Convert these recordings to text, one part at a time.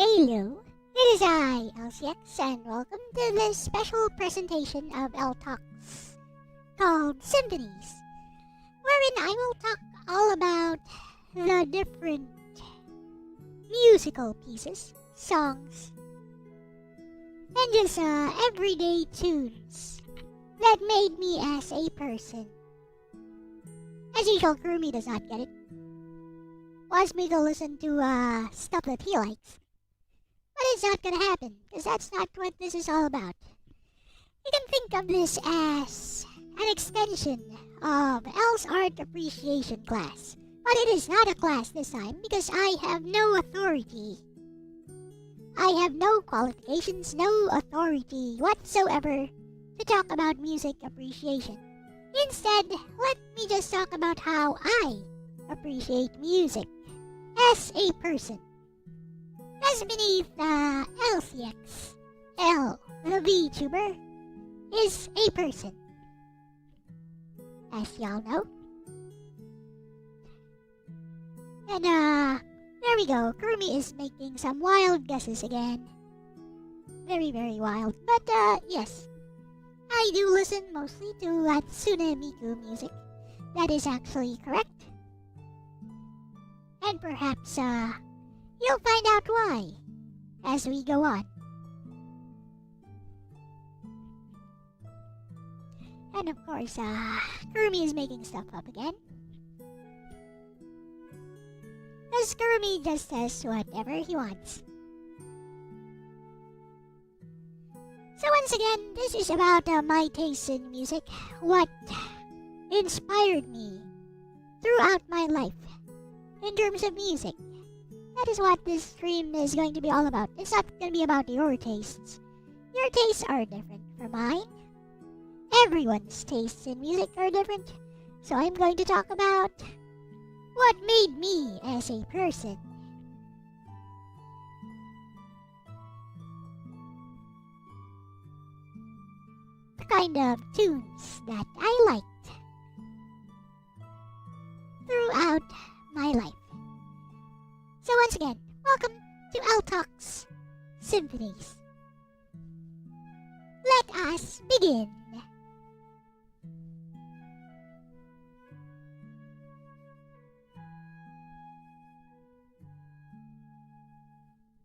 Hello, it is I, Elle-C, and welcome to this special presentation of Elle Talks called Symphonies, wherein I will talk all about the different musical pieces, songs, and just everyday tunes that made me as a person. As usual, Kurumi does not get it. Wants me to listen to stuff that he likes. But it's not gonna happen, because that's not what this is all about. You can think of this as an extension of Elle's art appreciation class. But it is not a class this time, because I have no authority. I have no qualifications, no authority whatsoever to talk about music appreciation. Instead, let me just talk about how I appreciate music as a person. As beneath Elle-CX, Elle, the VTuber, is a person. As y'all know. And there we go. Kurumi is making some wild guesses again. Very, very wild. But yes, I do listen mostly to Hatsune Miku music. That is actually correct. And perhaps you'll find out why as we go on. And of course, Kurumi is making stuff up again. Because Kurumi just says whatever he wants. So once again, this is about my taste in music. What inspired me throughout my life in terms of music. That is what this stream is going to be all about. It's not going to be about your tastes. Your tastes are different from mine. Everyone's tastes in music are different. So I'm going to talk about what made me as a person. The kind of tunes that I liked throughout my life. So once again, welcome to Elle Talks Symphonies. Let us begin.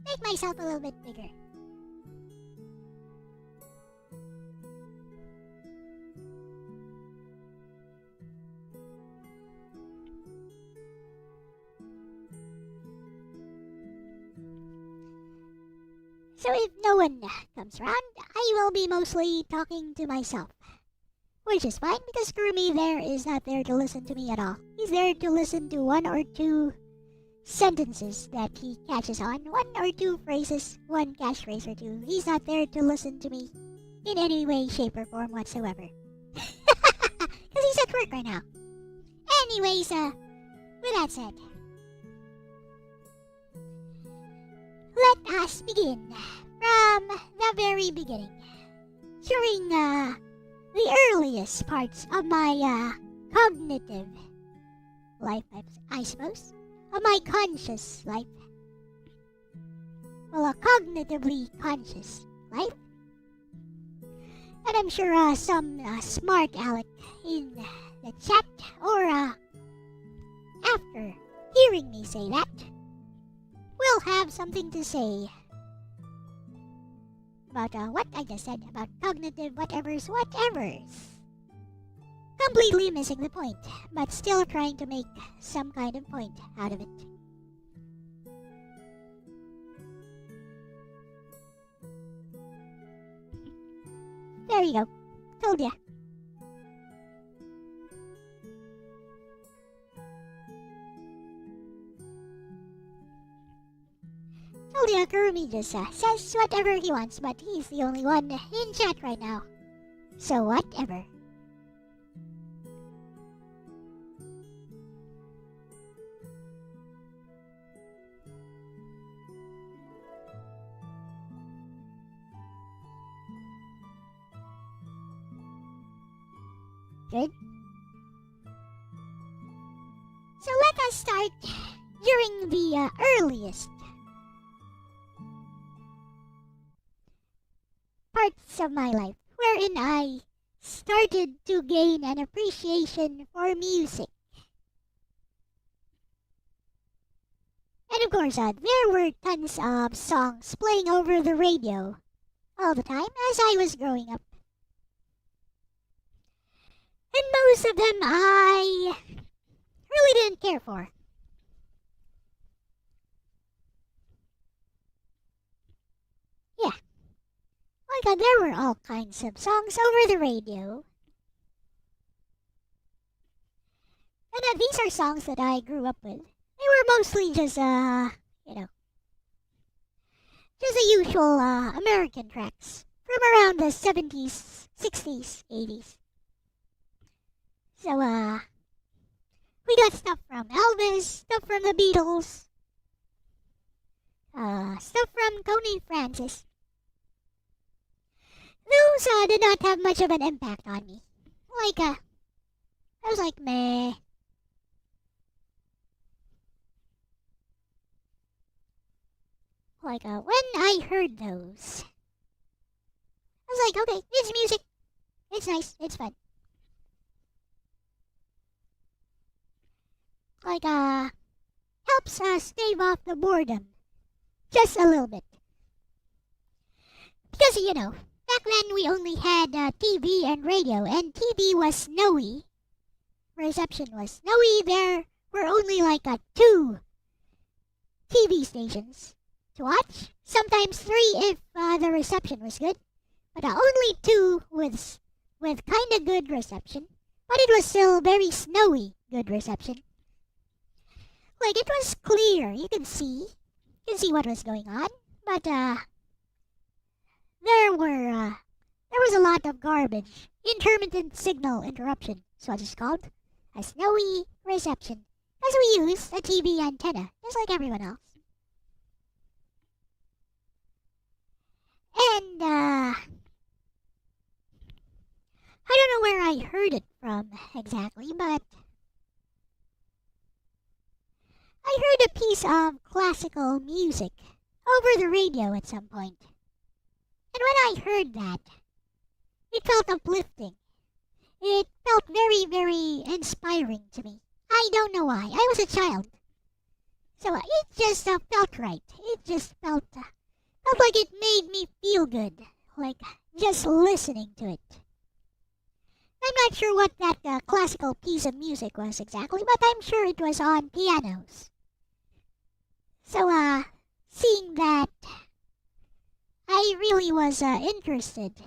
Make myself a little bit bigger. So if no one comes around, I will be mostly talking to myself. Which is fine, because Kurumi there is not there to listen to me at all. He's there to listen to one or two sentences that he catches on, one or two phrases, one catchphrase or two. He's not there to listen to me in any way, shape, or form whatsoever. Because he's at work right now. Anyways, with that said, let us begin from the very beginning. During the earliest parts of my cognitive life, I suppose, of my conscious life. Well, a cognitively conscious life. And I'm sure some smart aleck in the chat or after hearing me say that will have something to say about what I just said about cognitive whatevers. Completely missing the point, but still trying to make some kind of point out of it. There you go. Told ya. Told ya, Kurumi just says whatever he wants, but he's the only one in chat right now. So whatever. Good. So let us start during the earliest parts of my life wherein I started to gain an appreciation for music. And of course, there were tons of songs playing over the radio all the time as I was growing up. And most of them I really didn't care for. Yeah, there were all kinds of songs over the radio. And these are songs that I grew up with. They were mostly just, just the usual American tracks from around the 70s, 60s, 80s. So, we got stuff from Elvis, stuff from the Beatles, stuff from Tony Francis. Those did not have much of an impact on me. I was like, meh. When I heard those, I was like, okay, it's music. It's nice. It's fun. Helps us stave off the boredom. Just a little bit. Because, back then we only had TV and radio, and TV was snowy. Reception was snowy. There were only 2 TV stations to watch. Sometimes 3 if the reception was good. But only 2 with kind of good reception. But it was still very snowy good reception. It was clear. You can see what was going on. But there was a lot of garbage. Intermittent signal interruption is what it's called. A snowy reception. Because we use a TV antenna, just like everyone else. And, I don't know where I heard it from exactly, but I heard a piece of classical music over the radio at some point. And when I heard that, it felt uplifting. It felt very, very inspiring to me. I don't know why. I was a child. So it just felt right. It just felt like it made me feel good. Just listening to it. I'm not sure what that classical piece of music was exactly, but I'm sure it was on pianos. So, seeing that, I really was interested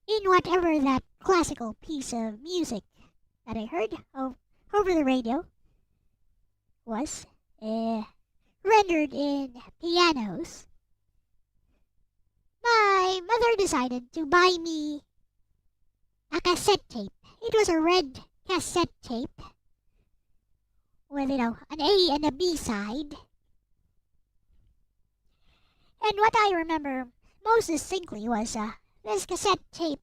in whatever that classical piece of music that I heard over the radio was rendered in pianos. My mother decided to buy me a cassette tape. It was a red cassette tape with, an A and a B side. And what I remember most distinctly was this cassette tape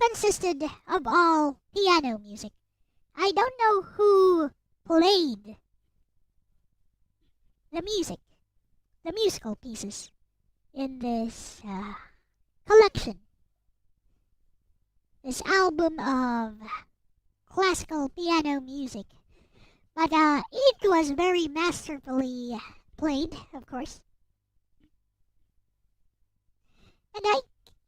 consisted of all piano music. I don't know who played the musical pieces in this collection. This album of classical piano music. But it was very masterfully played, of course. And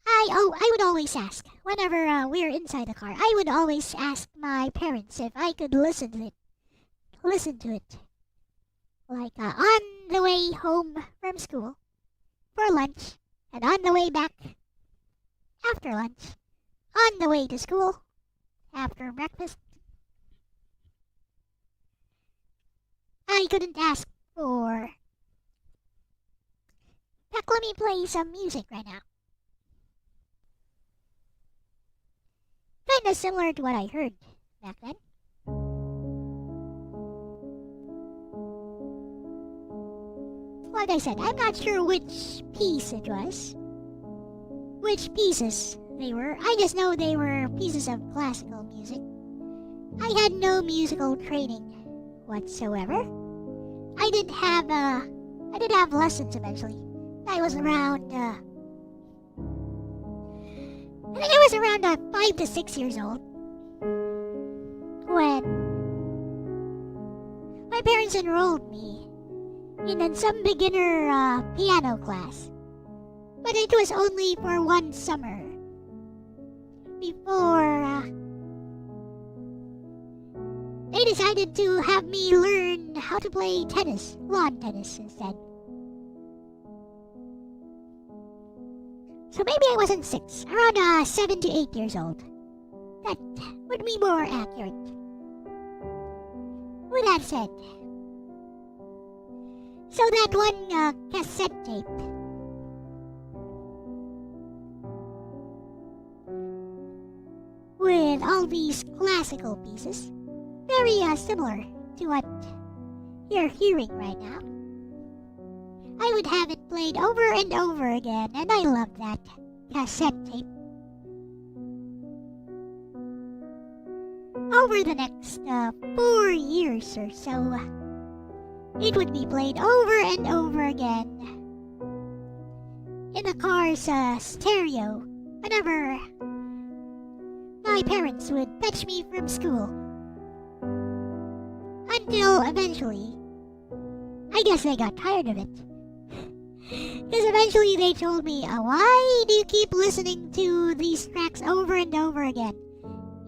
I would always ask, whenever we were inside the car, I would always ask my parents if I could listen to it. On the way home from school, for lunch, and on the way back after lunch, on the way to school, after breakfast. I couldn't ask for, heck, let me play some music right now. Kinda similar to what I heard back then. Like I said, I'm not sure which piece it was. Which pieces they were. I just know they were pieces of classical music. I had no musical training whatsoever. I did have lessons eventually. I was around I think I was around 5 to 6 years old when my parents enrolled me in some beginner piano class. But it was only for one summer before they decided to have me learn how to play tennis, lawn tennis instead. So maybe I wasn't 6, around 7 to 8 years old. That would be more accurate. With that said, so that one cassette tape with all these classical pieces, very similar to what you're hearing right now. I would have it played over and over again, and I love that cassette tape. Over the next 4 years or so, it would be played over and over again in the car's stereo whenever my parents would fetch me from school. Until eventually, I guess they got tired of it. Because eventually they told me, why do you keep listening to these tracks over and over again?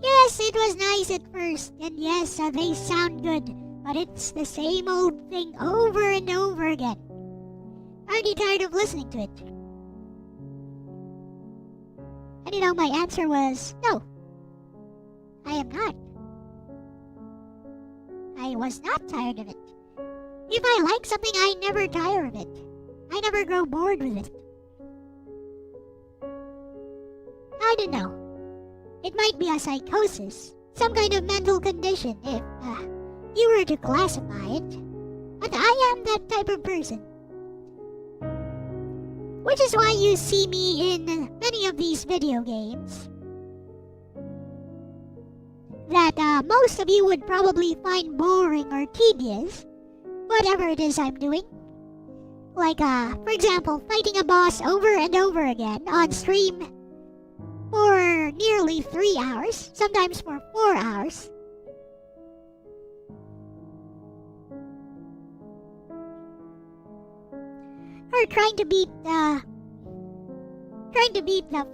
Yes, it was nice at first, and yes, they sound good, but it's the same old thing over and over again. Aren't you tired of listening to it? And my answer was, no, I am not. I was not tired of it. If I like something, I never tire of it. I never grow bored with it. I don't know. It might be a psychosis, some kind of mental condition if you were to classify it. But I am that type of person. Which is why you see me in many of these video games that most of you would probably find boring or tedious, whatever it is I'm doing. Like, for example, fighting a boss over and over again on stream for nearly 3 hours, sometimes for 4 hours. Or trying to beat the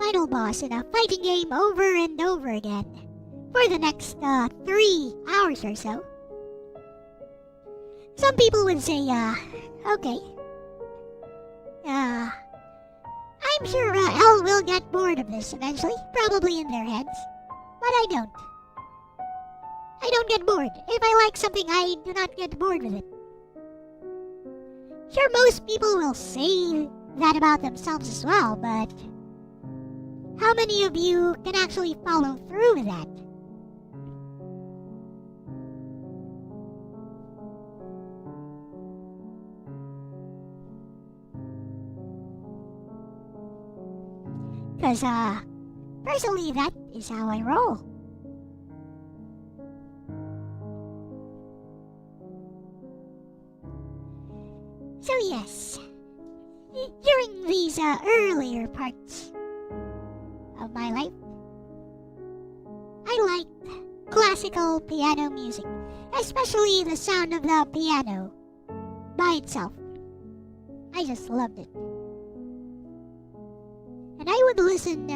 final boss in a fighting game over and over again for the next 3 hours or so. Some people would say, okay. I'm sure Elle will get bored of this eventually, probably in their heads. But I don't. I don't get bored. If I like something, I do not get bored with it. Sure, most people will say that about themselves as well, but how many of you can actually follow through with that? Because, personally, that is how I roll. So yes, during these earlier parts of my life, I liked classical piano music, especially the sound of the piano by itself. I just loved it. And I would listen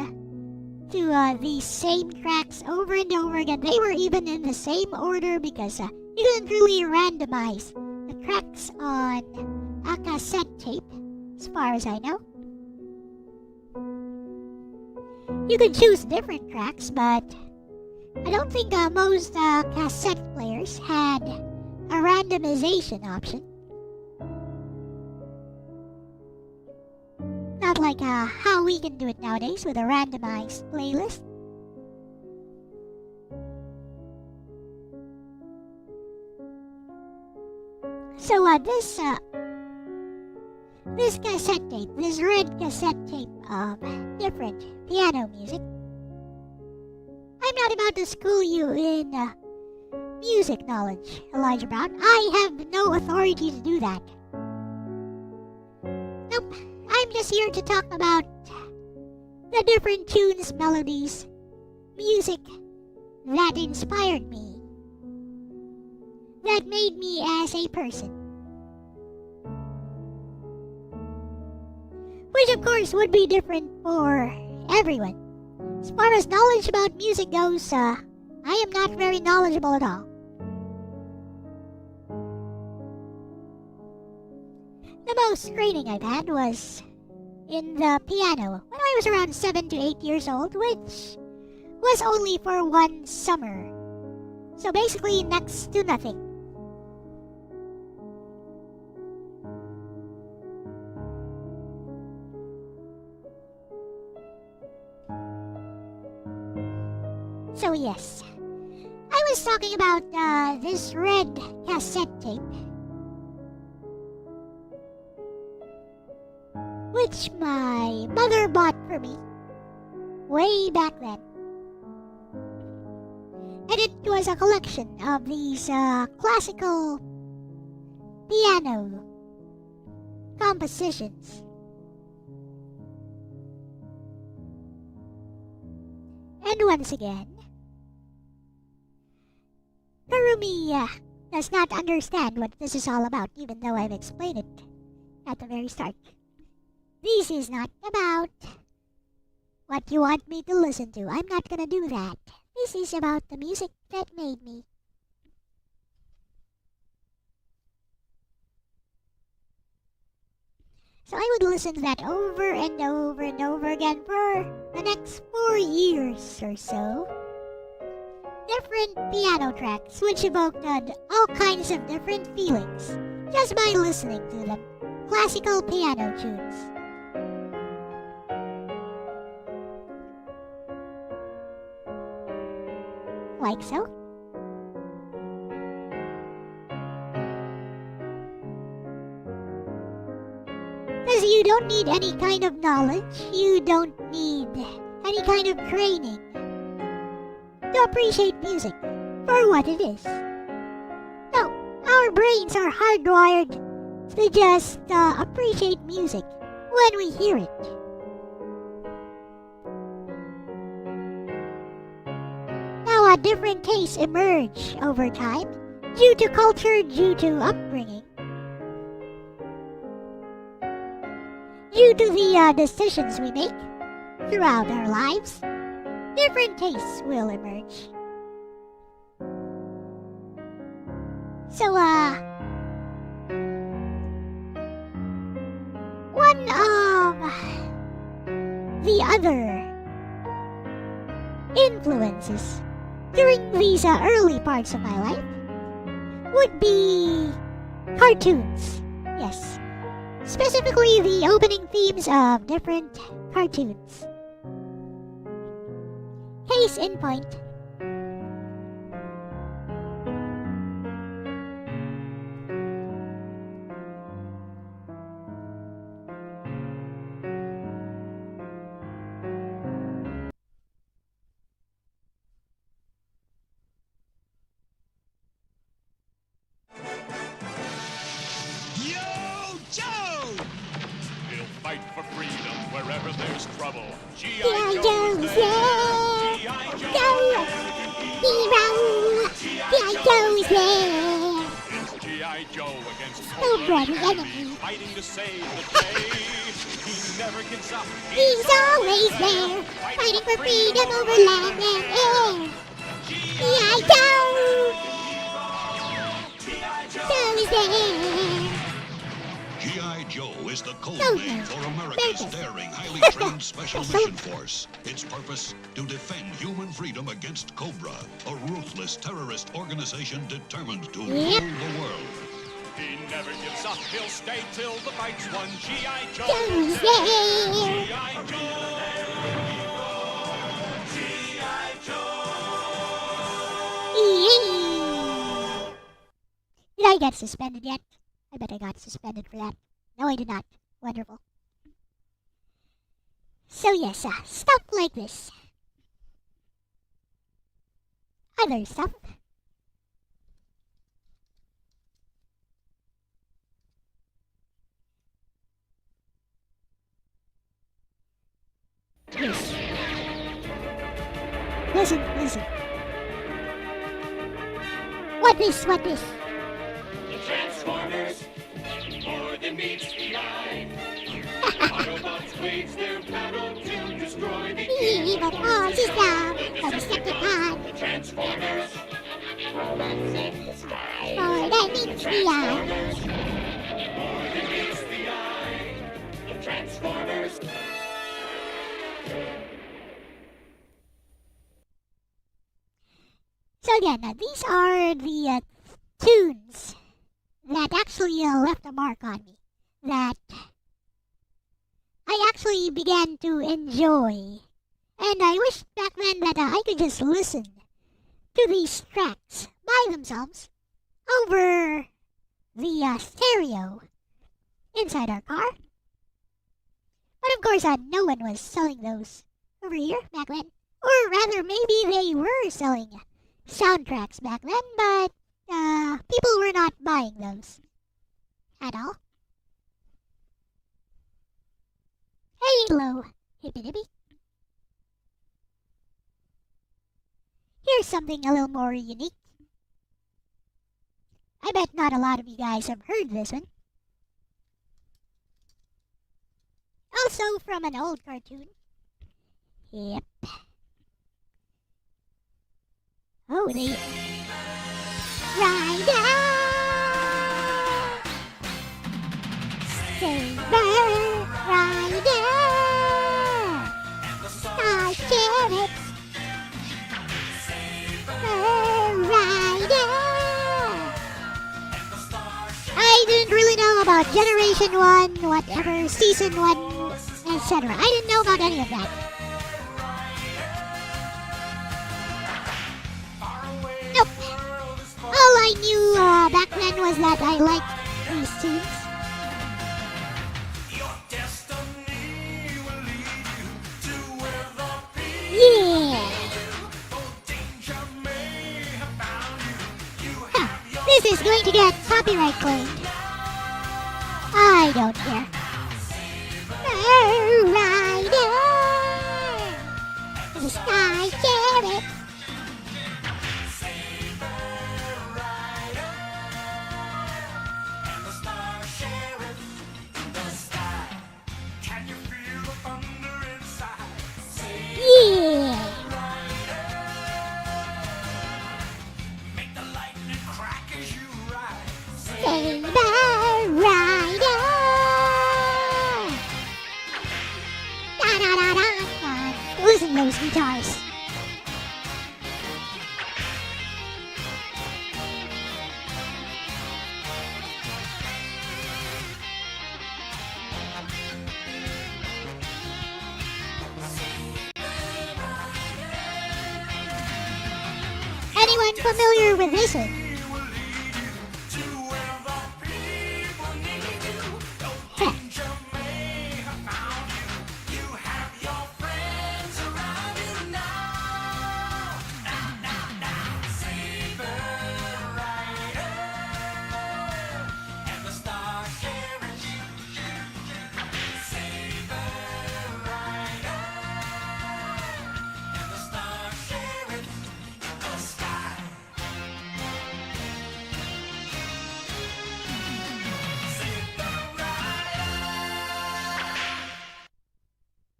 to these same tracks over and over again. They were even in the same order because you couldn't really randomize the tracks on a cassette tape, as far as I know. You could choose different tracks, but I don't think most cassette players had a randomization option. Not like how we can do it nowadays with a randomized playlist. So this cassette tape, this red cassette tape of different piano music. I'm not about to school you in music knowledge, Elijah Brown. I have no authority to do that. Nope. I'm just here to talk about the different tunes, melodies, music that inspired me, that made me as a person. Which of course would be different for everyone. As far as knowledge about music goes, I am not very knowledgeable at all. The most training I've had was in the piano when I was around 7 to 8 years old, which was only for one summer. So basically next to nothing. So yes, I was talking about this red cassette tape, which my mother bought for me way back then. And it was a collection of these classical piano compositions. And once again, Kurumi does not understand what this is all about, even though I've explained it at the very start. This is not about what you want me to listen to. I'm not gonna do that. This is about the music that made me. So I would listen to that over and over and over again for the next 4 years or so. Different piano tracks which evoked all kinds of different feelings just by listening to them. Classical piano tunes. Like so. Because you don't need any kind of knowledge, you don't need any kind of training to appreciate music for what it is. No, our brains are hardwired to just appreciate music when we hear it. Now, different tastes emerge over time due to culture, due to upbringing, due to the decisions we make throughout our lives. Different tastes will emerge. So, one of the other influences during these early parts of my life would be cartoons. Yes, specifically the opening themes of different cartoons. Case in point, Fight for freedom wherever there's trouble. G.I. Joe's there! Go! Hero! G.I. Joe's there! It's G.I. Joe against Cobra, the enemy. fighting to save the day. He never gives up. He's always there, fighting for freedom over land and air. G.I. Joe! Joe's there! G.I. Joe is the code No, name no. for America's daring, highly trained special mission force. Its purpose, to defend human freedom against Cobra, a ruthless terrorist organization determined to rule the world. He never gives up. He'll stay till the fight's won. G.I. Joe. Joe's there! G.I. Joe. G.I. Joe. Did I get suspended yet? I bet I got suspended for that. No, I did not. Wonderful. So yes, stuff like this. Other stuff. Here's listen, listen. What this? The Transformers, more than meets the eye. Autobots wage their battle to destroy the Evil forces down for Decepticon. The Transformers, robots in the sky. More than meets the eye. More than meets the eye. The Transformers. So again, these are the tunes that actually left a mark on me. That I actually began to enjoy. And I wish back then that I could just listen to these tracks by themselves over the stereo inside our car. But of course, no one was selling those over here back then. Or rather, maybe they were selling soundtracks back then, but people were not buying those at all. Hello, hippy dippy. Here's something a little more unique. I bet not a lot of you guys have heard this one. Also from an old cartoon. Yep. Oh, they... Rider! Saber Rider! Star Sheriff! Rider! I didn't really know about Generation 1, whatever, Season 1, etc. I didn't know about any of that. Nope. All I knew back then was that I liked these tunes. Yeah. Huh. This is going to get copyright claimed. I don't care. Rider, the Sky Sheriff. Yeah. Saber Rider. Da da da da da. Listen to those guitars. Anyone familiar with this one? Heh.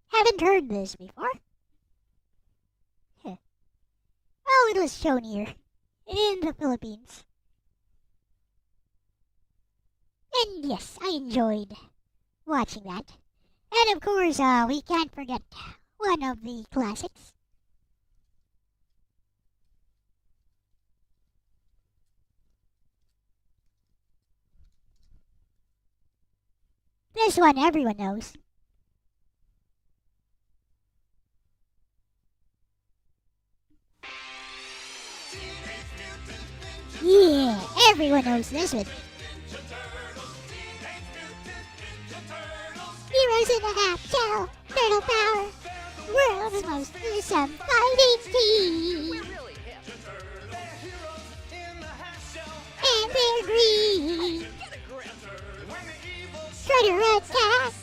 Haven't heard this before. Heh. Well, it was shown here in the Philippines. And yes, I enjoyed watching that. And of course, we can't forget one of the classics. This one everyone knows. Yeah, everyone knows this one. Heroes in a half shell, turtle power, world's most fearsome fighting team. And they're green. Shredder attacks.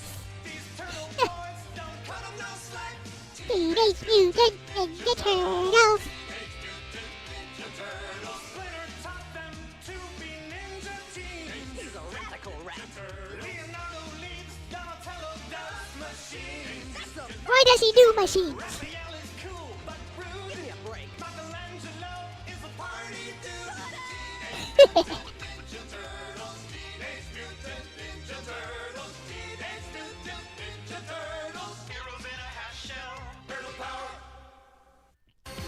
Teenage Mutant Ninja Turtles. Why does he do machines?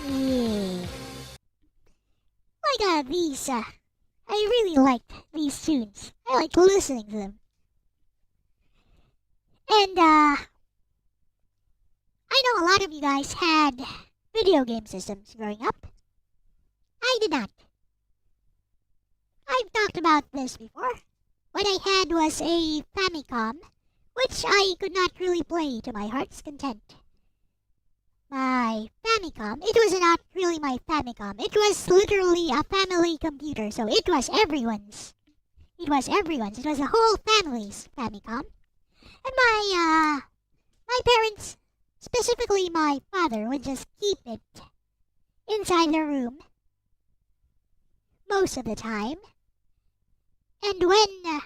Yeah. Like these, I really liked these tunes. I like listening to them. And, I know a lot of you guys had video game systems growing up. I did not. I've talked about this before. What I had was a Famicom, which I could not really play to my heart's content. My Famicom, it was not really my Famicom. It was literally a family computer, so it was everyone's. It was everyone's. It was the whole family's Famicom. And my parents, specifically my father, would just keep it inside their room most of the time. And when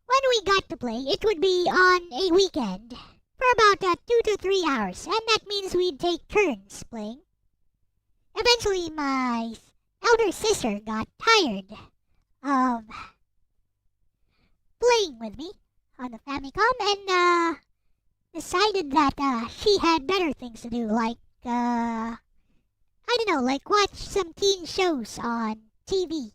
we got to play, it would be on a weekend for about 2 to 3 hours, and that means we'd take turns playing. Eventually, my elder sister got tired of playing with me on the Famicom and decided that she had better things to do, like, I don't know, like watch some teen shows on TV.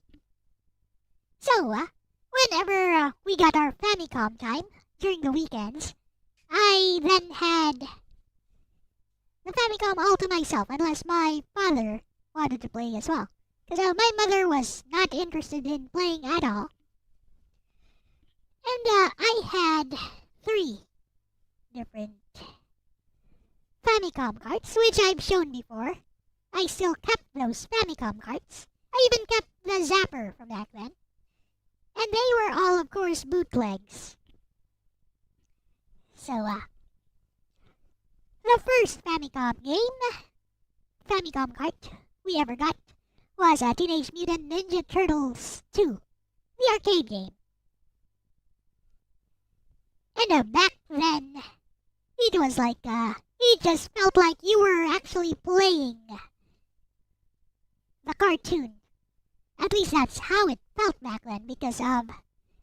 So, whenever we got our Famicom time during the weekends, I then had the Famicom all to myself, unless my father wanted to play as well. Because my mother was not interested in playing at all. And I had 3 different Famicom carts, which I've shown before. I still kept those Famicom carts. I even kept the Zapper from back then. And they were all, of course, bootlegs. So, the first Famicom cart we ever got was Teenage Mutant Ninja Turtles 2, the arcade game. And back then, it was like, it just felt like you were actually playing the cartoon. At least that's how it felt back then because of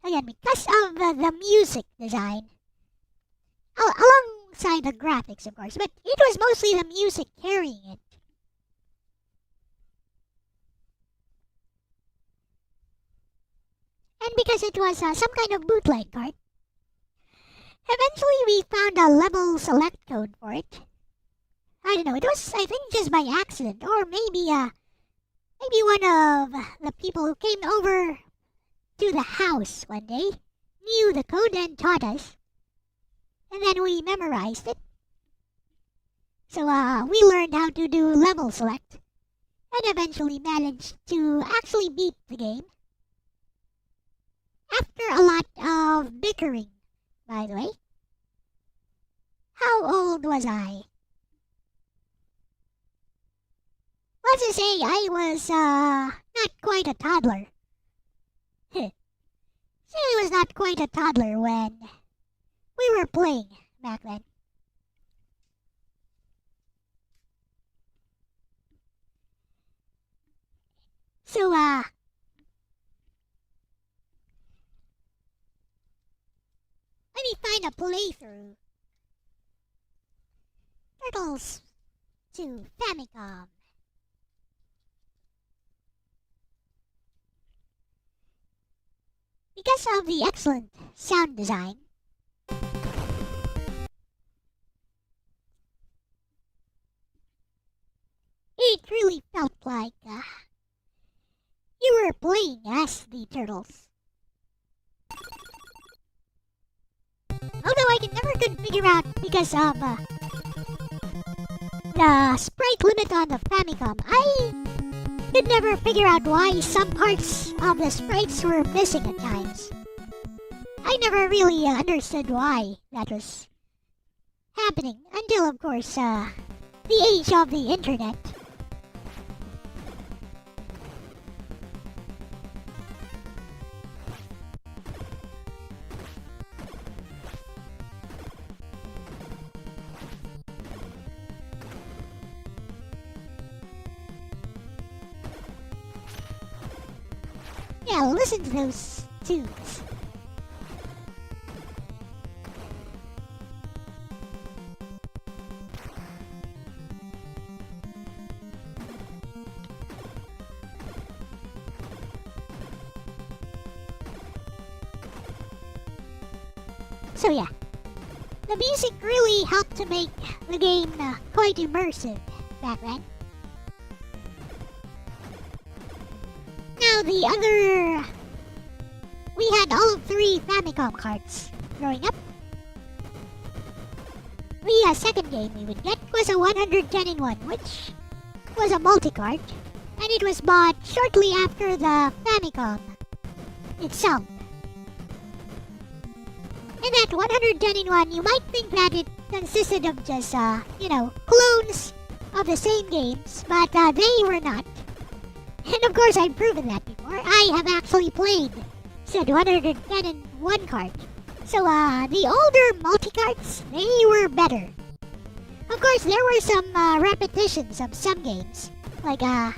the music design. Alongside the graphics, of course, but it was mostly the music carrying it. And because it was some kind of bootleg cart, eventually we found a level select code for it. I don't know, it was, I think, just by accident, or maybe one of the people who came over to the house one day knew the code and taught us. And then we memorized it. So we learned how to do level select and eventually managed to actually beat the game. After a lot of bickering, by the way. How old was I? Let's just say I was not quite a toddler. So I was not quite a toddler when we were playing back then. So, let me find a playthrough. Turtles to Famicom. Because of the excellent sound design, it really felt like you were playing as the turtles. Although I could figure out because of the sprite limit on the Famicom, I could never figure out why some parts of the sprites were missing at times. I never really understood why that was happening until, of course, the age of the internet. Yeah, listen to those tunes. So yeah, the music really helped to make the game quite immersive back then. Now we had all 3 Famicom carts growing up. The second game we would get was a 110-in-1, which was a multi-cart, and it was bought shortly after the Famicom itself. And that 110-in-1, you might think that it consisted of just, clones of the same games, but they were not. And of course, I've proven that before. I have actually played said 110-in-1 cart. So, the older multi-carts, they were better. Of course, there were some repetitions of some games. Like, on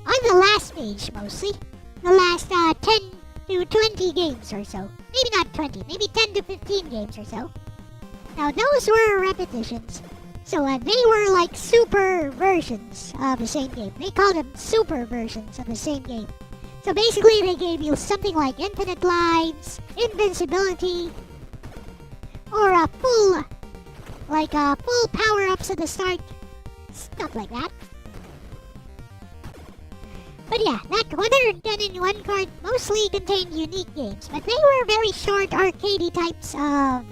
the last page, mostly. The last 10 to 20 games or so. Maybe not 20, maybe 10 to 15 games or so. Now, those were repetitions. So, they were like super versions of the same game. They called them super versions of the same game. So basically, they gave you something like infinite lives, invincibility, or a full power-ups at the start. Stuff like that. But yeah, that 110-in-1 card mostly contained unique games, but they were very short arcadey types of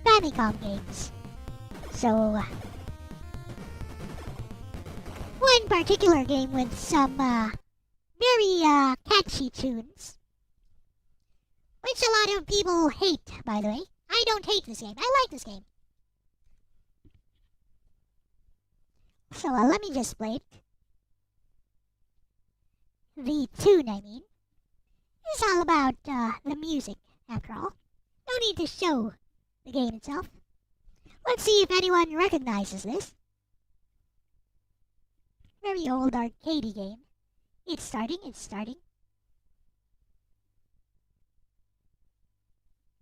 Famicom games. So, one particular game with some very catchy tunes, which a lot of people hate, by the way. I don't hate this game. I like this game. So let me just play it. The tune, I mean. It's all about the music, after all. No need to show the game itself. Let's see if anyone recognizes this. Very old arcadey game. It's starting.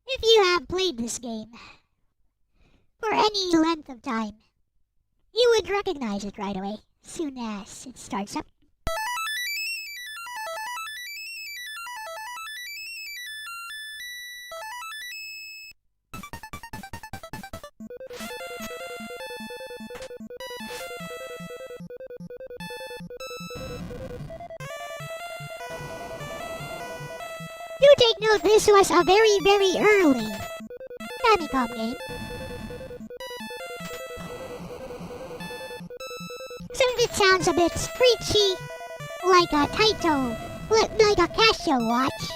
If you have played this game for any length of time, you would recognize it right away, soon as it starts up. Do take note, this was a very, very early Famicom game. Some of it sounds a bit screechy, like a Taito, like a Casio watch.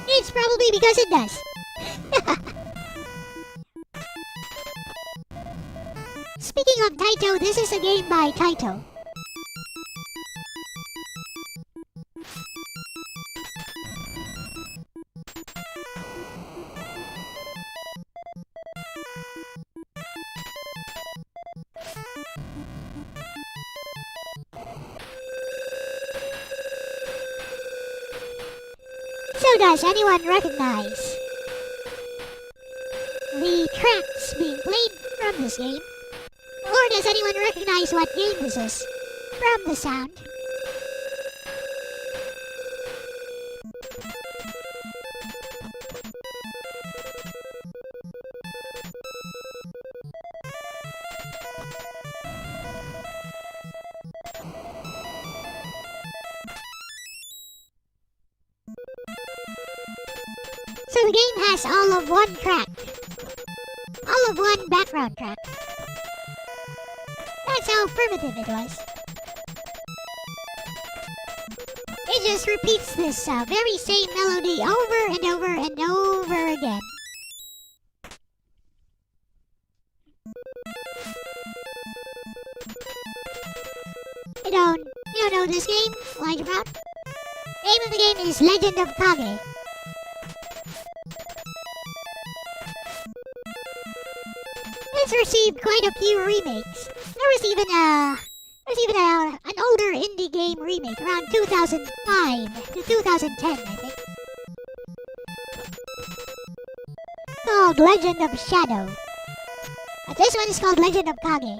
It's probably because it does. Speaking of Taito, this is a game by Taito. So does anyone recognize the tracks being played from this game? Or does anyone recognize what game this is from the sound? So the game has all of one track. All of one background track. That's how primitive it was. It just repeats this very same melody over and over and over again. You don't know this game? Like about? Name of the game is Legend of Kage. It's received quite a few remakes. There was even a There's even an older indie game remake around 2005 to 2010, I think, called Legend of Shadow. This one is called Legend of Kage.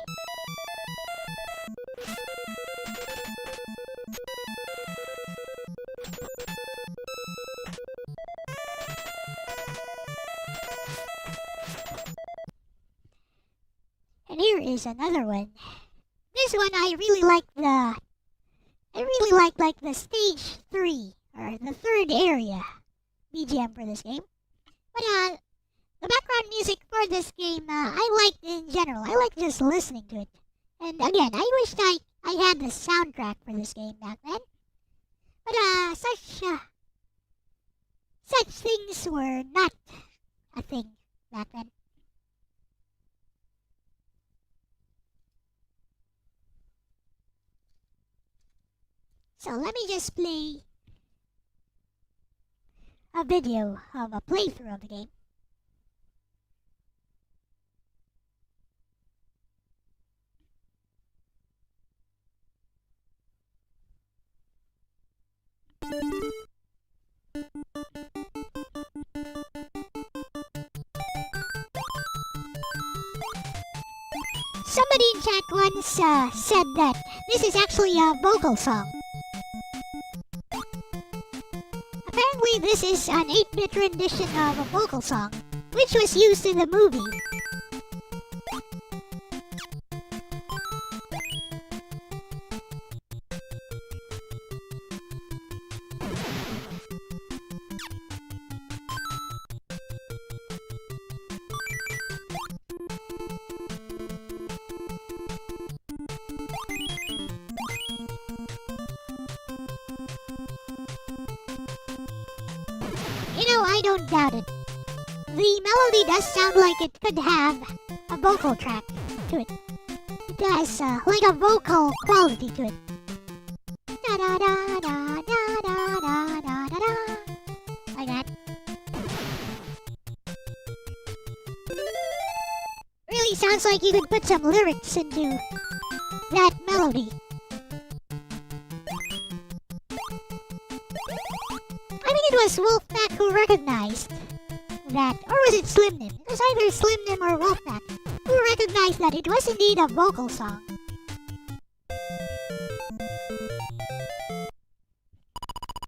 And here is another one. This one I really like the stage 3 or the third area BGM for this game. But the background music for this game I liked in general. I like just listening to it. And again, I wished I had the soundtrack for this game back then. But such things were not a thing back then. So let me just play a video of a playthrough of the game. Somebody in chat once said that this is actually a vocal song. Apparently this is an 8-bit rendition of a vocal song, which was used in the movie. I don't doubt it. The melody does sound like it could have a vocal track to it. It has like a vocal quality to it. Da da da da da da da da da da. Like that. Really sounds like you could put some lyrics into that melody. It was Wolfpack who recognized that, or was it Slimnim? It was either Slimnim or Wolfpack who recognized that it was indeed a vocal song.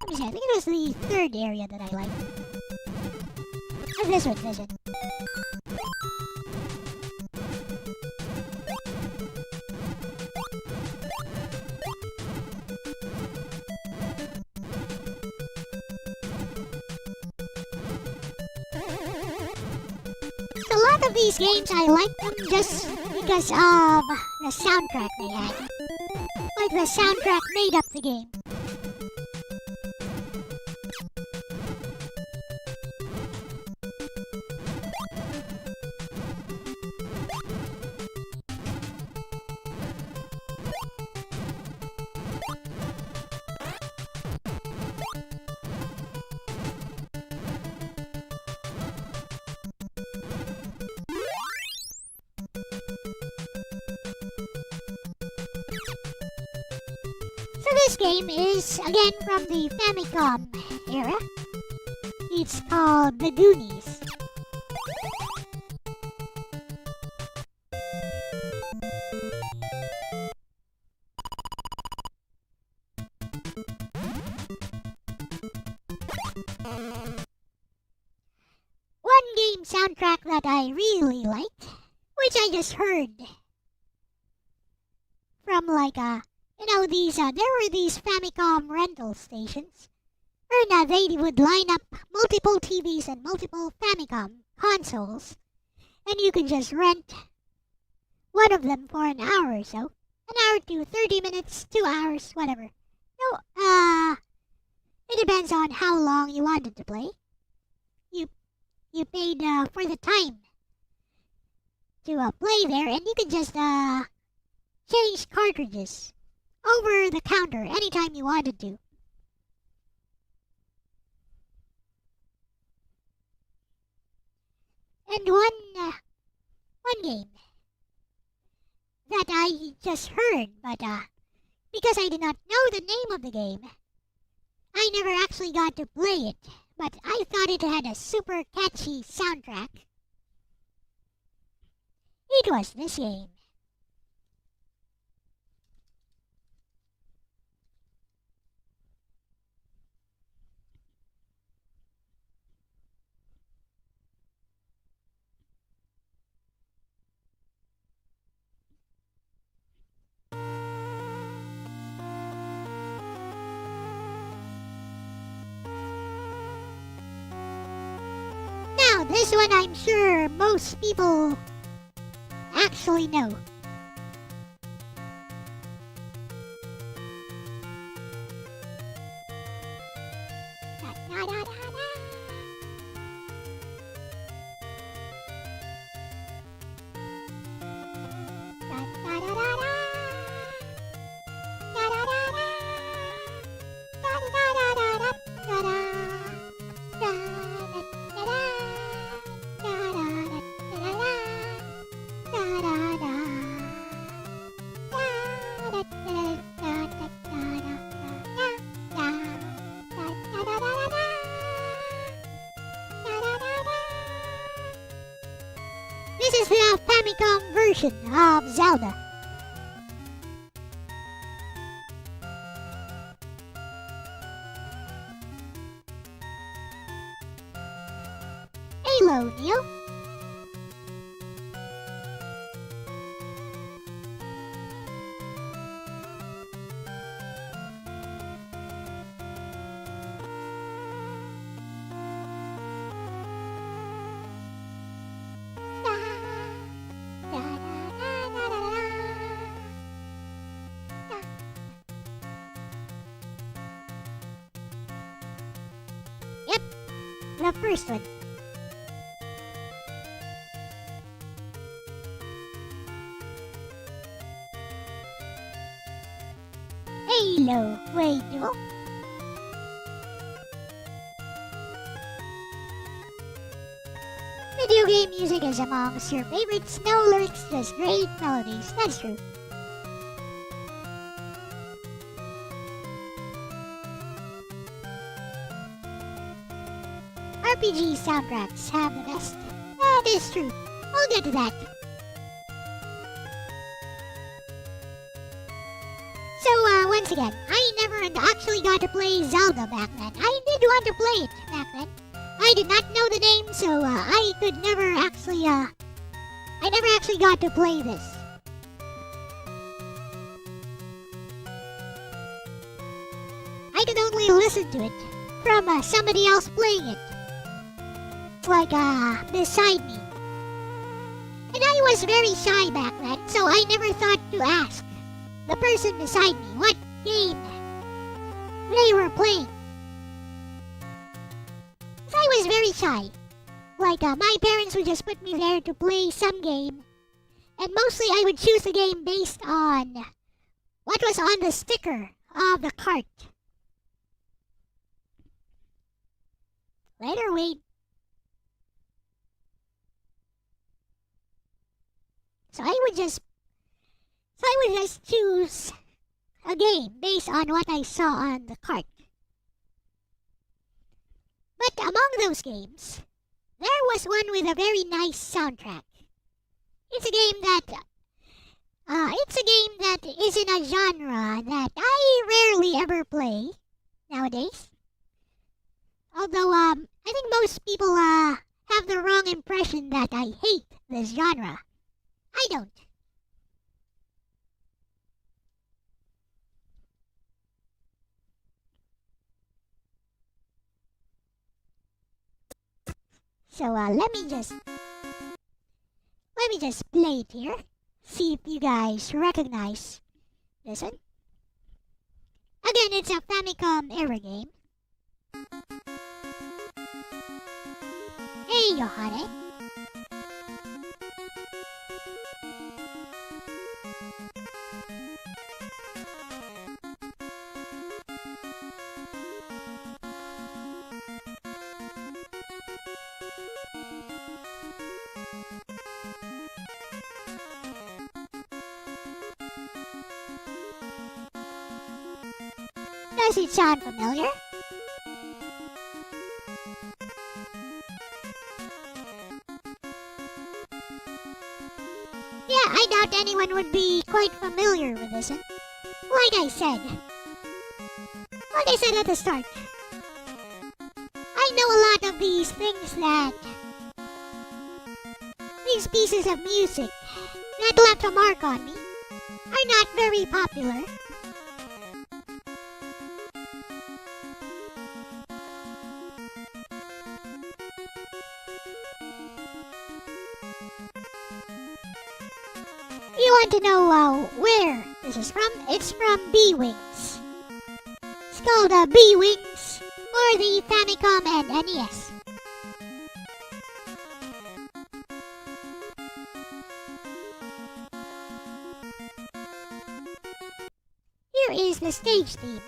Let me see, I think it was the third area that I liked. Oh, this one. These games, I like them just because of the soundtrack they had. Like the soundtrack made up the game. This game is, again, from the Famicom era. It's called The Goonies. One game soundtrack that I really liked, which I just heard from like there were these Famicom rental stations where they would line up multiple TVs and multiple Famicom consoles, and you could just rent one of them for an hour or so. An hour to 30 minutes, 2 hours, whatever. No, it depends on how long you wanted to play. You paid for the time to play there, and you could just change cartridges over the counter anytime you wanted to. And one game that I just heard, but because I did not know the name of the game, I never actually got to play it, but I thought it had a super catchy soundtrack. It was this game. Now, this one I'm sure most people actually know. This is the Famicom version of Zelda. Hello, Neil. Yep, the first one. Hello, Radio. Video game music is amongst your favorites. No lyrics, just great melodies. That's true. RPG soundtracks have the best. That is true. We'll get to that. So, once again, I never actually got to play Zelda back then. I did want to play it back then. I did not know the name, so I could never actually, I never actually got to play this. I could only listen to it from somebody else playing it. Like, beside me. And I was very shy back then, so I never thought to ask the person beside me what game they were playing. So I was very shy. Like, my parents would just put me there to play some game. And mostly I would choose the game based on what was on the sticker of the cart. Later, wait. So I would just choose a game based on what I saw on the cart. But among those games, there was one with a very nice soundtrack. It's a game that is in a genre that I rarely ever play nowadays. Although I think most people have the wrong impression that I hate this genre. I don't. So let me just play it here. See if you guys recognize this one. Again, it's a Famicom era game. Hey, Yohane. Does it sound familiar? Yeah, I doubt anyone would be quite familiar with this one. Like I said at the start, I know a lot of these things these pieces of music that left a mark on me are not very popular. You want to know where this is from? It's from B-Wings. It's called B-Wings for the Famicom and NES. Here is the stage theme.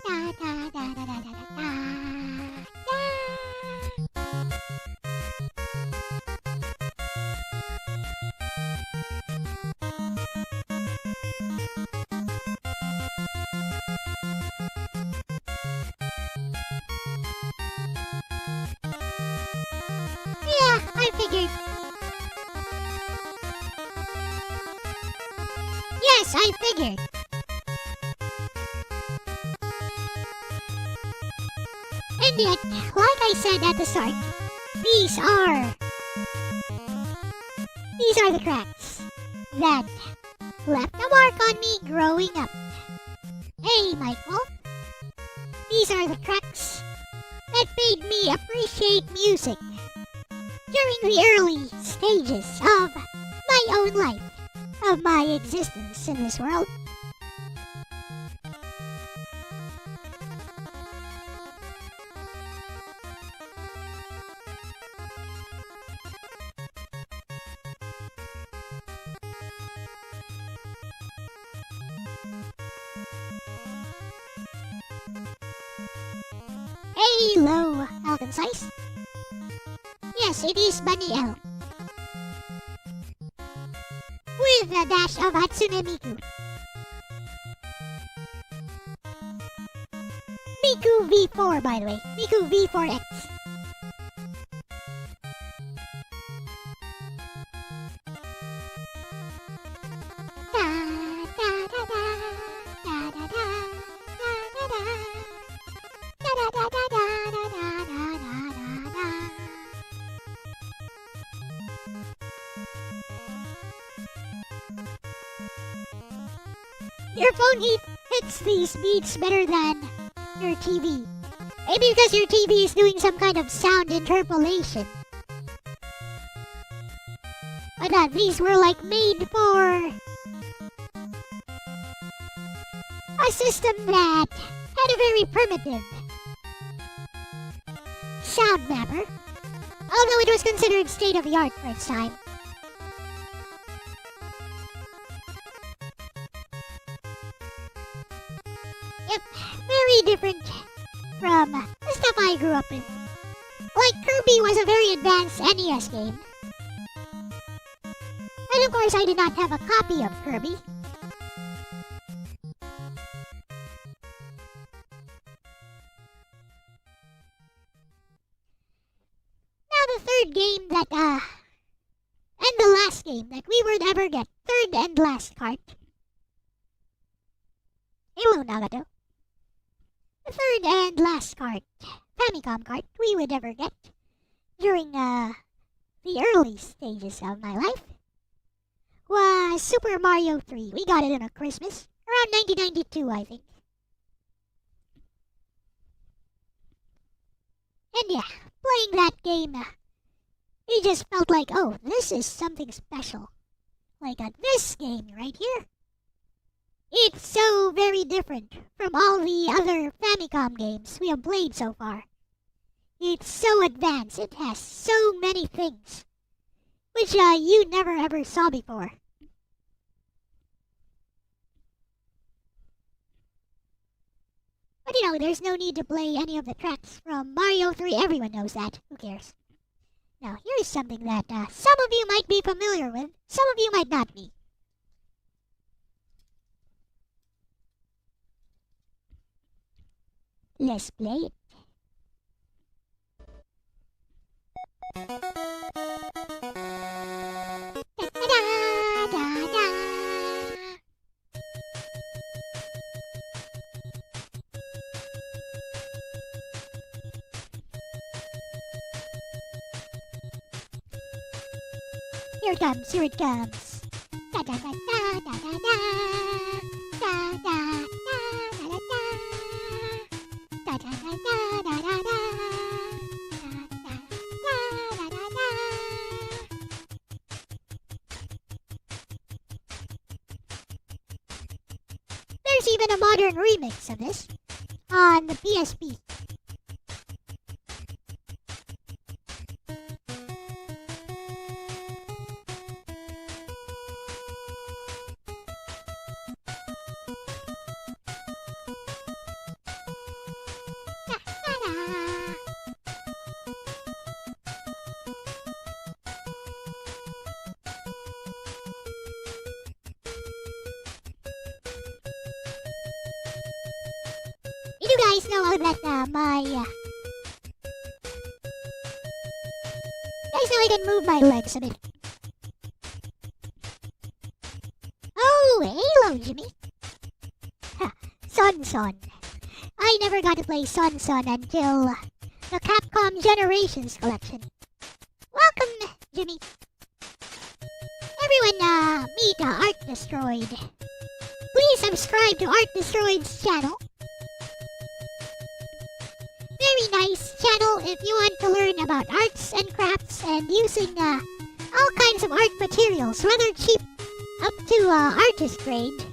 Da, da, da, da, da, da, da, da. Yeah, I figured. Yes, I figured. And yet, like I said at the start, these are the cracks that left a mark on me growing up. Hey, Michael. These are the cracks that made me appreciate music during the early stages of my own life, of my existence in this world. Hello, Alton Size. Yes, it is Bunny L. With a dash of Hatsune Miku. Miku V4, by the way. Miku V4X. Your phone hits these beats better than your TV. Maybe because your TV is doing some kind of sound interpolation. I thought these were like made for a system that had a very primitive sound mapper, although it was considered state-of-the-art for its time. Yep, very different from the stuff I grew up in. Like, Kirby was a very advanced NES game. And of course, I did not have a copy of Kirby. Now the third game that, and the last game that we would ever get, third and last cart. Hello, Nagato. The third and last cart, Famicom cart, we would ever get during the early stages of my life was Super Mario 3. We got it in a Christmas, around 1992, I think. And yeah, playing that game, it just felt like, oh, this is something special. Like this game right here. It's so very different from all the other Famicom games we have played so far. It's so advanced, it has so many things, which you never ever saw before. But you know, there's no need to play any of the tracks from Mario 3, everyone knows that, who cares? Now, here's something that some of you might be familiar with, some of you might not be. Let's play it. Da-da-da-da-da. Here it comes, here it comes. Da da da da da da da. Da da da da da da. Da da da da da da da. Da da da da da. There's even a modern remix of this on the PSP. You guys know that guys know I can move my legs a bit. Oh, hello, Jimmy. Huh, Son. I never got to play Son until the Capcom Generations collection. Welcome, Jimmy. Everyone, meet Art Destroyed. Please subscribe to Art Destroyed's channel. Very nice channel if you want to learn about arts and crafts and using all kinds of art materials, whether cheap up to artist grade,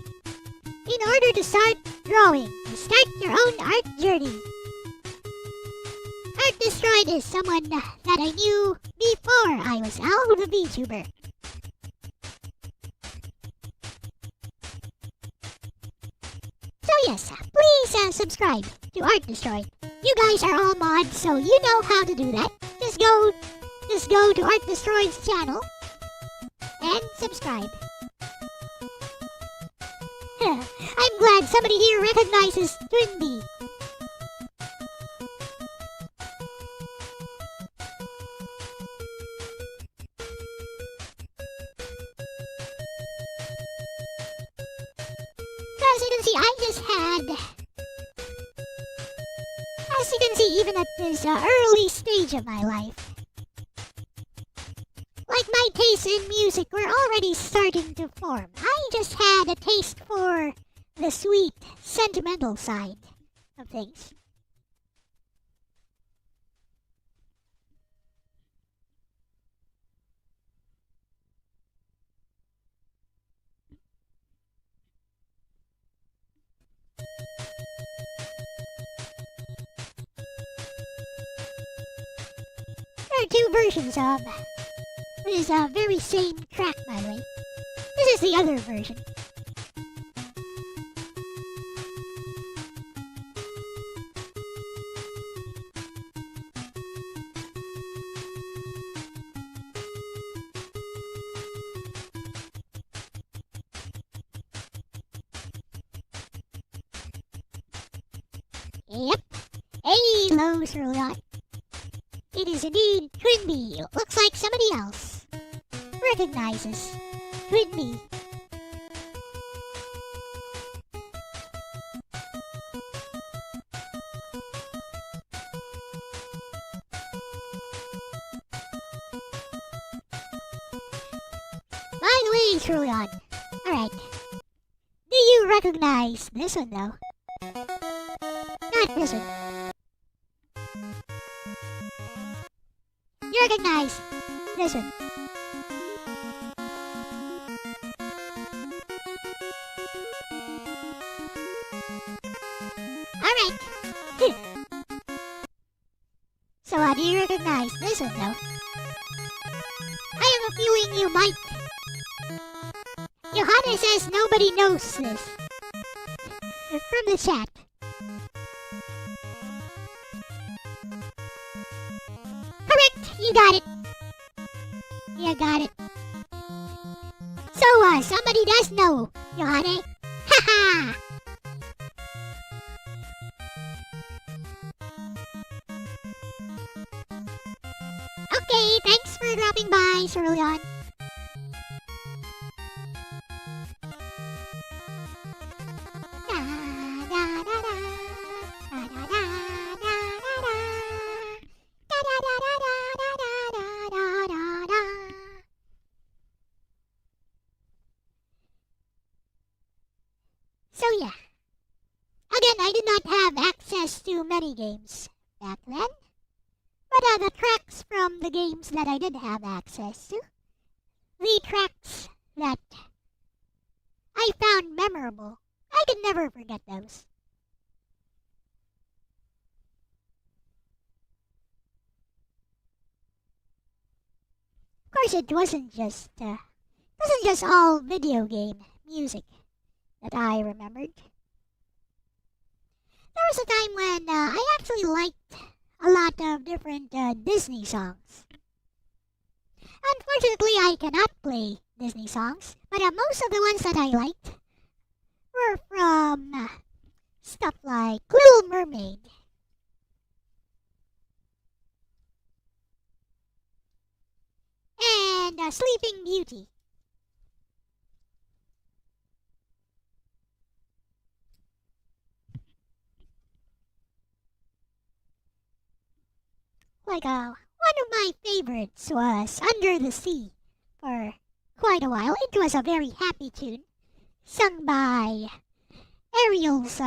in order to start drawing, to start your own art journey. Art Destroyed is someone that I knew before I was Elle the VTuber. So yes, please subscribe to Art Destroyed. You guys are all mods, so you know how to do that. Just go to Art Destroyed's channel and subscribe. I'm glad somebody here recognizes Twinbee. So as you can see, as you can see, even at this early stage of my life, like my tastes in music were already starting to form. I just had a taste for the sweet, sentimental side of things. There are two versions of this very same track, by the way. This is the other version. Yep. Hello, Sirliot. It is indeed Twinbee. Looks like somebody else recognizes Twinbee. By the way, Sirliot. Alright. Do you recognize this one, though? Not this one. You recognize this one. Alright. So do you recognize this one, though? I have a feeling you might. Johanna says nobody knows this. From the chat. Correct, you got it. You got it. So, somebody does know, Yohane. Haha! Okay, thanks for dropping by, Sir Leon. So yeah, again, I did not have access to many games back then, but the tracks from the games that I did have access to, the tracks that I found memorable, I can never forget those. Of course, it wasn't just all video game music that I remembered. There was a time when I actually liked a lot of different Disney songs. Unfortunately, I cannot play Disney songs, but most of the ones that I liked were from stuff like Little Mermaid. And Sleeping Beauty. Like one of my favorites was Under the Sea for quite a while. It was a very happy tune, sung by Ariel's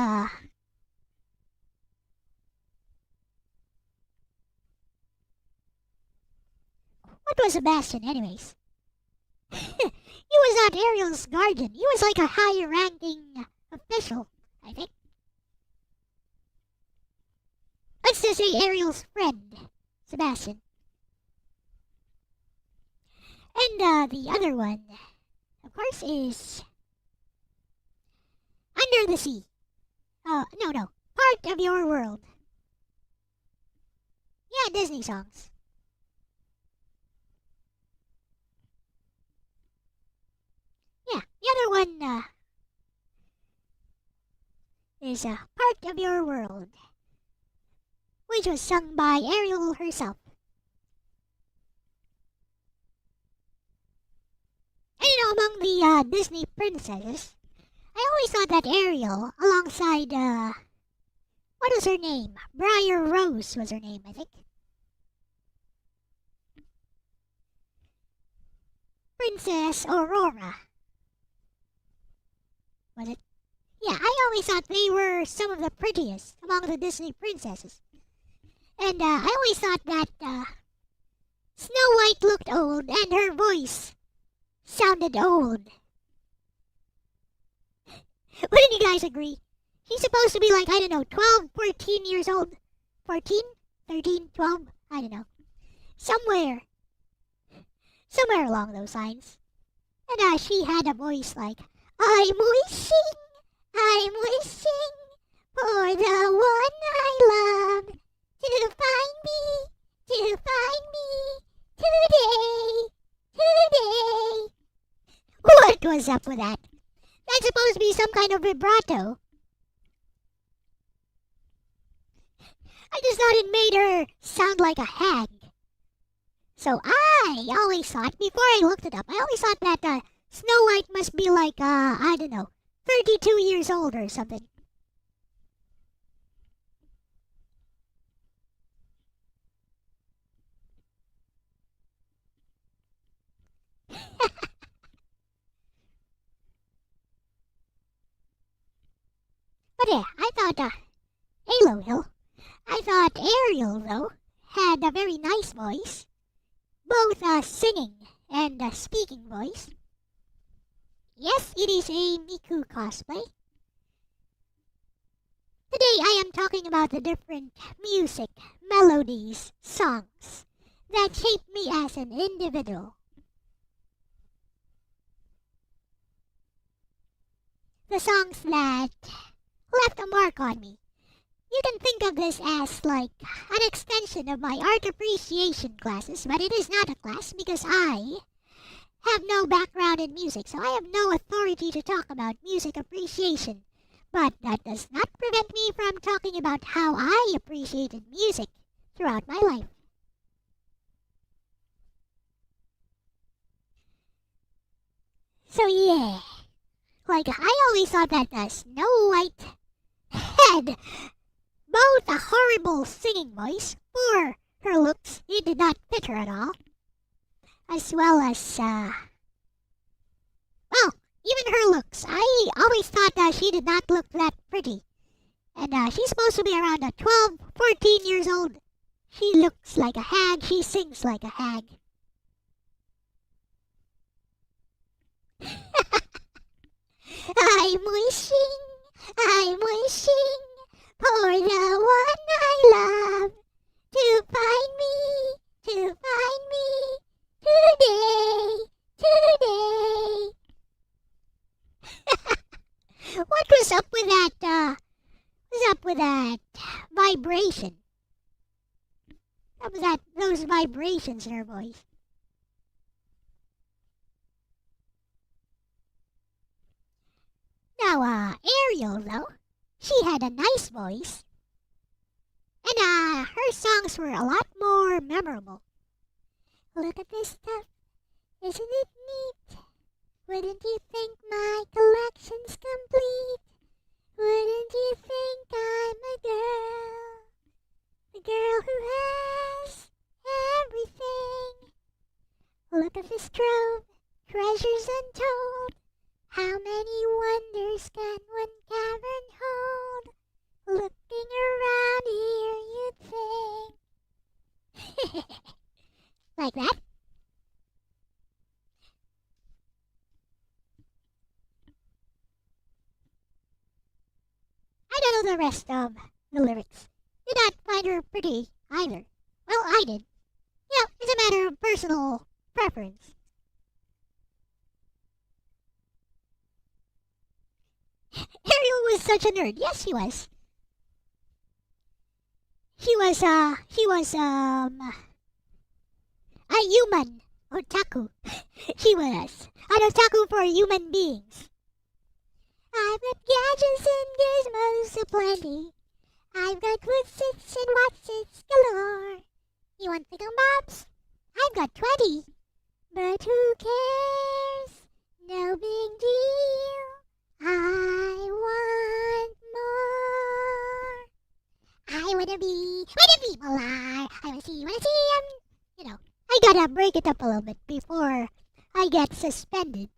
what was Sebastian anyways? He was not Ariel's guardian. He was like a higher ranking official, I think. Let's just say Ariel's friend, Sebastian. And the other one, of course, is Under the Sea. No. Part of Your World. Yeah, Disney songs. Yeah, the other one is Part of Your World, which was sung by Ariel herself. And among the Disney princesses, I always thought that Ariel, alongside, what was her name? Briar Rose was her name, I think. Princess Aurora. Was it? Yeah, I always thought they were some of the prettiest among the Disney princesses. And I always thought that Snow White looked old and her voice sounded old. Wouldn't you guys agree? She's supposed to be like, I don't know, 12, 14 years old. 14? 13? 12? I don't know. Somewhere along those lines. And she had a voice like, I'm wishing for the one I love to find me today. What was up with that? That's supposed to be some kind of vibrato. I just thought it made her sound like a hag. So I always thought, before I looked it up, I always thought that Snow White must be like, I don't know, 32 years old or something. But yeah, I thought, Alohill, I thought Ariel, though, had a very nice voice. Both singing and speaking voice. Yes, it is a Miku cosplay. Today I am talking about the different music, melodies, songs that shaped me as an individual. The songs that left a mark on me. You can think of this as like an extension of my art appreciation classes, but it is not a class because I have no background in music, so I have no authority to talk about music appreciation. But that does not prevent me from talking about how I appreciated music throughout my life. So yeah, like I always thought that the Snow White had both a horrible singing voice for her looks, it did not fit her at all, as well as, well, even her looks. I always thought that she did not look that pretty. And she's supposed to be around 12, 14 years old. She looks like a hag, she sings like a hag. I'm wishing for the one I love to find me today. What was up with that vibration? What was those vibrations in her voice? Now, Ariel, though, she had a nice voice. And, her songs were a lot more memorable. Look at this stuff. Isn't it neat? Wouldn't you think my collection's complete? Wouldn't you think I'm a girl? A girl who has everything. Look at this trove, treasures untold. How many wonders can one cavern hold? Looking around here, you'd think. Like that? I don't know the rest of the lyrics. Did not find her pretty either. Well, I did. You know, it's a matter of personal preference. Ariel was such a nerd. Yes, she was. She was a human otaku. She was an otaku for human beings. I've got gadgets and gizmos aplenty. I've got whatsits and whatsits galore. You want the bobs? I've got 20. But who cares? No big deal. I want more. I wanna be where the people are. I wanna see them. You know, I gotta break it up a little bit before I get suspended.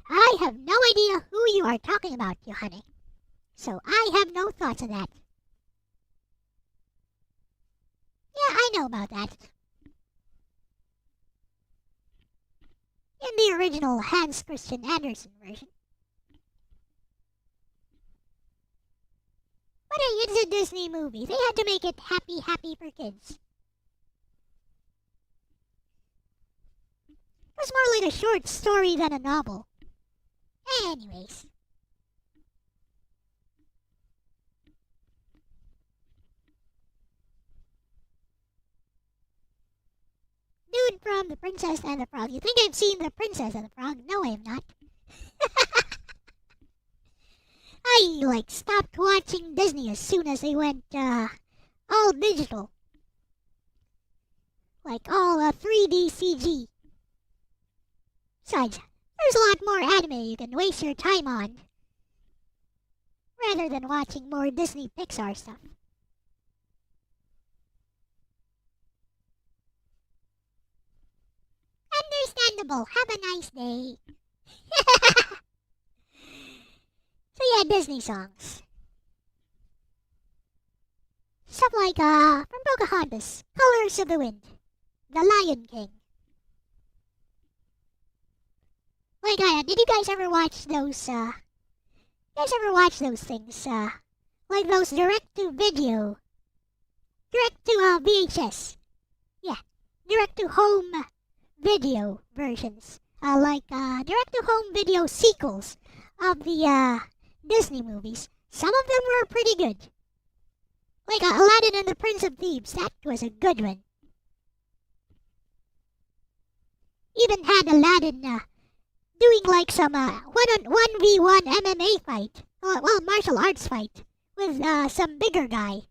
I have no idea who you are talking about, you honey. So I have no thoughts on that. Yeah, I know about that. In the original Hans Christian Andersen version. But hey, it's a Disney movie. They had to make it happy for kids. It was more like a short story than a novel. Anyways. Dude from The Princess and the Frog. You think I've seen The Princess and the Frog? No, I have not. I, stopped watching Disney as soon as they went, all digital. Like, all 3D CG. Besides, there's a lot more anime you can waste your time on, rather than watching more Disney Pixar stuff. Understandable. Have a nice day. So yeah, Disney songs. Stuff like, from Pocahontas, Colors of the Wind, The Lion King. Like, did you guys ever watch those, things, like those direct-to-video, direct-to, VHS, yeah, direct-to-home video versions direct-to-home video sequels of the Disney movies. Some of them were pretty good. Like Aladdin and the Prince of Thieves. That was a good one. Even had Aladdin doing like some 1v1 MMA fight. Well, martial arts fight with some bigger guy.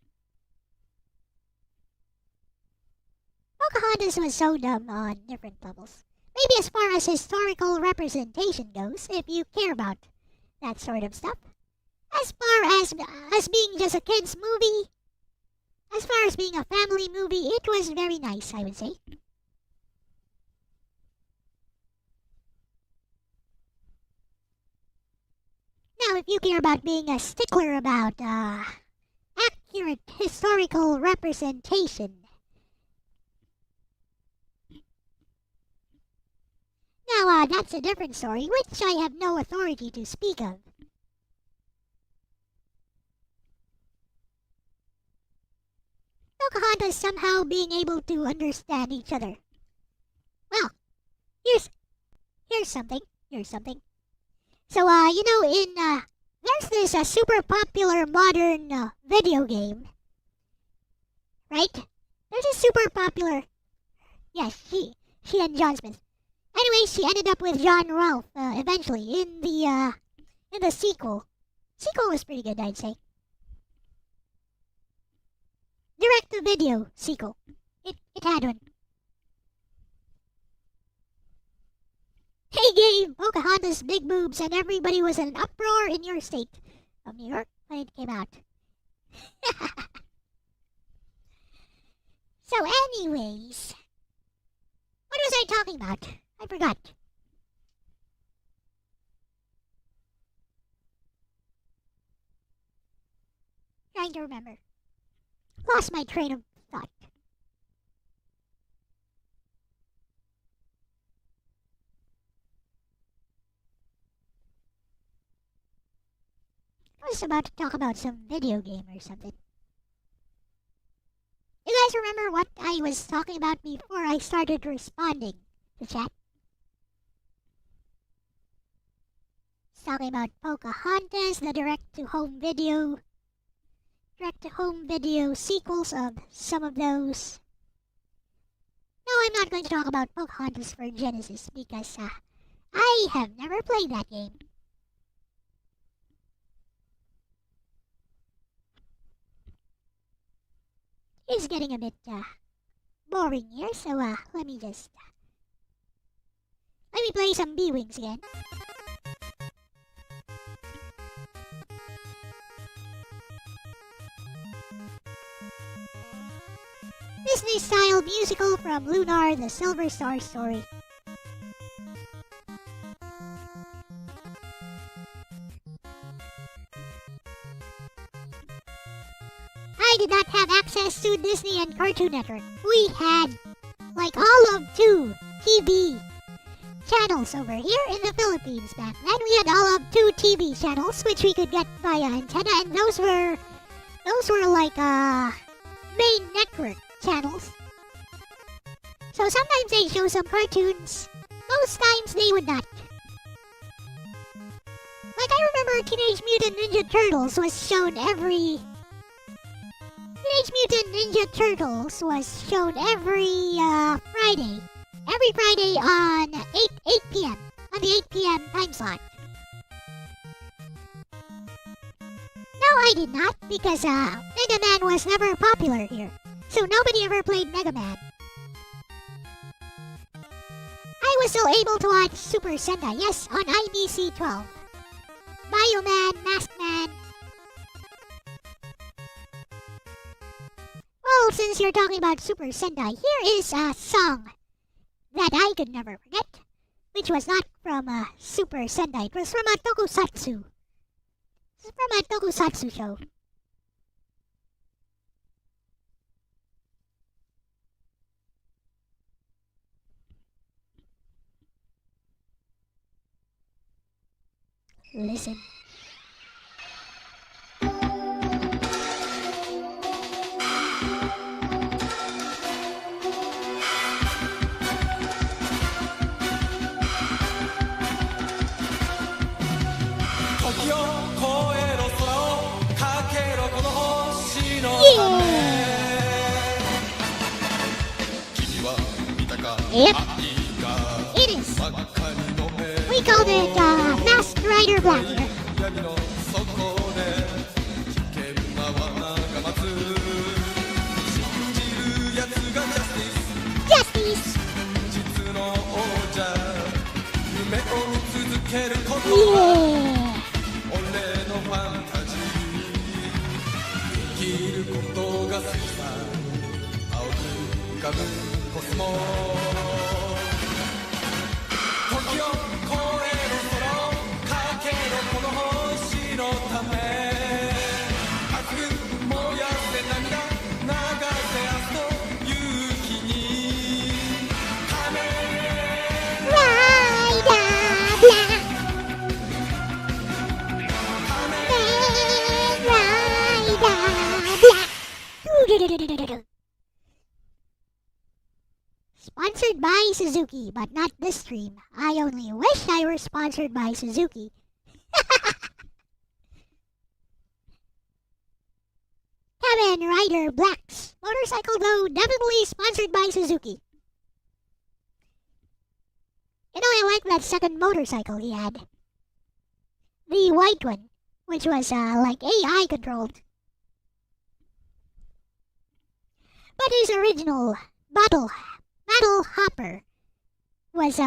Pocahontas was so dumb on different levels. Maybe as far as historical representation goes, if you care about that sort of stuff. As far as being just a kid's movie, as far as being a family movie, it was very nice, I would say. Now, if you care about being a stickler about accurate historical representation, now that's a different story, which I have no authority to speak of. Pocahontas somehow being able to understand each other. Well, here's something. So, there's this super popular modern video game, right? There's a super popular, yes, she and John Smith. Anyway, she ended up with John Ralph eventually in the sequel. Sequel was pretty good, I'd say. Direct-to-video sequel. It had one. Hey Gabe, Pocahontas, big boobs, and everybody was in an uproar in your state of New York when it came out. So anyways, what was I talking about? I forgot. Trying to remember. Lost my train of thought. I was about to talk about some video game or something. You guys remember what I was talking about before I started responding to chat? I was talking about Pocahontas, the direct-to-home video sequels of some of those. No, I'm not going to talk about Pocahontas for Genesis because I have never played that game. It's getting a bit boring here, so let me play some B-Wings again. Disney-style musical from Lunar, the Silver Star Story. I did not have access to Disney and Cartoon Network. We had like all of 2 TV channels over here in the Philippines back then. We had all of 2 TV channels which we could get via antenna, and those were like main network channels. So sometimes they show some cartoons, most times they would not. Like I remember Teenage Mutant Ninja Turtles was shown every Friday. Every Friday on 8 p.m. on the 8 p.m. time slot. No, I did not, because Mega Man was never popular here. So nobody ever played Mega Man. I was still able to watch Super Sentai, yes, on IBC 12. Bioman, Masked Man. Well, since you're talking about Super Sentai, here is a song that I could never forget, which was not from a Super Sentai, it was from a tokusatsu. It's from a tokusatsu show. Listen. Yep. It is. We called it Masked Rider Black. Justice. Yeah. コスモ時を越える空をかけろこの星のため熱く燃やせ涙流せ明日の夕日に仮面ライダーブラッ仮面ライダーブラッ Sponsored by Suzuki, but not this stream. I only wish I were sponsored by Suzuki. Kamen Rider Black's motorcycle, though, definitely sponsored by Suzuki. You know, I like that second motorcycle he had. The white one, which was like AI controlled. But his original Battle Hopper was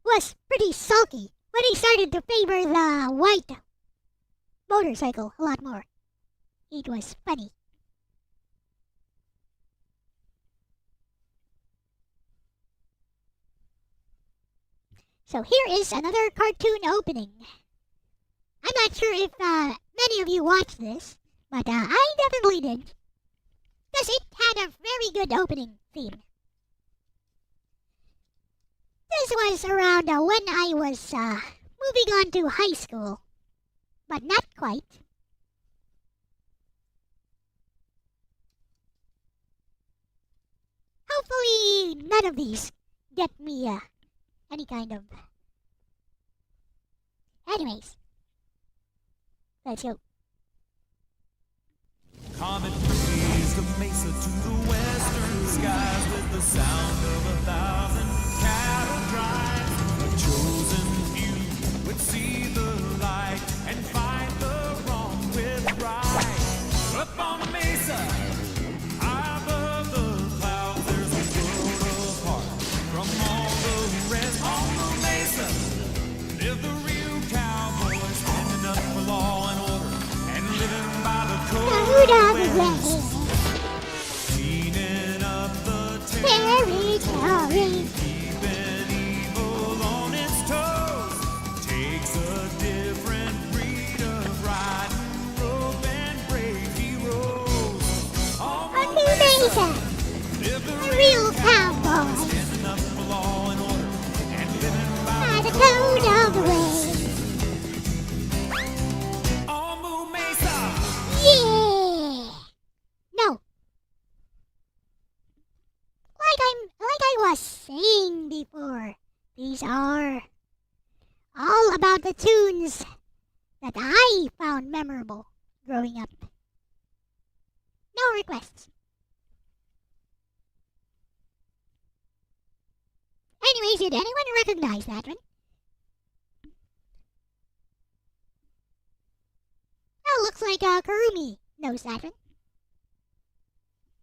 was pretty sulky when he started to favor the white motorcycle a lot more. It was funny. So here is another cartoon opening. I'm not sure if many of you watched this, but I definitely did. Because it had a very good opening theme. This was around when I was moving on to high school, but not quite. Hopefully none of these get me any kind of... Anyways, let's go. Comet raised the mesa to the western skies with the sound of 1,000 cattle drives. A chosen few would see the light and fight the wrong with right. Up on the mesa, high above the clouds, there's a world apart from all the rest. On the mesa live the real cowboys, standing up for law and order and living by the code. Cleaning up the Territory. keeping evil on its toes. Takes a different breed of riding rope and brave heroes. On On the mesa, live the a real cowboy. standing up for law and order and living By by the code of the way. on Moo Mesa. Yeah. No. Like I was saying before, these are all about the tunes that I found memorable growing up. No requests. Anyways, did anyone recognize that one? Oh, looks like Kurumi knows that one.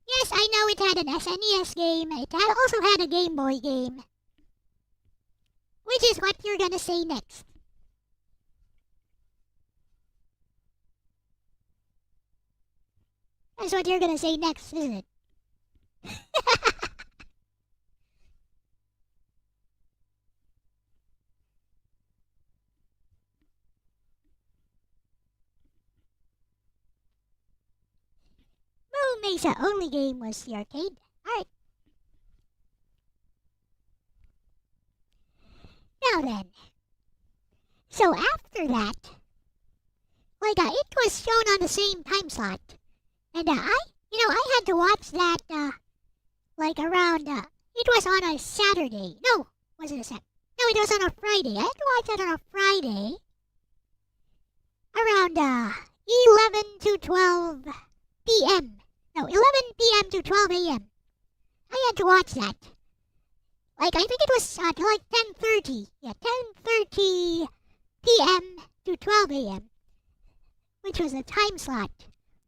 Yes, I know it had an SNES game. It also had a Game Boy game. Which is what you're gonna say next. That's what you're gonna say next, isn't it? Moo Mesa only game was the arcade. Alright. Now then. So after that, like it was shown on the same time slot. And I had to watch that like around it was on a Saturday. No, was it a Saturday? No, it was on a Friday. I had to watch that on a Friday. around 11 to 12 p.m. No, 11 p.m. to 12 a.m. I had to watch that. Like, I think it was till like 10:30. Yeah, 10:30 p.m. to 12 a.m. Which was a time slot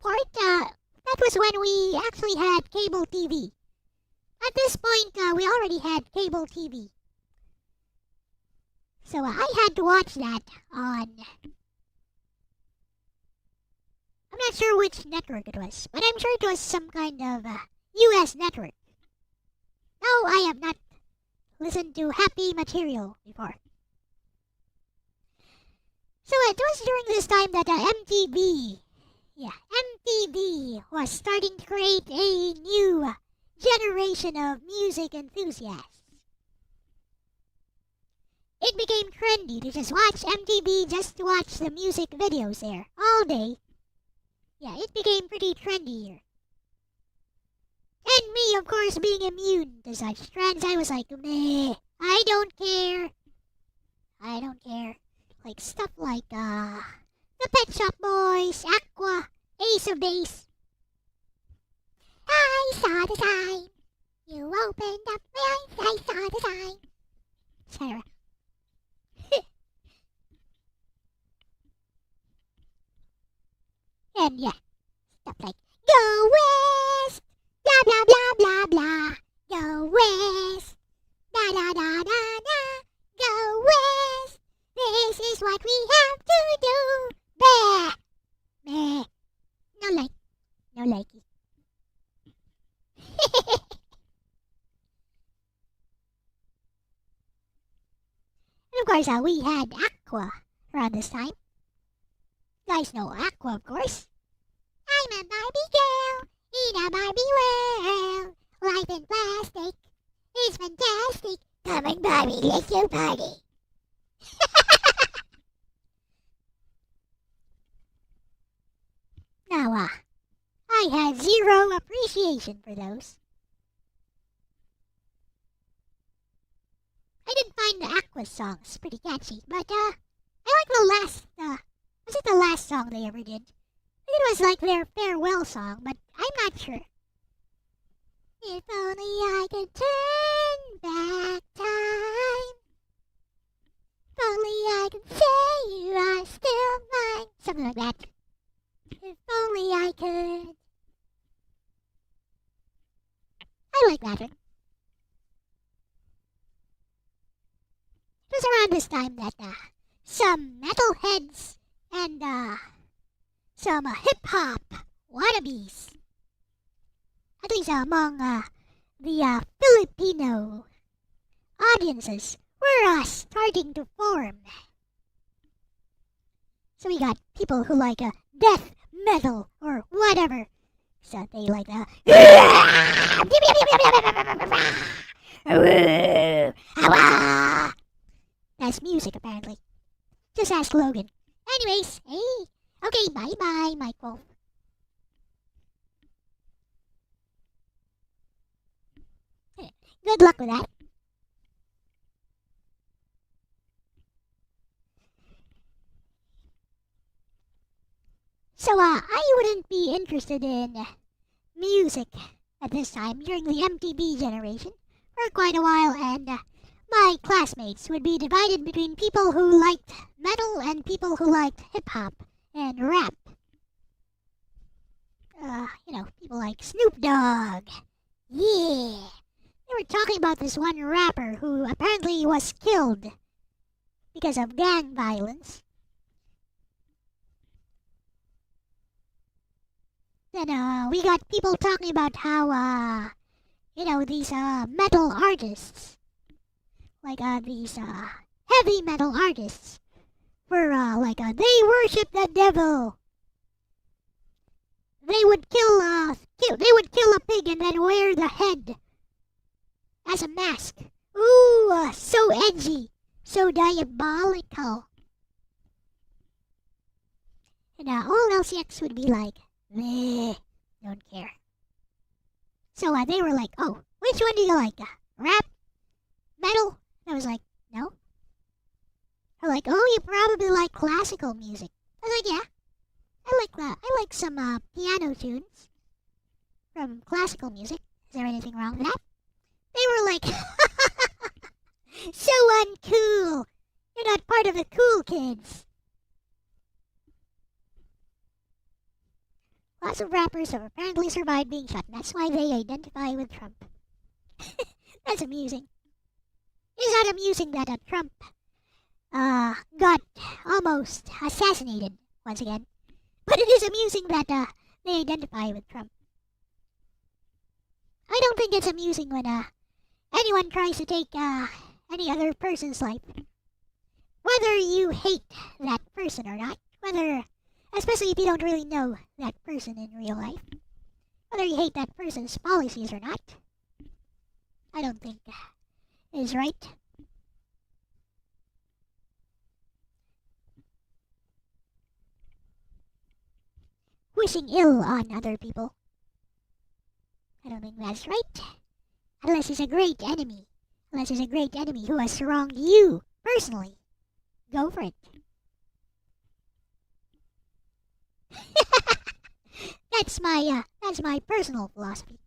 for it. That was when we actually had cable TV. At this point, we already had cable TV. So I had to watch that on... I'm not sure which network it was, but I'm sure it was some kind of U.S. network. No, I have not listened to happy material before. So it was during this time that MTV was starting to create a new generation of music enthusiasts. It became trendy to just watch MTV just to watch the music videos there all day. Yeah, it became pretty trendy here. And me, of course, being immune to such trends, I was like, meh, I don't care. I don't care. Like stuff like, the Pet Shop Boys, Aqua, Ace of Base. I saw the sign. You opened up my eyes, I saw the sign. Sarah. And yeah, stuff like, go west, blah blah blah blah blah, go west, da da da da da, go west, this is what we have to do, bah, meh, no likey. And of course, we had Aqua around this time. You guys know Aqua, of course. I'm a Barbie girl in a Barbie world. Life in plastic is fantastic. Come on, Barbie, let's go party. Now, I had zero appreciation for those. I did find the Aqua songs pretty catchy, but I like the last, was it the last song they ever did? I think it was like their farewell song, but I'm not sure. If only I could turn back time. If only I could say you are still mine. Something like that. If only I could. I like that one. It was around this time that some metalheads and some hip-hop wannabes, at least among the Filipino audiences, were starting to form. So we got people who like death metal or whatever. So they like that's music, apparently. Just ask Logan. Anyways, hey. Okay, bye-bye, Mike Wolf. Good luck with that. So, I wouldn't be interested in music at this time during the MTV generation for quite a while, and my classmates would be divided between people who liked metal and people who liked hip-hop and rap. People like Snoop Dogg. Yeah. They were talking about this one rapper who apparently was killed because of gang violence. Then we got people talking about how, these metal artists, like these heavy metal artists, were they worship the devil. They would kill a pig and then wear the head as a mask. Ooh, so edgy, so diabolical. And all LCX would be like, meh, don't care. So they were like, oh, which one do you like? Rap? Metal? I was like, no. They're like, oh, you probably like classical music. I was like, yeah. like some piano tunes from classical music. Is there anything wrong with that? They were like, so uncool. You're not part of the cool kids. Lots of rappers have apparently survived being shot, and that's why they identify with Trump. That's amusing. It's not amusing that Trump got almost assassinated once again, but it is amusing that they identify with Trump. I don't think it's amusing when anyone tries to take any other person's life. Whether you hate that person or not, especially if you don't really know that person in real life, whether you hate that person's policies or not, I don't think is right. Wishing ill on other people, I don't think that's right. Unless it's a great enemy. Unless it's a great enemy who has wronged you personally. Go for it. That's my personal philosophy.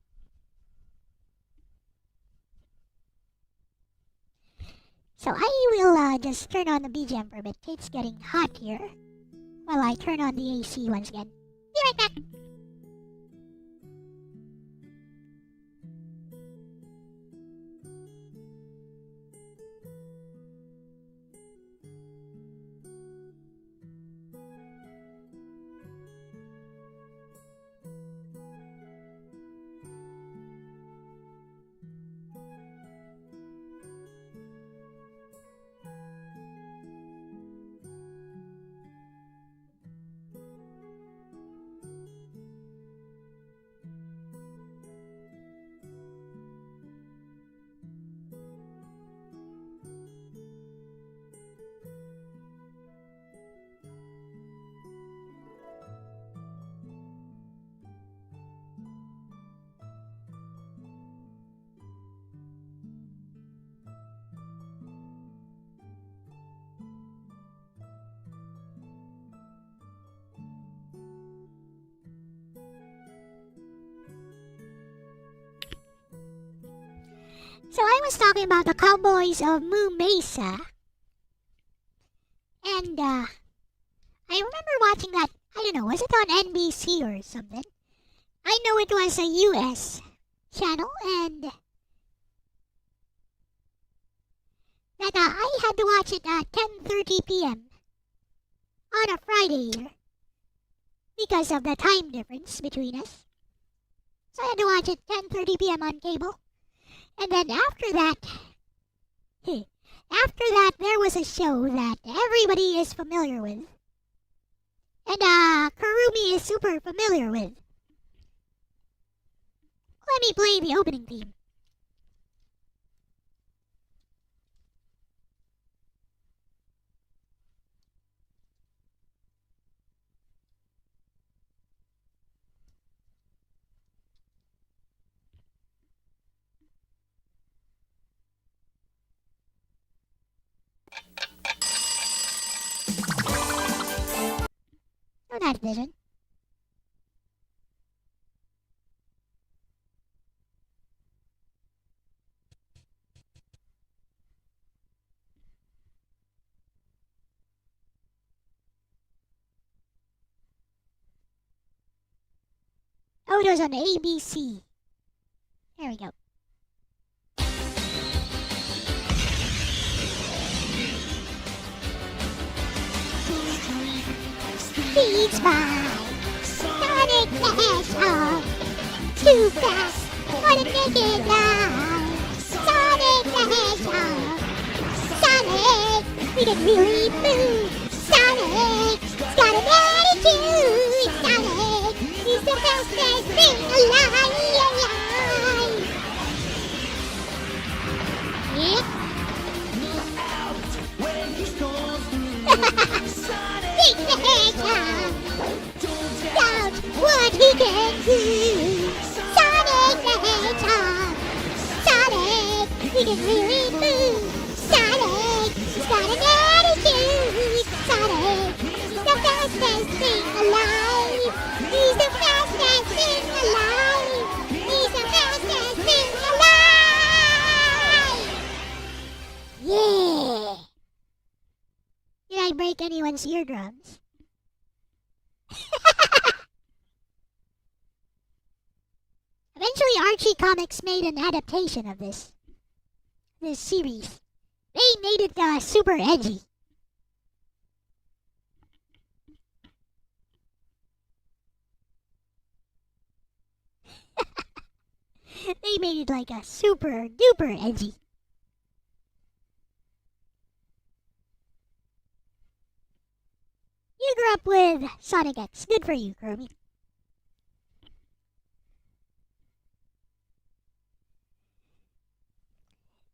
So I will just turn on the BGM for a bit. It's getting hot here while I turn on the AC once again. Be right back. So I was talking about the Cowboys of Moo Mesa. And I remember watching that, I don't know, was it on NBC or something? I know it was a US channel, and that I had to watch it at 10:30 p.m. on a Friday here because of the time difference between us. So I had to watch it 10:30 p.m. on cable. And then after that, there was a show that everybody is familiar with. And Kurumi is super familiar with. Let me play the opening theme. No, not Vision. Oh, it was on ABC. There we go. Beats by Sonic the Hedgehog. Too fast for the naked eye. Sonic the Hedgehog. Sonic, we can really move. Sonic's got an attitude. Sonic, he's the fastest thing alive. Yep. Sonic the Hedgehog. Doubt what he can do. Sonic the Hedgehog. Sonic, he can really move. Sonic, he's got an attitude. Sonic, he's the fastest thing alive. might break anyone's eardrums. Eventually, Archie Comics made an adaptation of this series. They made it super edgy. They made it like a super duper edgy. You grew up with Sonic X. Good for you, Kirby.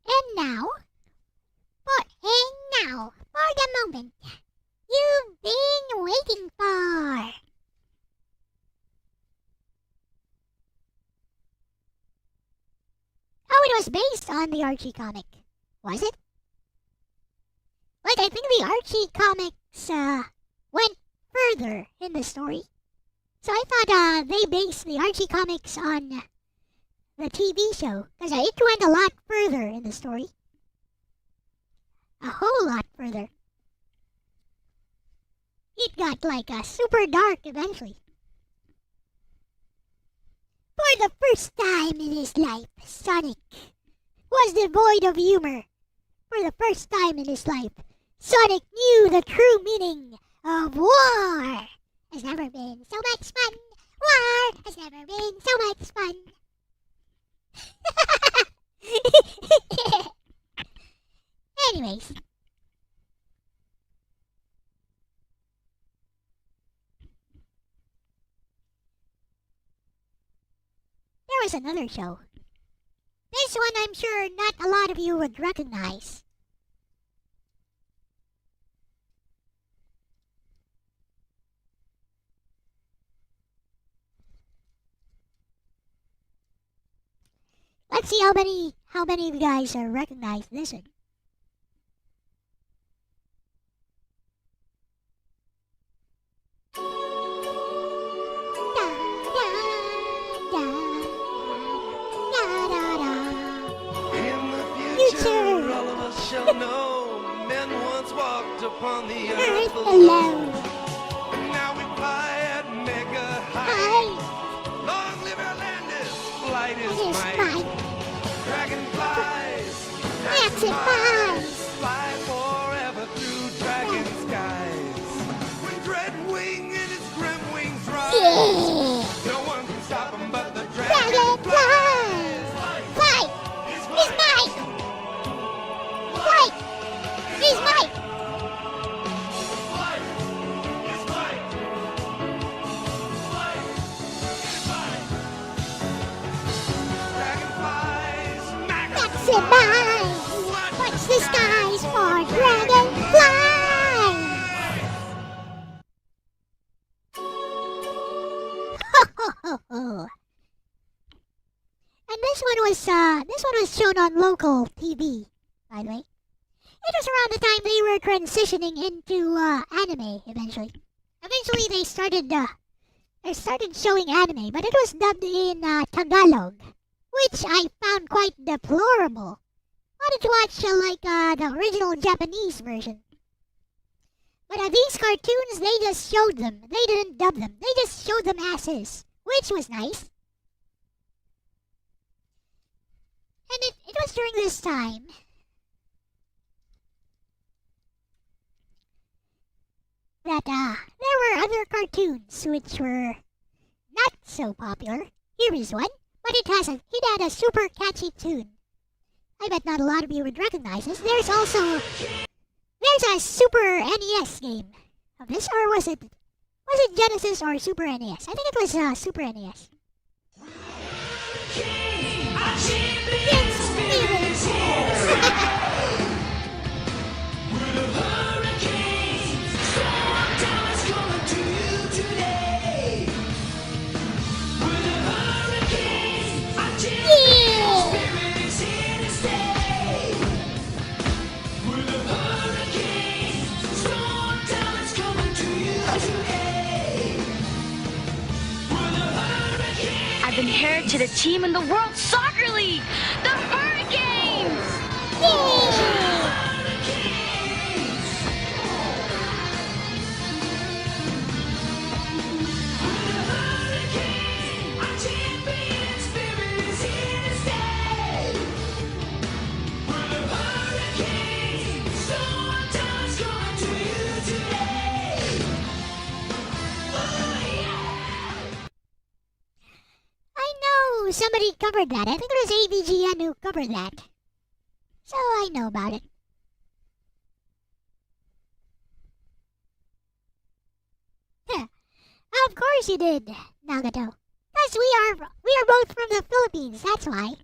And now, for the moment you've been waiting for. Oh, it was based on the Archie comic, was it? Like, I think the Archie comics went further in the story. So I thought they based the Archie comics on the TV show, because it went a lot further in the story. A whole lot further. It got like super dark eventually. For the first time in his life, Sonic was devoid of humor. For the first time in his life, Sonic knew the true meaning of war. Has never been so much fun. War has never been so much fun. Anyways. There was another show. This one I'm sure not a lot of you would recognize. Let's see how many of you guys recognize this one. Future, all of us shall know, men once walked upon the earth alone. And now we fly at mega height. Long live Atlantis, flight is might. Dragonflies, fly forever through dragon skies. When Dreadwing and his grim wings rise, no one can stop him but the dragonflies. Flight is might. Flight is might. Flight is might. Flight is might. Dragonflies, Maximize. Watch the skies for dragonflies. Ho ho ho ho. And this one was shown on local TV, by the way. It was around the time they were transitioning into anime eventually. Eventually they started showing anime, but it was dubbed in Tagalog, which I found quite deplorable. Wanted to watch the original Japanese version. But these cartoons, they just showed them. They didn't dub them. They just showed them as is, which was nice. And it was during this time that there were other cartoons which were not so popular. Here is one, but it had a super catchy tune. I bet not a lot of you would recognize this. There's a Super NES game of this, or was it Genesis or Super NES? I think it was Super NES. I've inherited a team in the World Soccer League, the Hurricanes! somebody covered that. I think it was AVGN who covered that. So I know about it. Of course you did, Nagato. Because we are both from the Philippines, that's why.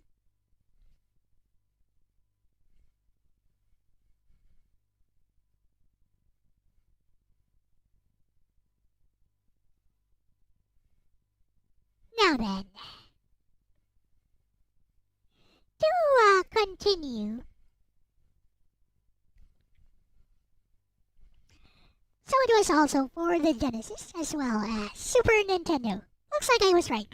Now then, to continue. So it was also for the Genesis as well as Super Nintendo. Looks like I was right.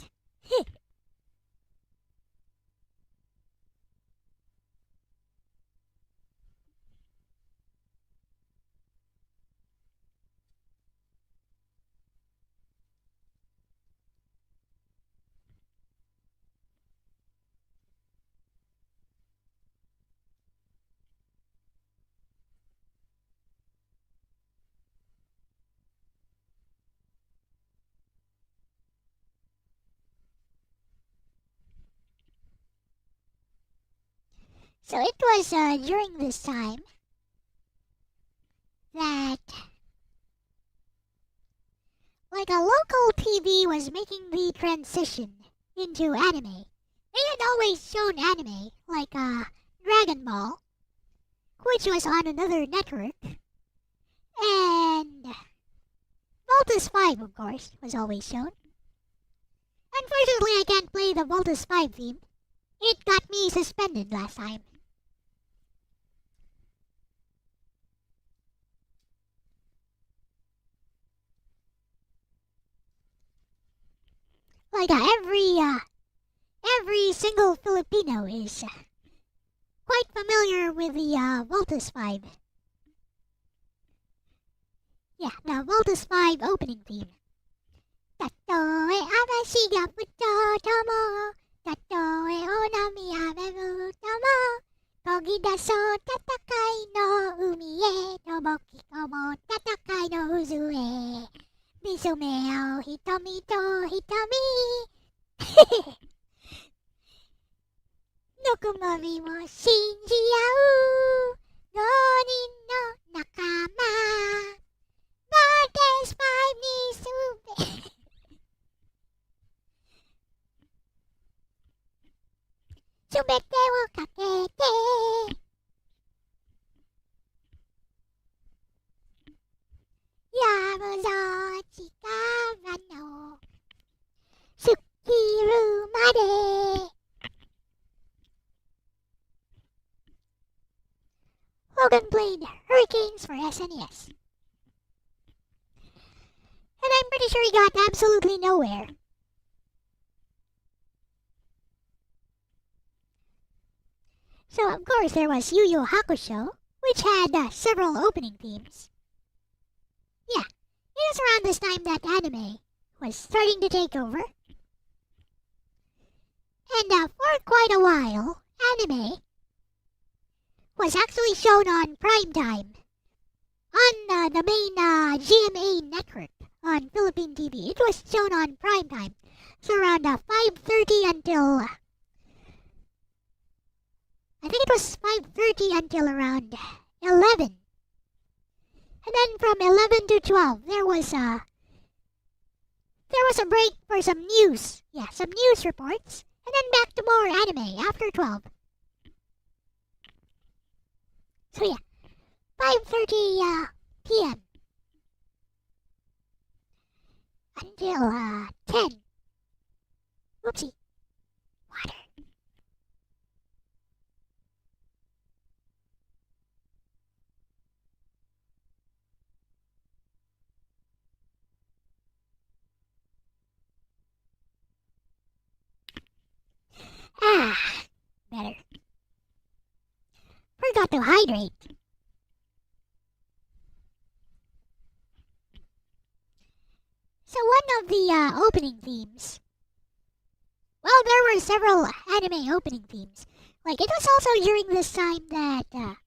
So it was during this time that like a local TV was making the transition into anime. They had always shown anime like Dragon Ball, which was on another network, and Voltus 5, of course, was always shown. Unfortunately, I can't play the Voltus 5 theme. It got me suspended last time. Like every single Filipino is quite familiar with the Voltus 5. Yeah, the Voltus 5 opening theme. Tatoe abashiga futotomo, tatoe onami abebutomo, kogidaso tatakai no umi e, toboki komo tatakai no uzu e. Misumeo hitomi to hitomi. Nukumomi wo shinjiau. Ronin no nakama. Voltus 5 ni sube. Subete wo kakete. Yamuzo chikawa no Sukiru made. Logan played Hurricanes for SNES. And I'm pretty sure he got absolutely nowhere. So of course there was Yu Yu Hakusho, which had several opening themes. Yeah, it was around this time that anime was starting to take over. And for quite a while, anime was actually shown on prime time on the main GMA network on Philippine TV. It was shown on prime time, so around 5:30 until I think it was 5:30 until around 11. And then from 11 to 12, there was a break for some news. Yeah, some news reports. And then back to more anime after 12. So yeah, 5:30 p.m. until 10. Oopsie. Water. Better. Forgot to hydrate. So one of the opening themes. Well, there were several anime opening themes. Like it was also during this time that on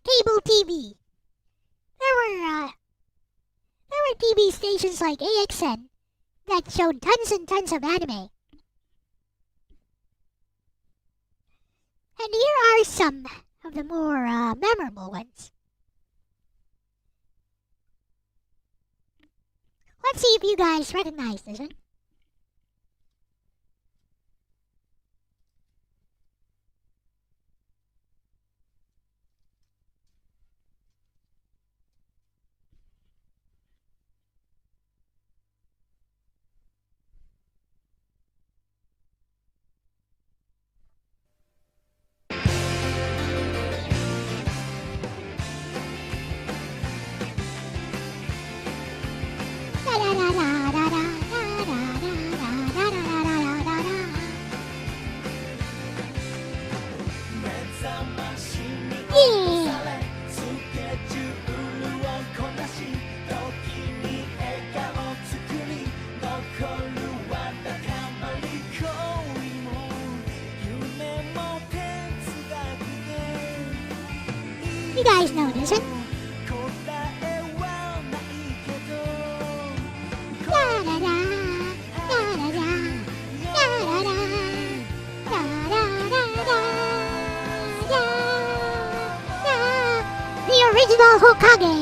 cable TV, there were TV stations like AXN that showed tons and tons of anime. And here are some of the more memorable ones. Let's see if you guys recognize this one. You guys know this one. The original Hokage.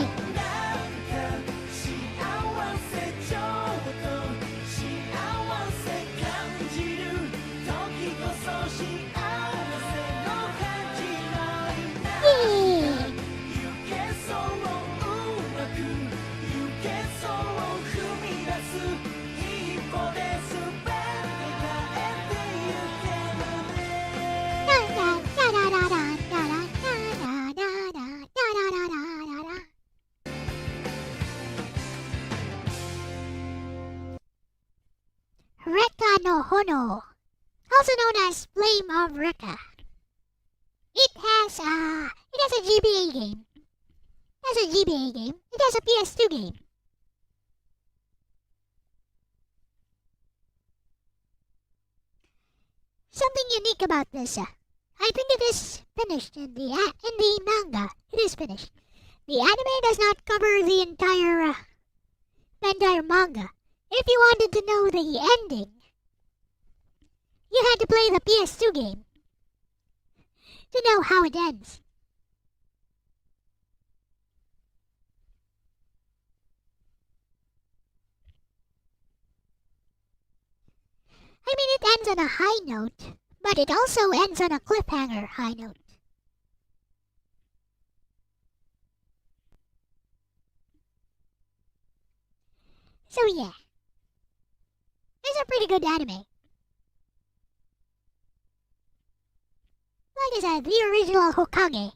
Reka no Hono, also known as Flame of Reka. It has a GBA game. It has a PS2 game. Something unique about this, I think it is finished in the manga. It is finished. The anime does not cover the entire manga. If you wanted to know the ending, you had to play the PS2 game to know how it ends. I mean, it ends on a high note, but it also ends on a cliffhanger high note. So yeah, it's a pretty good anime. Like I said, the original Hokage.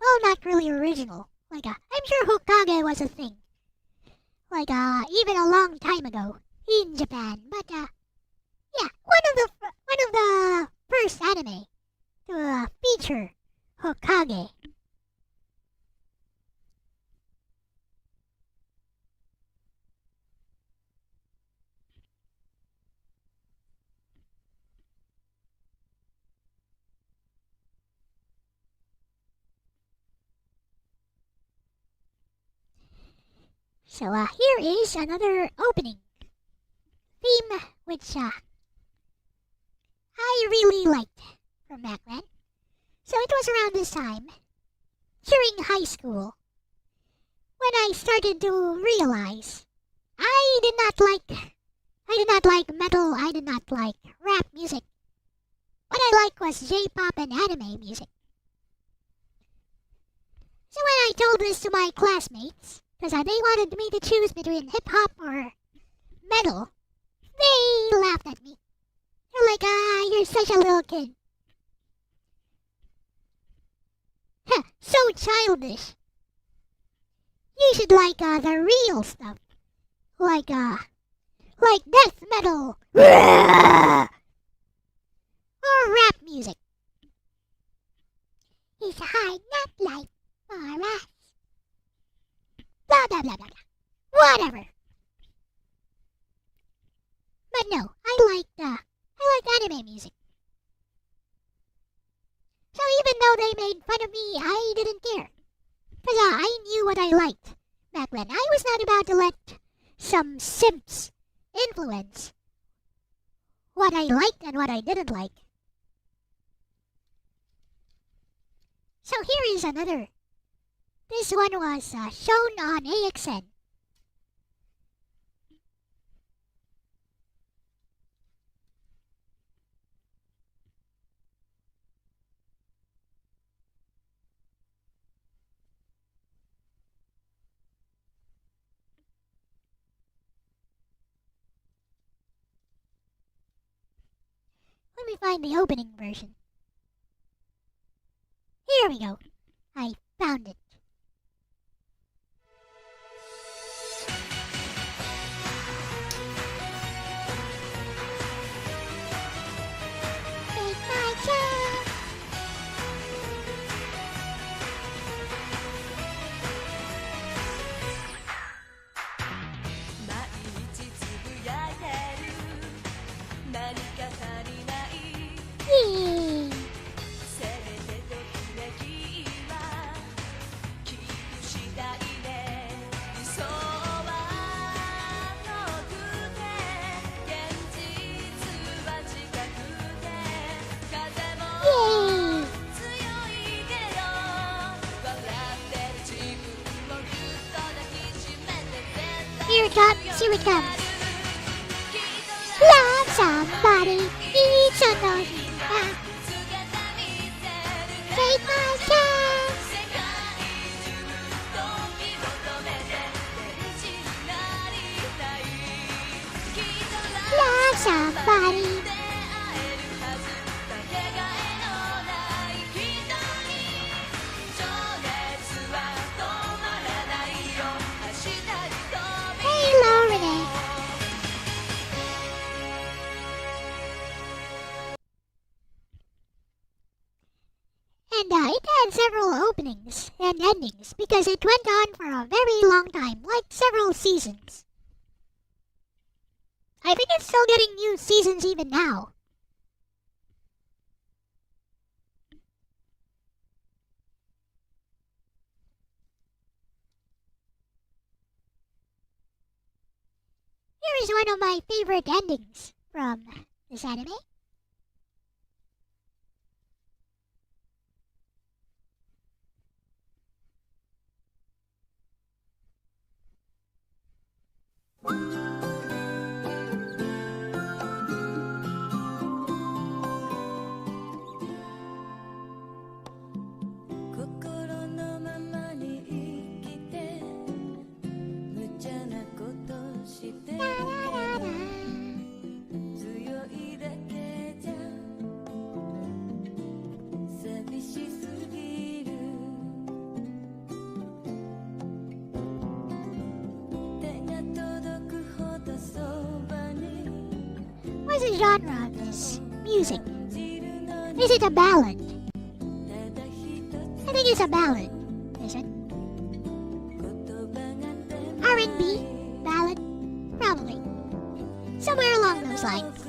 Well, not really original. I'm sure Hokage was a thing. Even a long time ago in Japan. But yeah, one of the first anime to feature Hokage. So here is another opening theme which I really liked from back then. So it was around this time, during high school, when I started to realize I did not like metal, I did not like rap music. What I liked was J-pop and anime music. So when I told this to my classmates, because they wanted me to choose between hip-hop or metal, they laughed at me. They're like, you're such a little kid. Huh, so childish. You should like the real stuff. Like death metal. Or rap music. It's hard not life for us. Blah, blah, blah, blah, blah. Whatever. But no, I liked anime music. So even though they made fun of me, I didn't care. Because I knew what I liked back then. I was not about to let some simps influence what I liked and what I didn't like. So here is another. This one was shown on AXN. Let me find the opening version. Here we go. I found it. Take my chance. Yee. Yay. Here it comes, here it comes. Love somebody, need somebody. Take my chance. Love somebody. Hey, Lauren. And it had several openings and endings because it went on for a very long time, like several seasons. I think it's still getting new seasons even now. Here is one of my favorite endings from this anime. What's the genre of this music? Is it a ballad? I think it's a ballad. Is it? R&B? Ballad? Probably. Somewhere along those lines.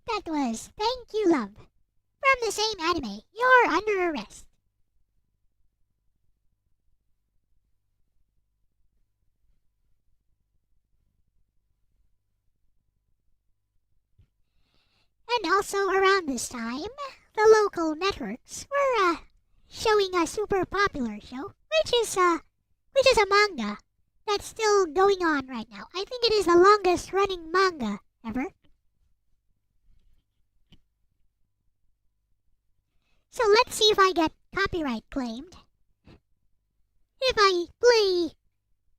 That was Thank You Love. From the same anime, You're Under Arrest. And also around this time, the local networks were showing a super popular show, which is a manga that's still going on right now. I think it is the longest running manga ever. So let's see if I get copyright claimed. If I play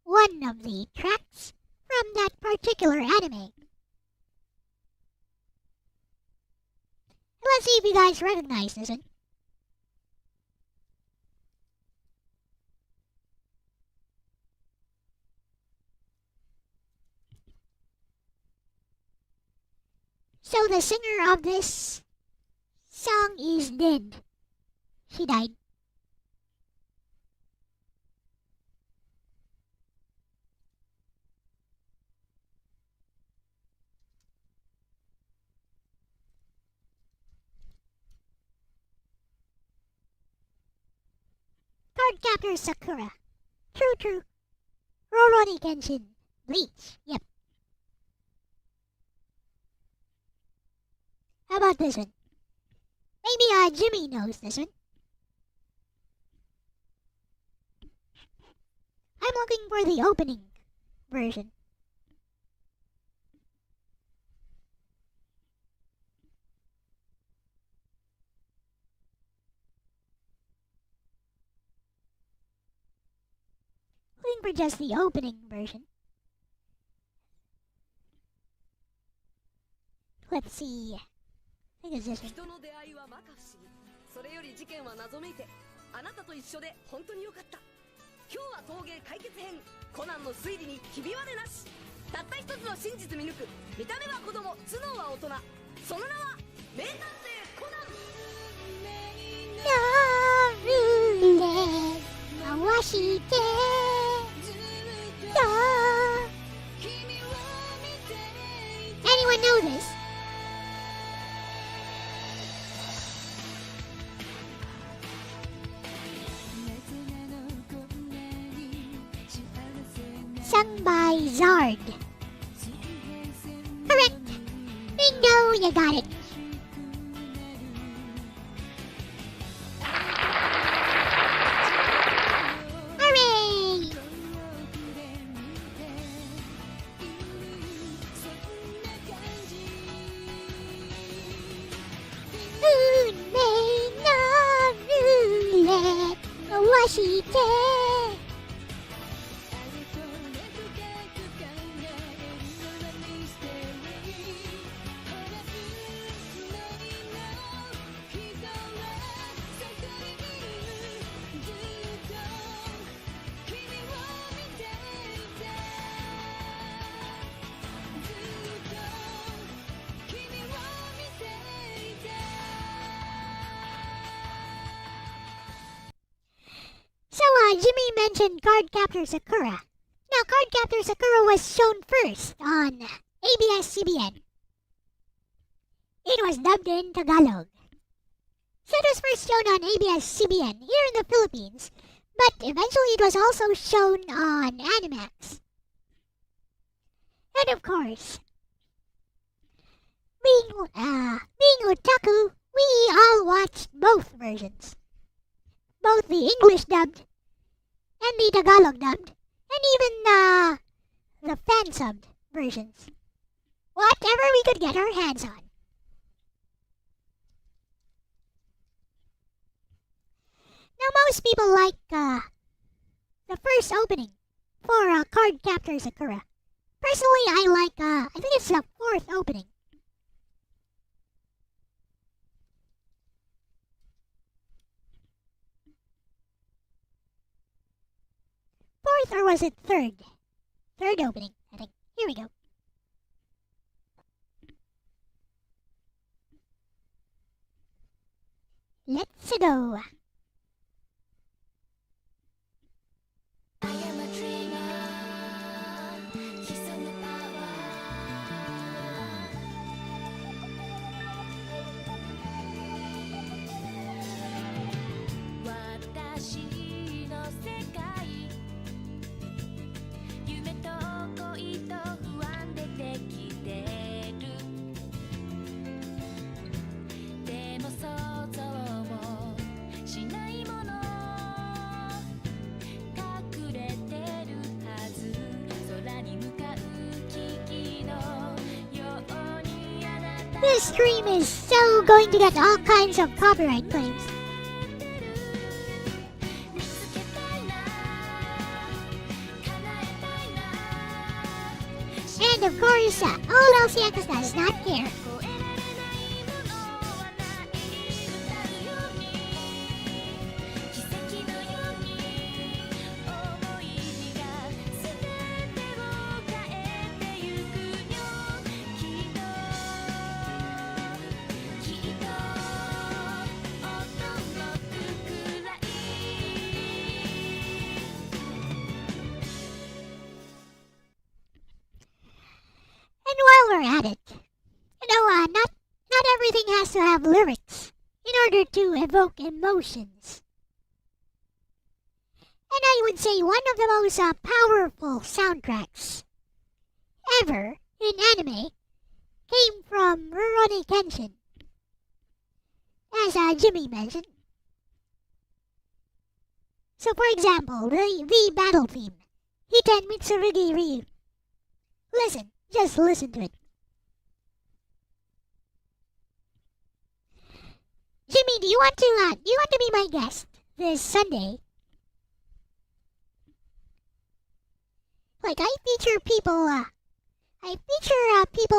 one of the tracks from that particular anime. Let's see if you guys recognize this one. So the singer of this song is dead. She died. Cardcaptor Sakura. True. Rurouni Kenshin. Bleach. Yep. How about this one? Maybe Jimmy knows this one. I'm looking for the opening version. Looking for just the opening version. Let's see. I think it's this one. 人の出会いは摩訶不思議。それより事件は謎めいて、あなたと一緒で本当によかった。今日は陶芸解決編。コナンの推理にひび割れなし。たった一つの真実見抜く。見た目は子供、頭脳は大人。その名は名探偵コナン。回してAnyone know this? Sung by Zard. Correct. Bingo, you got it. Hooray! Unmei no roulette, 回してJimmy mentioned Cardcaptor Sakura. Now, Cardcaptor Sakura was shown first on ABS-CBN. It was dubbed in Tagalog. So it was first shown on ABS-CBN here in the Philippines, but eventually it was also shown on Animax. And of course, being otaku, we all watched both versions. Both the English dubbed and the Tagalog dubbed, and even the fan subbed versions. Whatever we could get our hands on. Now most people like the first opening for Cardcaptor Sakura. Personally, I like, I think it's the fourth opening. Fourth, or was it third? Third opening, I think. Here we go. Let's go. This stream is so going to get all kinds of copyright claims. And of course, old LCX does not care. we're at it, not everything has to have lyrics in order to evoke emotions. And I would say one of the most powerful soundtracks ever in anime came from Rurouni Kenshin, as Jimmy mentioned. So for example, the battle theme, Hiten Mitsurugi Ryu. Listen, just listen to it. Jimmy, do you want to be my guest this Sunday? Like I feature people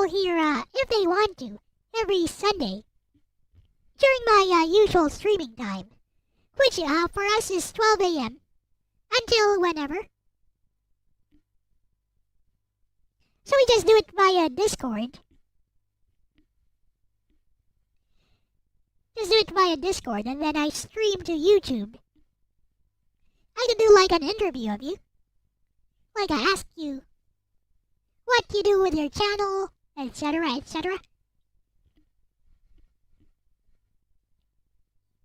here if they want to every Sunday during my usual streaming time, which for us is 12 a.m. until whenever. So we just do it via Discord. Just do it via Discord and then I stream to YouTube. I can do like an interview of you. Like I ask you what you do with your channel, etc., etc.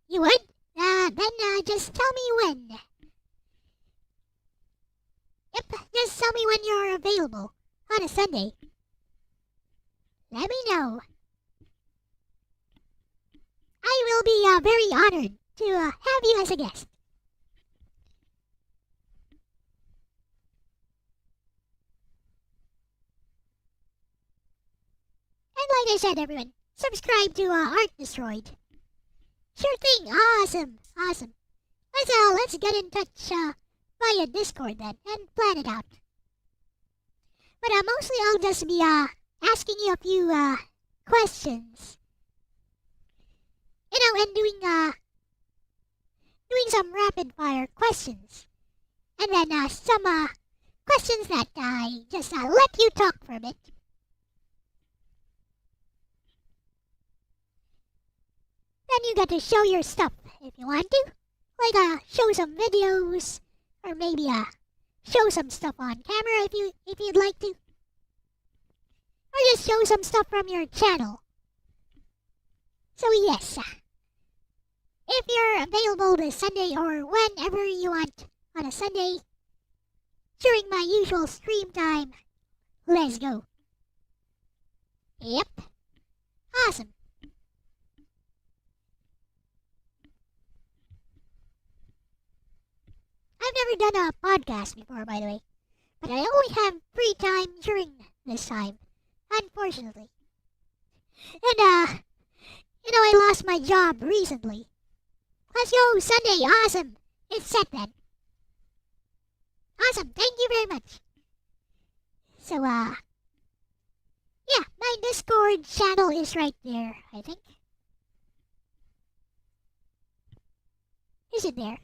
You would? Then just tell me when. Yep, just tell me when you're available on a Sunday. Let me know. I will be very honored to have you as a guest. And like I said, everyone, subscribe to Art Destroyed. Sure thing. Awesome. Let's get in touch via Discord then and plan it out. But mostly I'll just be asking you a few questions. And doing some rapid fire questions. And then some questions that I just let you talk for a bit. Then you get to show your stuff if you want to. Like show some videos or maybe show some stuff on camera if you'd like to. Or just show some stuff from your channel. So yes, if you're available this Sunday or whenever you want on a Sunday during my usual stream time, let's go. Yep. Awesome. I've never done a podcast before, by the way, but I only have free time during this time, unfortunately. And I lost my job recently. Let's go, Sunday, awesome. It's set then. Awesome, thank you very much. So, yeah, my Discord channel is right there, I think. Is it there?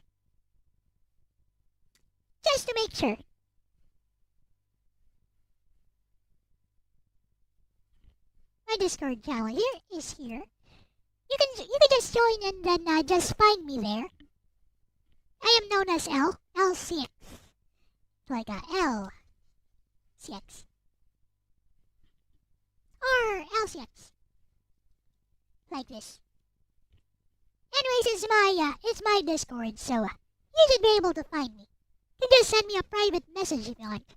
Just to make sure. My Discord channel is here. You can just join and then just find me there. I am known as Elle-C. Like L-C. Or L-C. Like this. Anyways, it's my Discord, so you should be able to find me. You can just send me a private message if you want.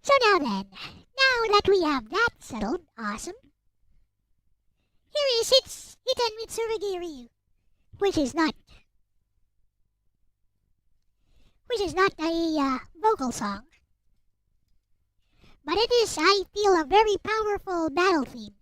So now that we have that settled, awesome. Here is Hiten Mitsurugi Ryu, which is not a vocal song, but it is, I feel, a very powerful battle theme.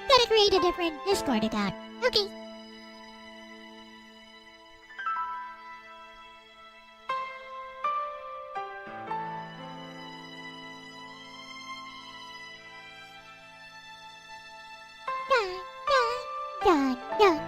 Gotta create a different Discord account. Okay. Dun, dun.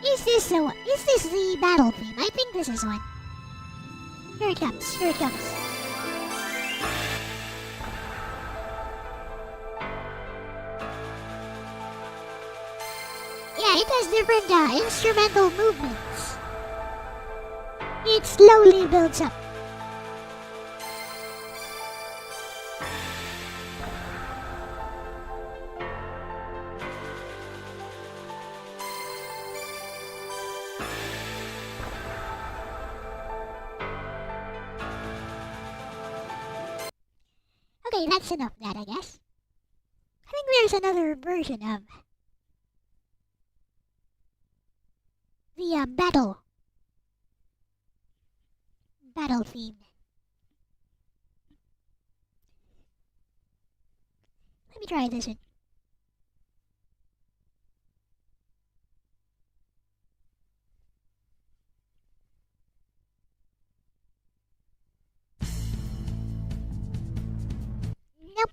Is this the one? Is this the battle theme? I think this is one. Here it comes. Here it comes. Yeah, it has different instrumental movements. It slowly builds up. Okay, that's enough of that, I guess. I think there's another version of the battle theme. Let me try this one. Nope.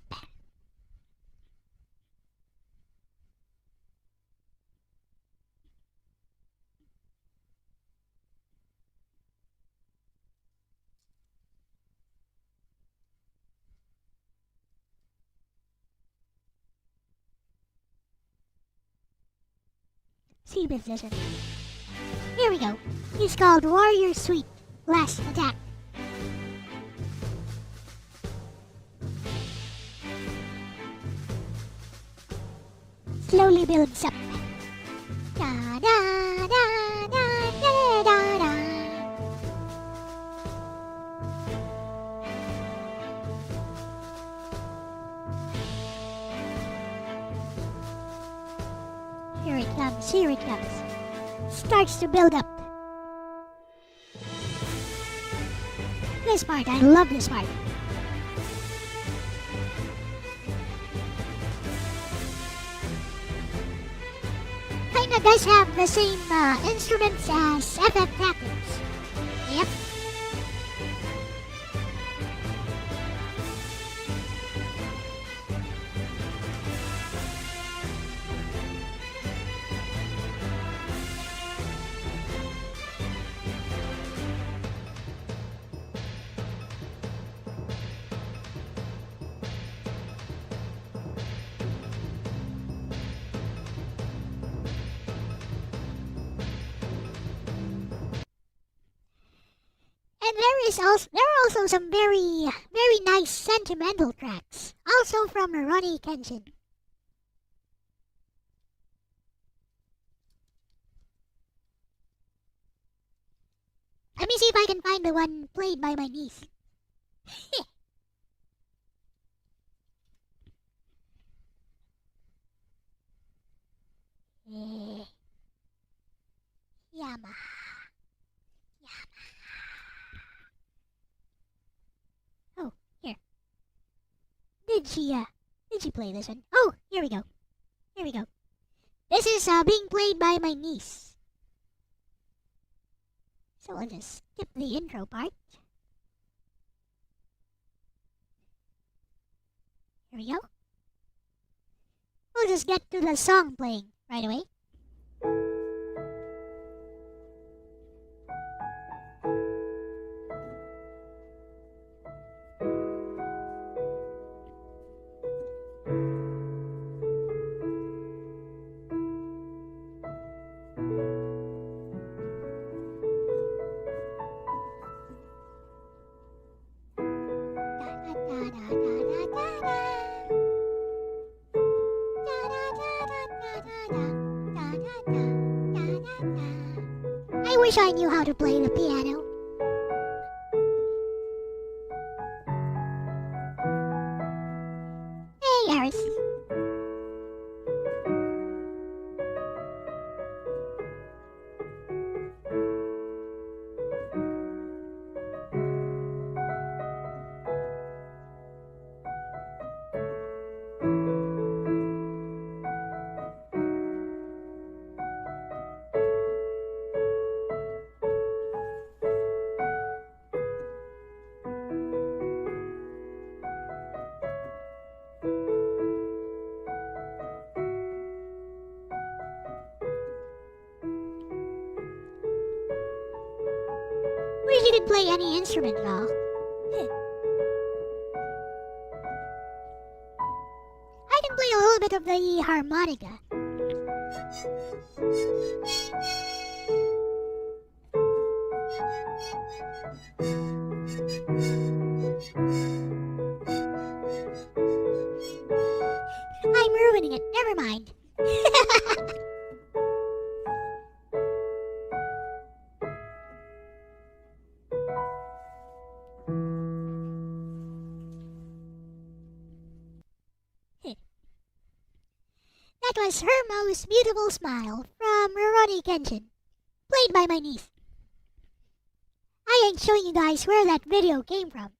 See with this one. Here we go. He's called Warrior Sweep. Last attack. Slowly builds up. Da da da da da da da. Here it comes, here it comes. Starts to build up. This part, I love this part. Kinda does have the same instruments as FF Tactics. Yep. And there are also some very nice sentimental tracks, also from Ronnie Kenshin. Let me see if I can find the one played by my niece. Yama. Oh, here. Did she play this one? Oh, here we go. Here we go. This is being played by my niece. So I'll just skip the intro part. Here we go. We'll just get to the song playing right away. I wish I knew how to play the piano. Hey, Eris. wish you could play any instrument at all. I can play a little bit of the harmonica. I'm ruining it. Never mind. That was Her Most Beautiful Smile from Rurouni Kenshin, played by my niece. I ain't showing you guys where that video came from.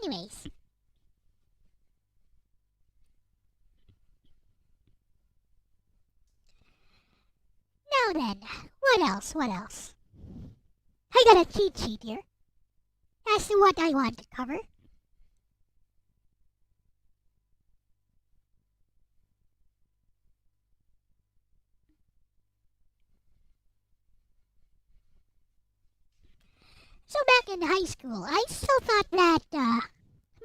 Anyways. Now then, what else? I got a cheat sheet here as to what I want to cover. So back in high school, I still thought that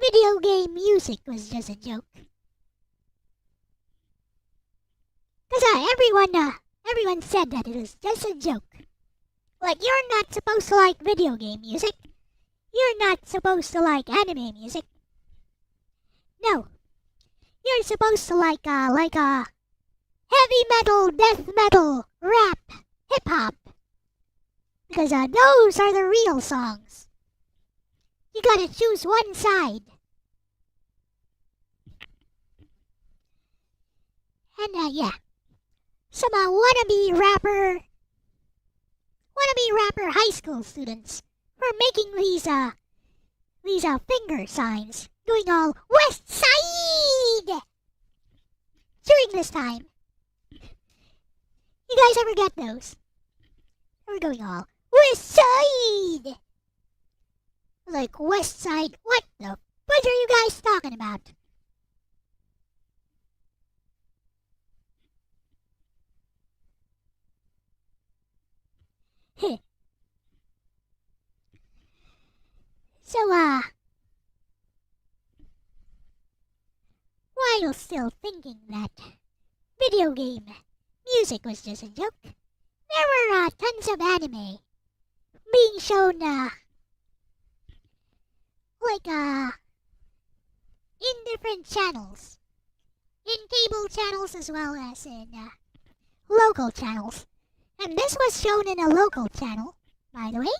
video game music was just a joke. Because everyone said that it was just a joke. Like, you're not supposed to like video game music. You're not supposed to like anime music. No. You're supposed to like heavy metal, death metal, rap, hip hop. Because those are the real songs. You gotta choose one side. And yeah. Some wannabe rapper high school students were making these finger signs, doing all West Side during this time. You guys ever get those? We're going all West Side! Like, West Side, what the fudge are you guys talking about? So, while still thinking that video game music was just a joke, there were tons of anime being shown, in different channels. In cable channels as well as in local channels. And this was shown in a local channel, by the way.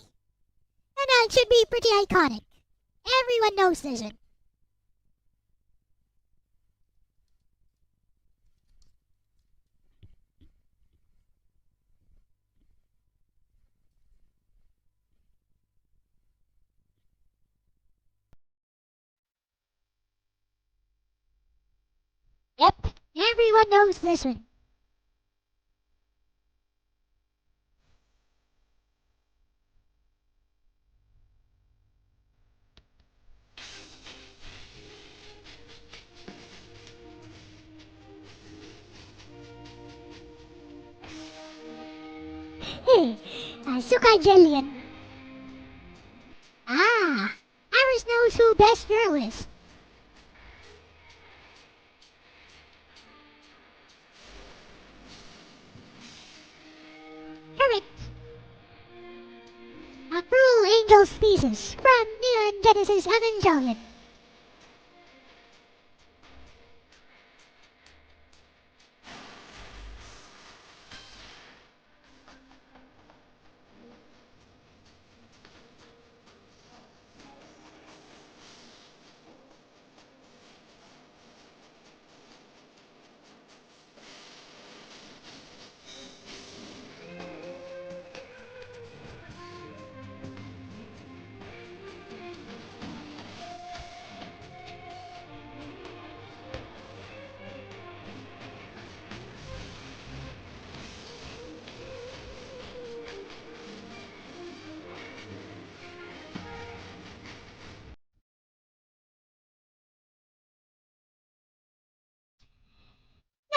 And it should be pretty iconic. Everyone knows this one. Yep, everyone knows this one. Hey, Suka Jillian. Iris knows who Best Girl is. Correct. A Cruel Angel Species from Neon Genesis Evangelion.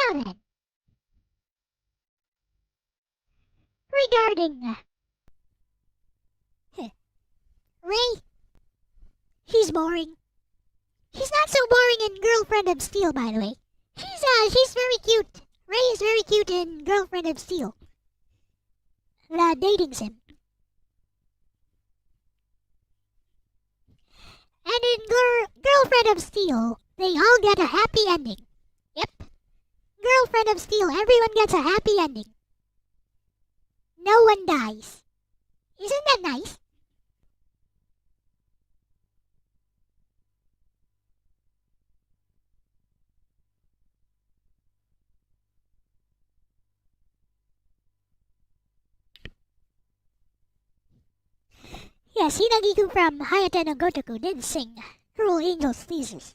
Now then, regarding Ray, he's boring. He's not so boring in Girlfriend of Steel, by the way. She's very cute. Ray is very cute in Girlfriend of Steel, the dating sim. And in Girlfriend of Steel, they all get a happy ending. Yep. Girlfriend of Steel, everyone gets a happy ending. No one dies. Isn't that nice? Yes, Hinagiku from Hayate no Gotoku did sing Cruel Angel's Thesis.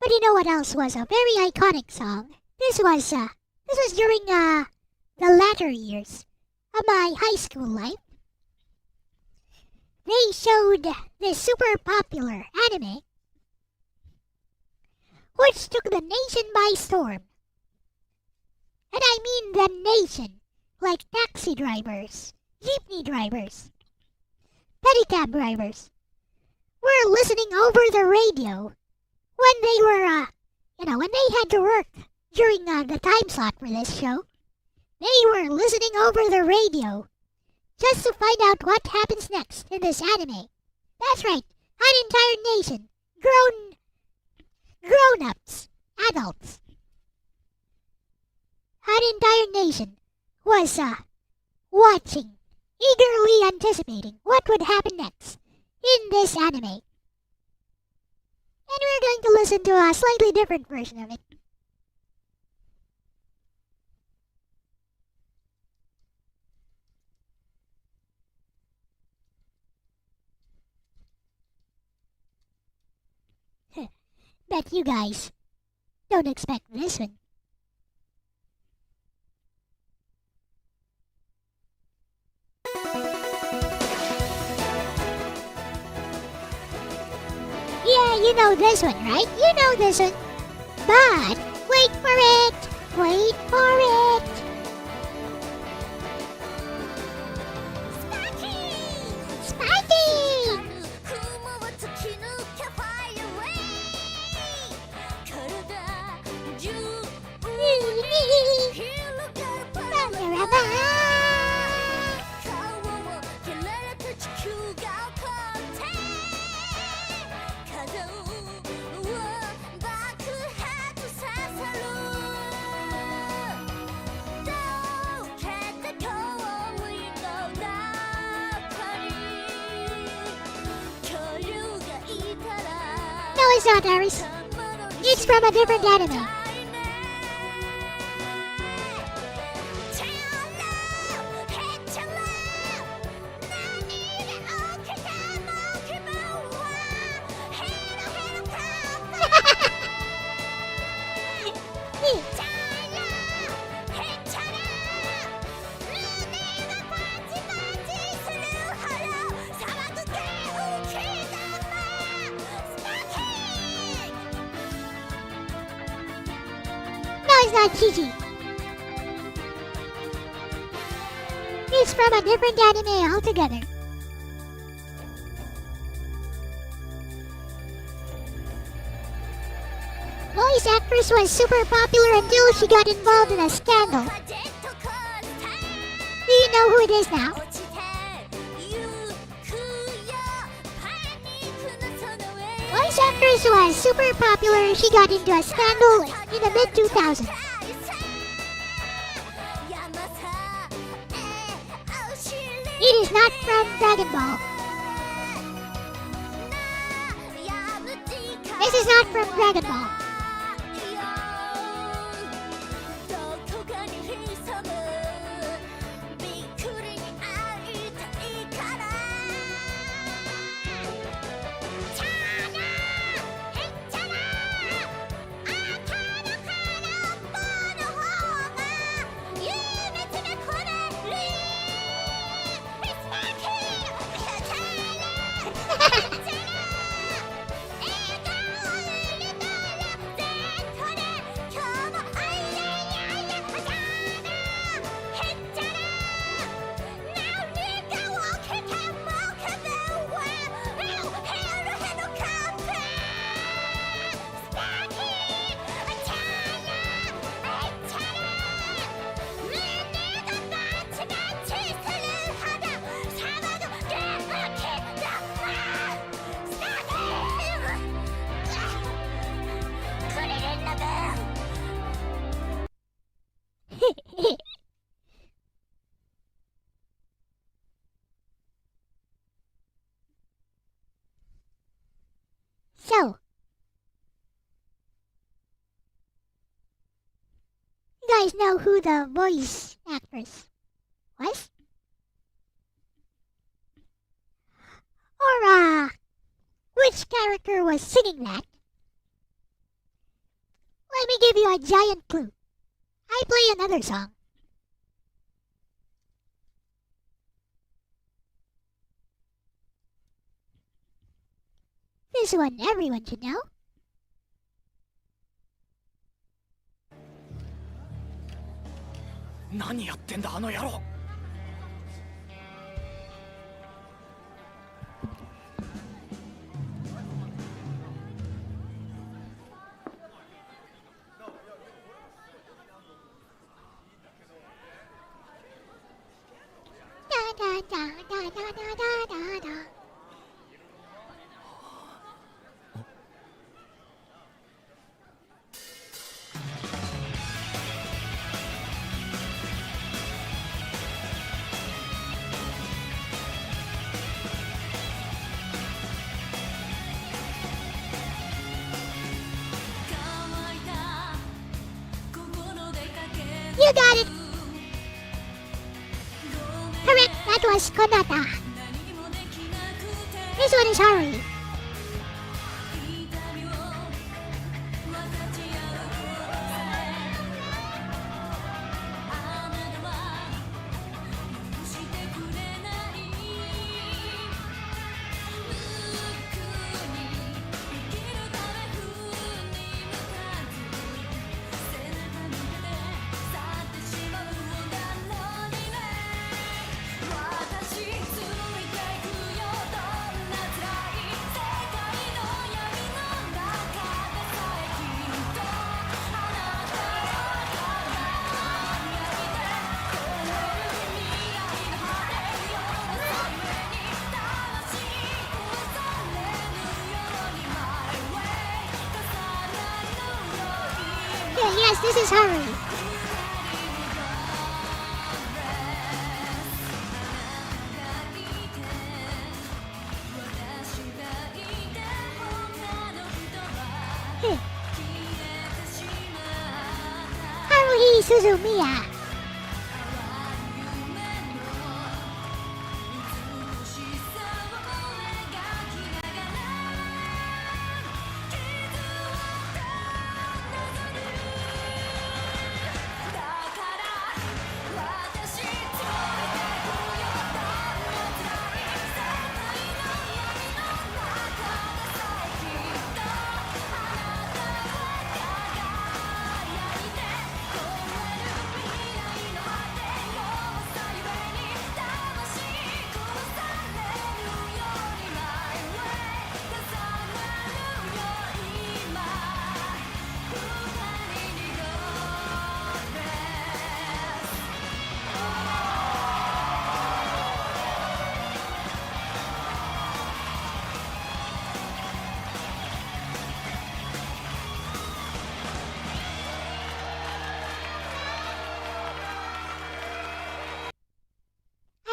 But you know what else was a very iconic song? This was during the latter years of my high school life. They showed this super popular anime which took the nation by storm. And I mean the nation. Like taxi drivers, jeepney drivers, pedicab drivers, were listening over the radio when they were, when they had to work during the time slot for this show. They were listening over the radio just to find out what happens next in this anime. That's right, an entire nation, grown-ups, adults, an entire nation was watching, eagerly anticipating what would happen next in this anime. And we're going to listen to a slightly different version of it. Bet you guys don't expect this one. Yeah, you know this one, right? You know this one. But wait for it. Wait for it. Sparky! Sparky! No, it's not, Aris. It's from a different anime. It's not Gigi. It's from a different anime altogether. Voice actress was super popular until she got involved in a scandal. Do you know who it is now? Voice actress was super popular. She got into a scandal in the mid-2000s. It is not from Dragon Ball. This is not from Dragon Ball. guys know who the voice actress was? Or, which character was singing that? Let me give you a giant clue. I play another song. This one everyone should know. Da da da da da da da da da. You got it! Correct, that was Konata. This one is Haruhi. Yes, this is Haruhi. Haruhi Suzumiya.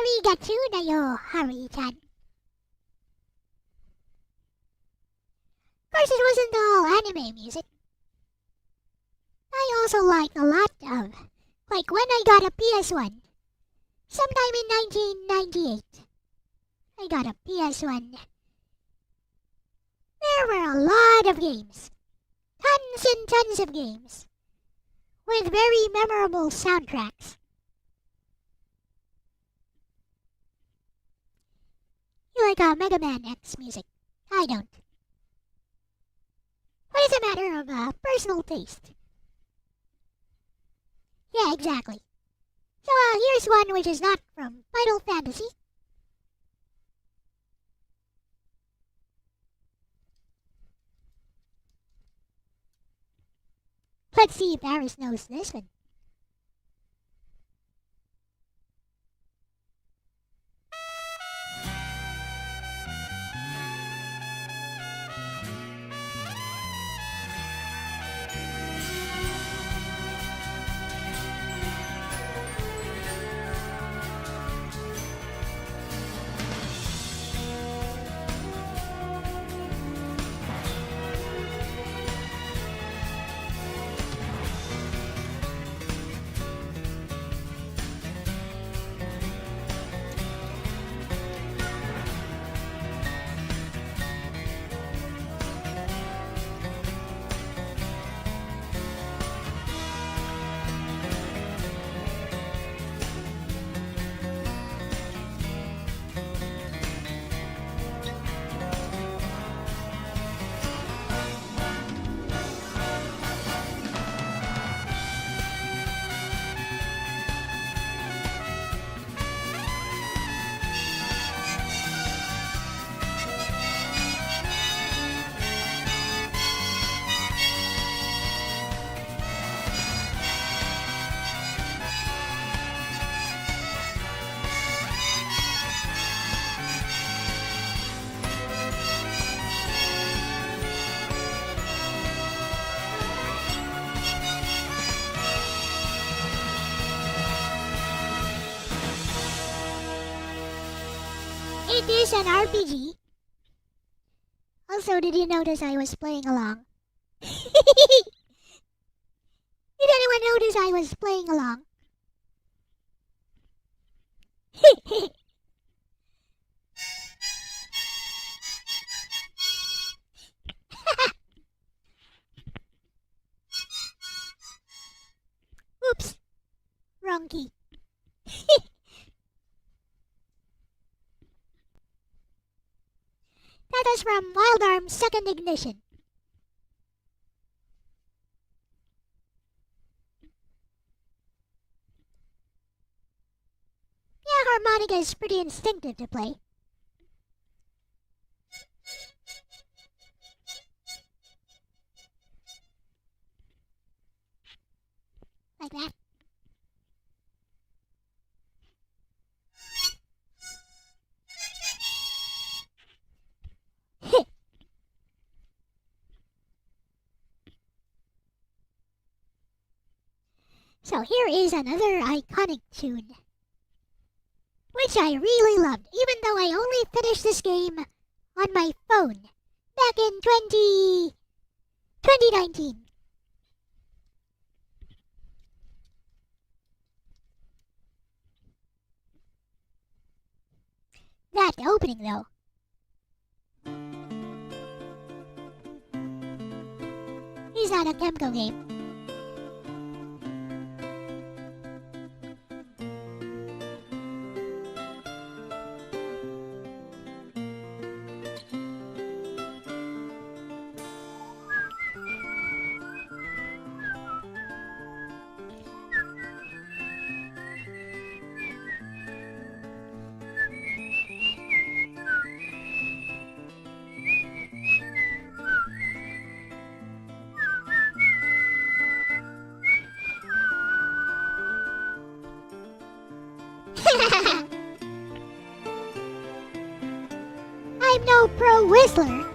Arigatou da yo, Haruhi-chan. Of course, it wasn't all anime music. I also liked a lot of, like when I got a PS1, sometime in 1998. I got a PS1. There were a lot of games. Tons and tons of games. With very memorable soundtracks. You like Mega Man X music? I don't. But it's a matter of personal taste. Yeah, exactly. So here's one which is not from Final Fantasy. Let's see if Aris knows this one. is an RPG. Also, did you notice I was playing along? Did anyone notice I was playing along? Oops. Wrong key. That was from Wild Arms' Second Ignition. Yeah, harmonica is pretty instinctive to play. Like that. So here is another iconic tune, which I really loved, even though I only finished this game on my phone back in 2019. That opening, though. Is that a Kemco game? I'm no pro whistler.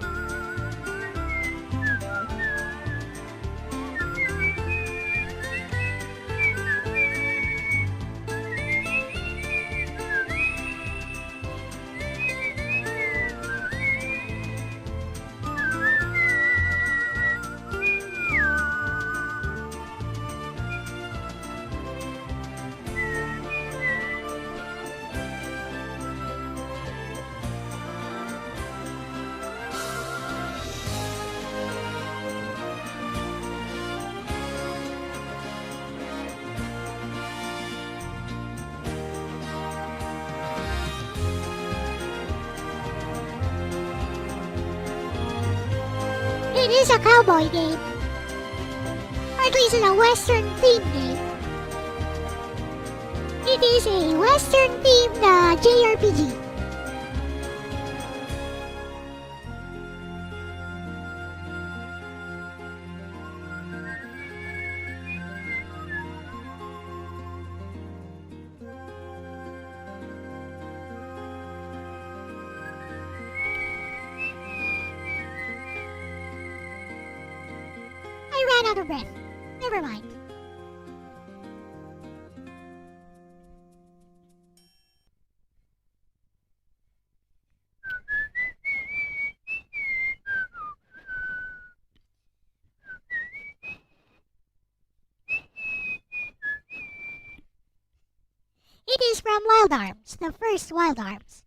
It is a cowboy game. Or at least it's a western themed game. It is a western themed JRPG. I ran out of breath. Never mind. It is from Wild Arms, the first Wild Arms.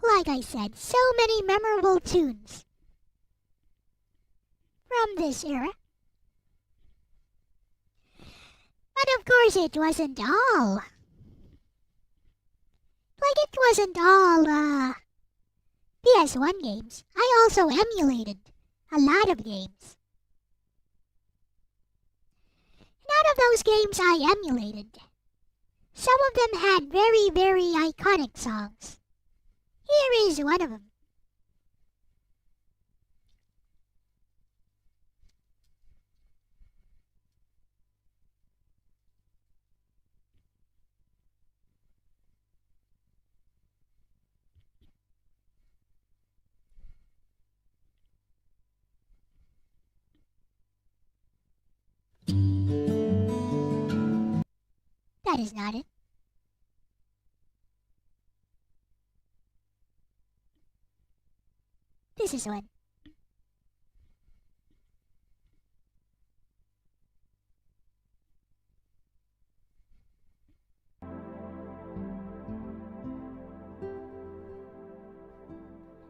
Like I said, so many memorable tunes from this era. But of course it wasn't all. Like it wasn't all PS1 games. I also emulated a lot of games. None of those games I emulated. Some of them had very, very iconic songs. Here is one of them. That is not it. This is one.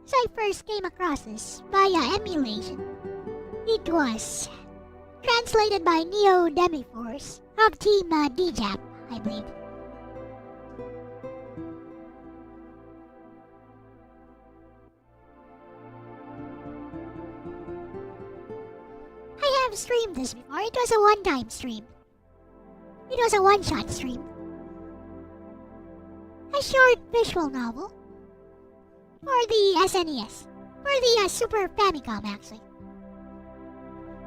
So I first came across this via emulation. It was translated by Neo Demiforce of Team DJAP, I believe. I have streamed this before. It was a one-time stream. It was a one-shot stream. A short visual novel. For the SNES. For the Super Famicom, actually.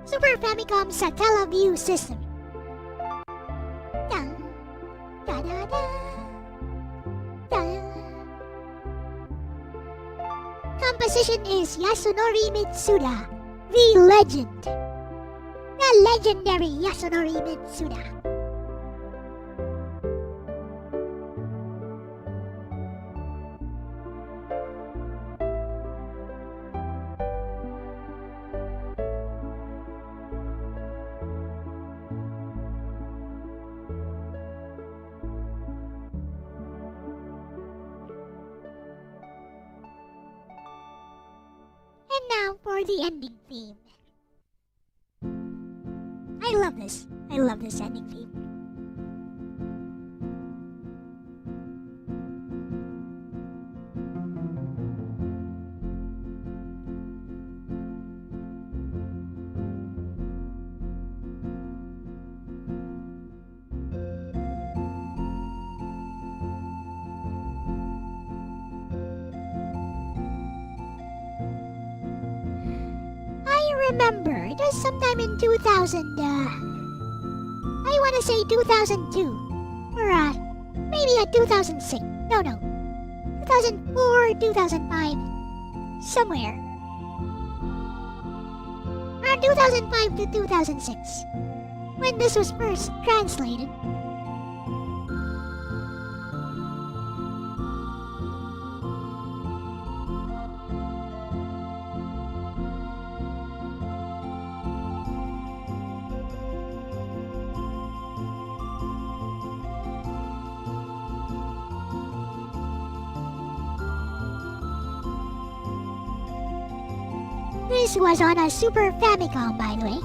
Super Famicom's Satellaview system. Da, da, da, da, da. Composition is Yasunori Mitsuda, the legend. The legendary Yasunori Mitsuda. And now for the ending theme. I love this. I love this ending theme. I remember it was sometime in 2000, I want to say 2002, or maybe 2006, no, 2004, 2005, somewhere, around 2005 to 2006, when this was first translated. This was on a Super Famicom, by the way.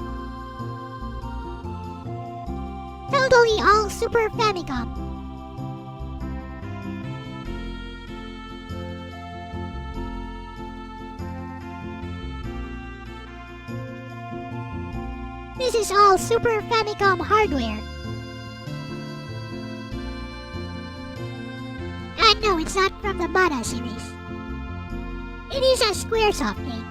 Totally all Super Famicom. This is all Super Famicom hardware. And no, it's not from the Mana series. It is a Squaresoft game.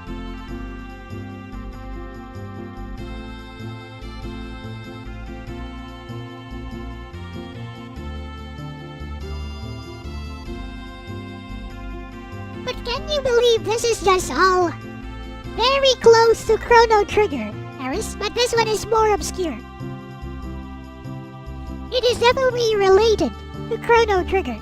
But can you believe this is just all very close to Chrono Trigger, Harris? But this one is more obscure. It is definitely related to Chrono Trigger.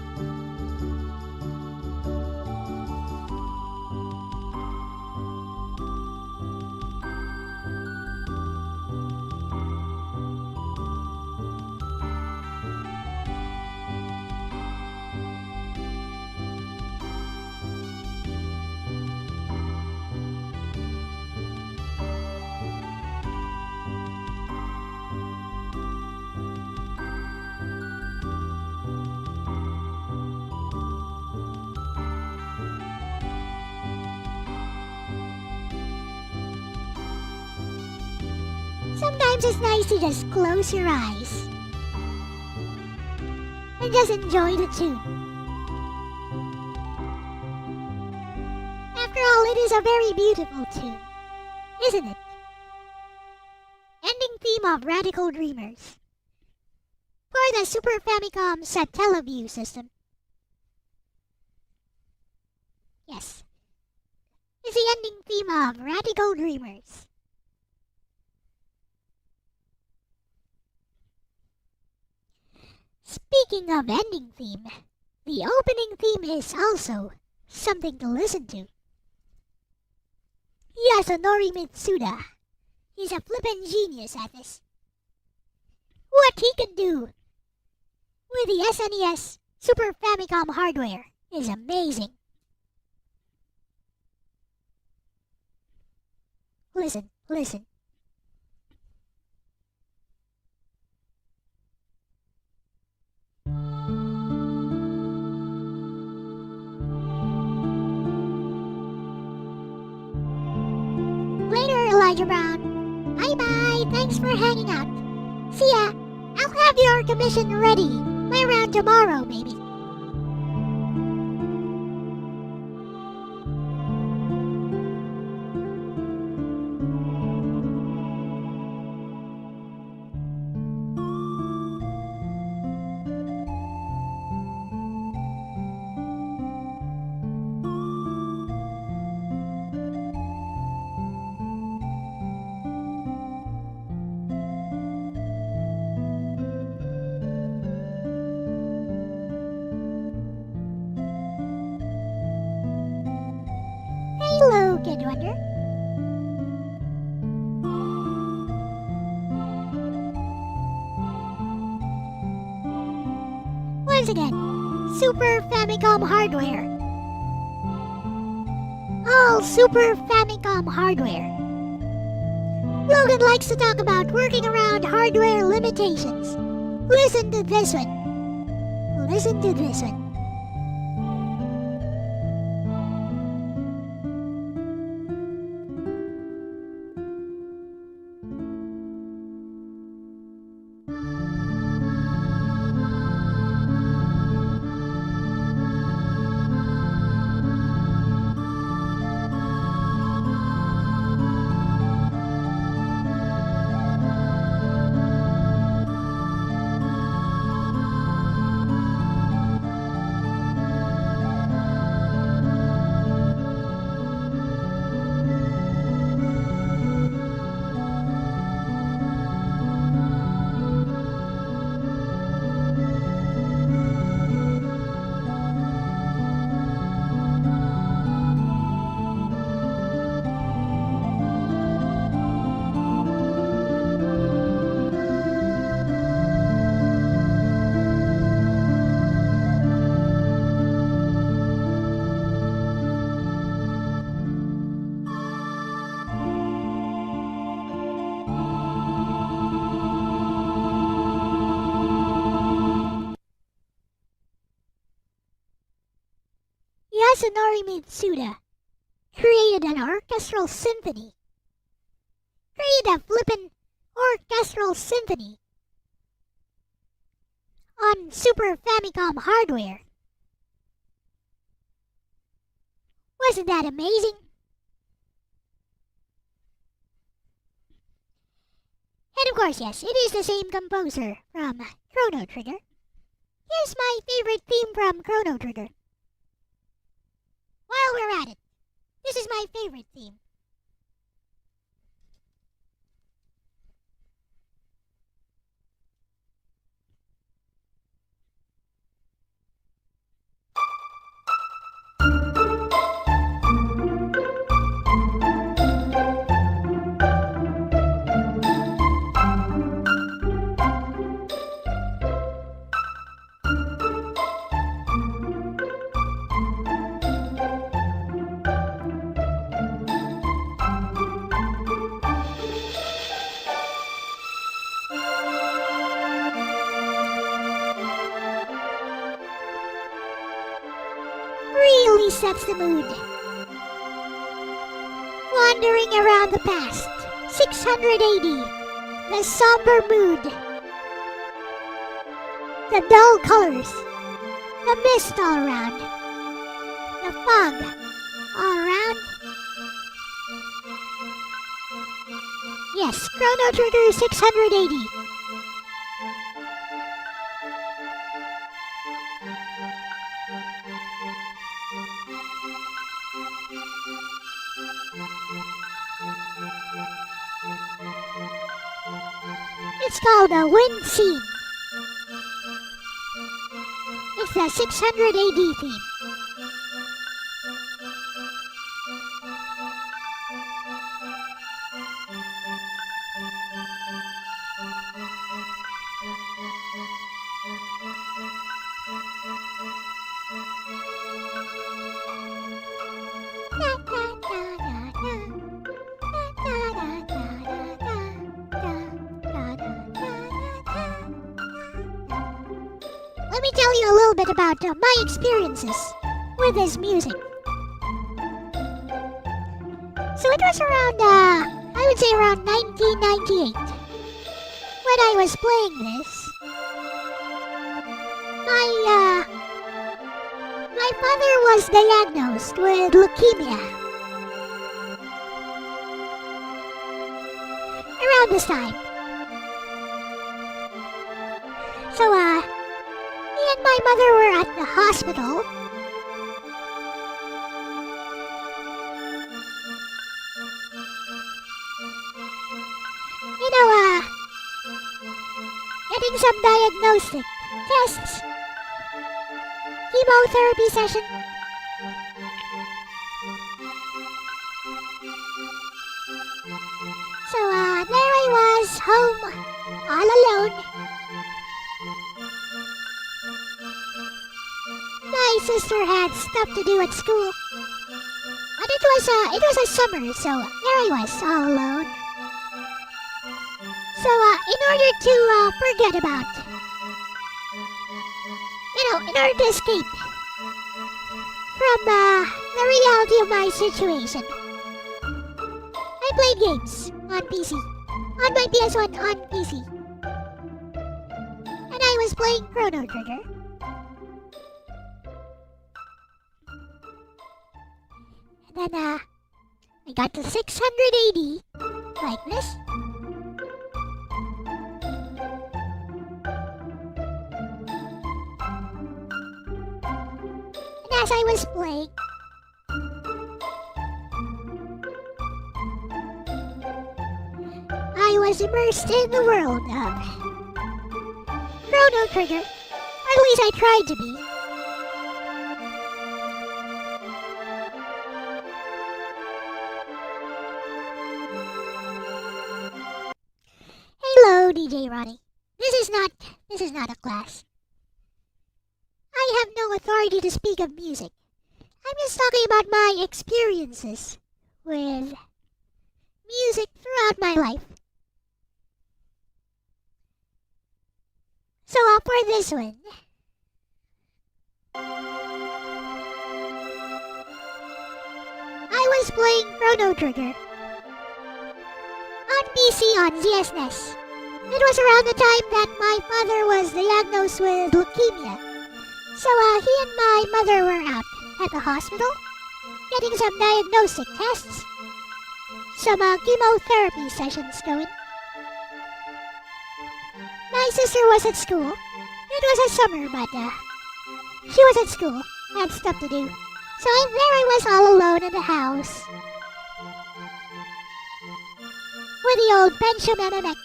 Sometimes it's nice to just close your eyes and just enjoy the tune. After all, it is a very beautiful tune, isn't it? Ending theme of Radical Dreamers for the Super Famicom Satellaview system. Yes, it's the ending theme of Radical Dreamers. Speaking of ending theme, the opening theme is also something to listen to. Yasunori Mitsuda. He's a flippin' genius at this. What he can do with the SNES Super Famicom hardware is amazing. Listen, listen. Later, Elijah Brown. Bye-bye. Thanks for hanging out. See ya. I'll have your commission ready by around tomorrow, maybe. Hello, Kid Wonder. Once again, Super Famicom hardware. All Super Famicom hardware. Logan likes to talk about working around hardware limitations. Listen to this one. Listen to this one. Yasunori Mitsuda created an orchestral symphony. Created a flippin' orchestral symphony on Super Famicom hardware. Wasn't that amazing? And of course, yes, it is the same composer from Chrono Trigger. Here's my favorite theme from Chrono Trigger. While we're at it, this is my favorite theme. Really sets the mood. Wandering around the past, 680, the somber mood, the dull colors, the mist all around, the fog all around. Yes, Chrono Trigger 680. It's called a wind scene. It's the 600 AD theme. let me tell you a little bit about my experiences with this music. So it was around, I would say around 1998 when I was playing this. My father was diagnosed with leukemia around this time. So, me and my mother were at the hospital. You know, getting some diagnostic tests, chemotherapy session. So, there I was, home, all alone. My sister had stuff to do at school. And it was a summer, so there I was, all alone. So, in order to forget about, in order to escape from the reality of my situation, I played games on PC, on my PS1 on PC. And I was playing Chrono Trigger. And then, I got to 680, like this. And as I was playing, I was immersed in the world of Chrono Trigger. Or at least I tried to be. Hello, DJ Ronnie. This is not a class. I have no authority to speak of music. I'm just talking about my experiences with music throughout my life. So for this one, I was playing Chrono Trigger on PC on ZSNES. It was around the time that my father was diagnosed with leukemia. So he and my mother were out at the hospital getting some diagnostic tests, some chemotherapy sessions going. My sister was at school. It was a summer, but she was at school, had stuff to do. So there I was all alone in the house with the old Pentium MMX.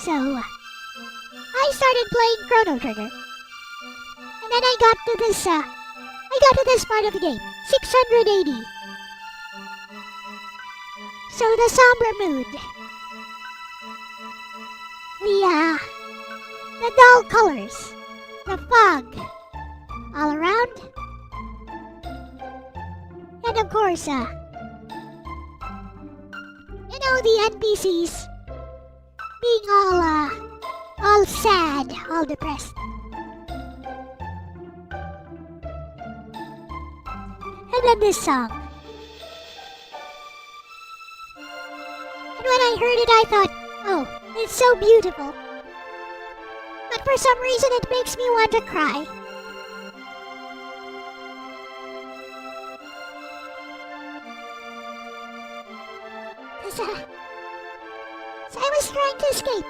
So I started playing Chrono Trigger, and then I got to this part of the game, 680. So the somber mood, the dull colors, the fog all around, and of course, the NPCs being all sad, all depressed. And then this song. And when I heard it, I thought, oh, it's so beautiful. But for some reason, it makes me want to cry. So I was trying to escape.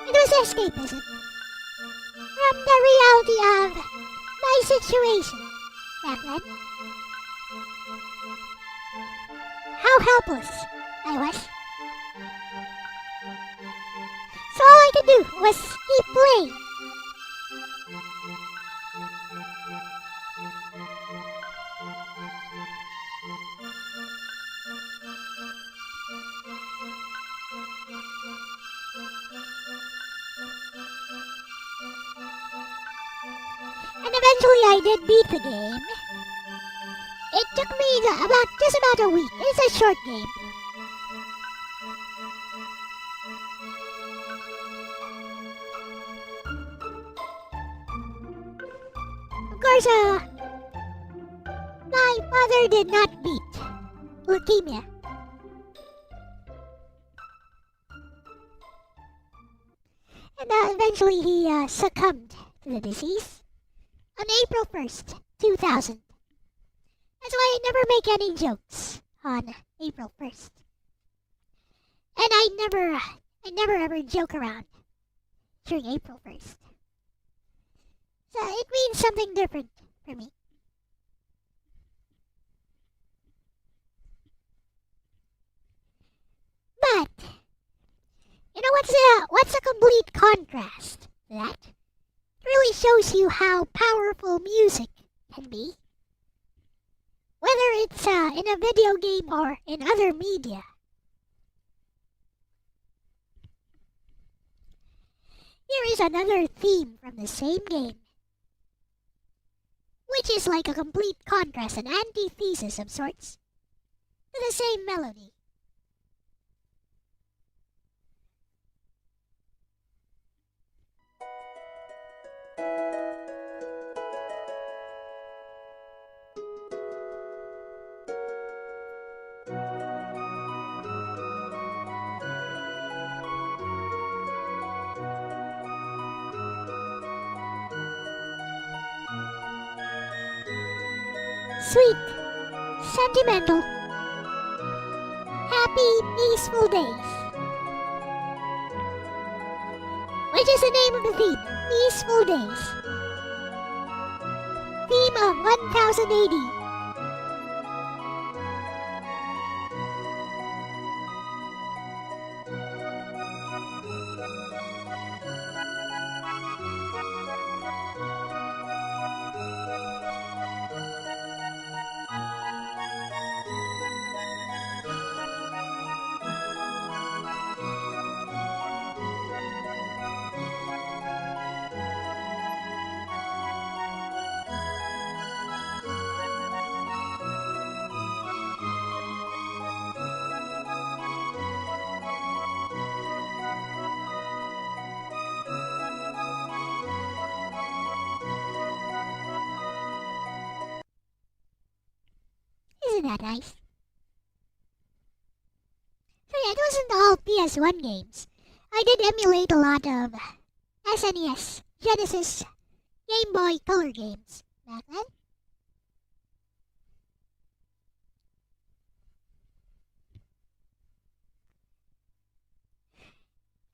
It was escapism from the reality of my situation back then. How helpless I was. So all I could do was keep playing. And eventually I did beat the game. It took me just about a week. It's a short game. course, my father did not beat leukemia. And eventually he succumbed to the disease on April 1st, 2000. That's why I never make any jokes on April 1st. And I never ever joke around during April 1st. So it means something different for me. But you know what's a complete contrast to that? It really shows you how powerful music can be. Whether it's in a video game or in other media. Here is another theme from the same game, which is like a complete contrast, an antithesis of sorts, to the same melody. Sweet, sentimental, happy, peaceful days. Which is the name of the theme? Peaceful Days. Theme of 1080. Isn't that nice? So yeah, it wasn't all PS1 games. I did emulate a lot of SNES, Genesis, Game Boy Color games back then.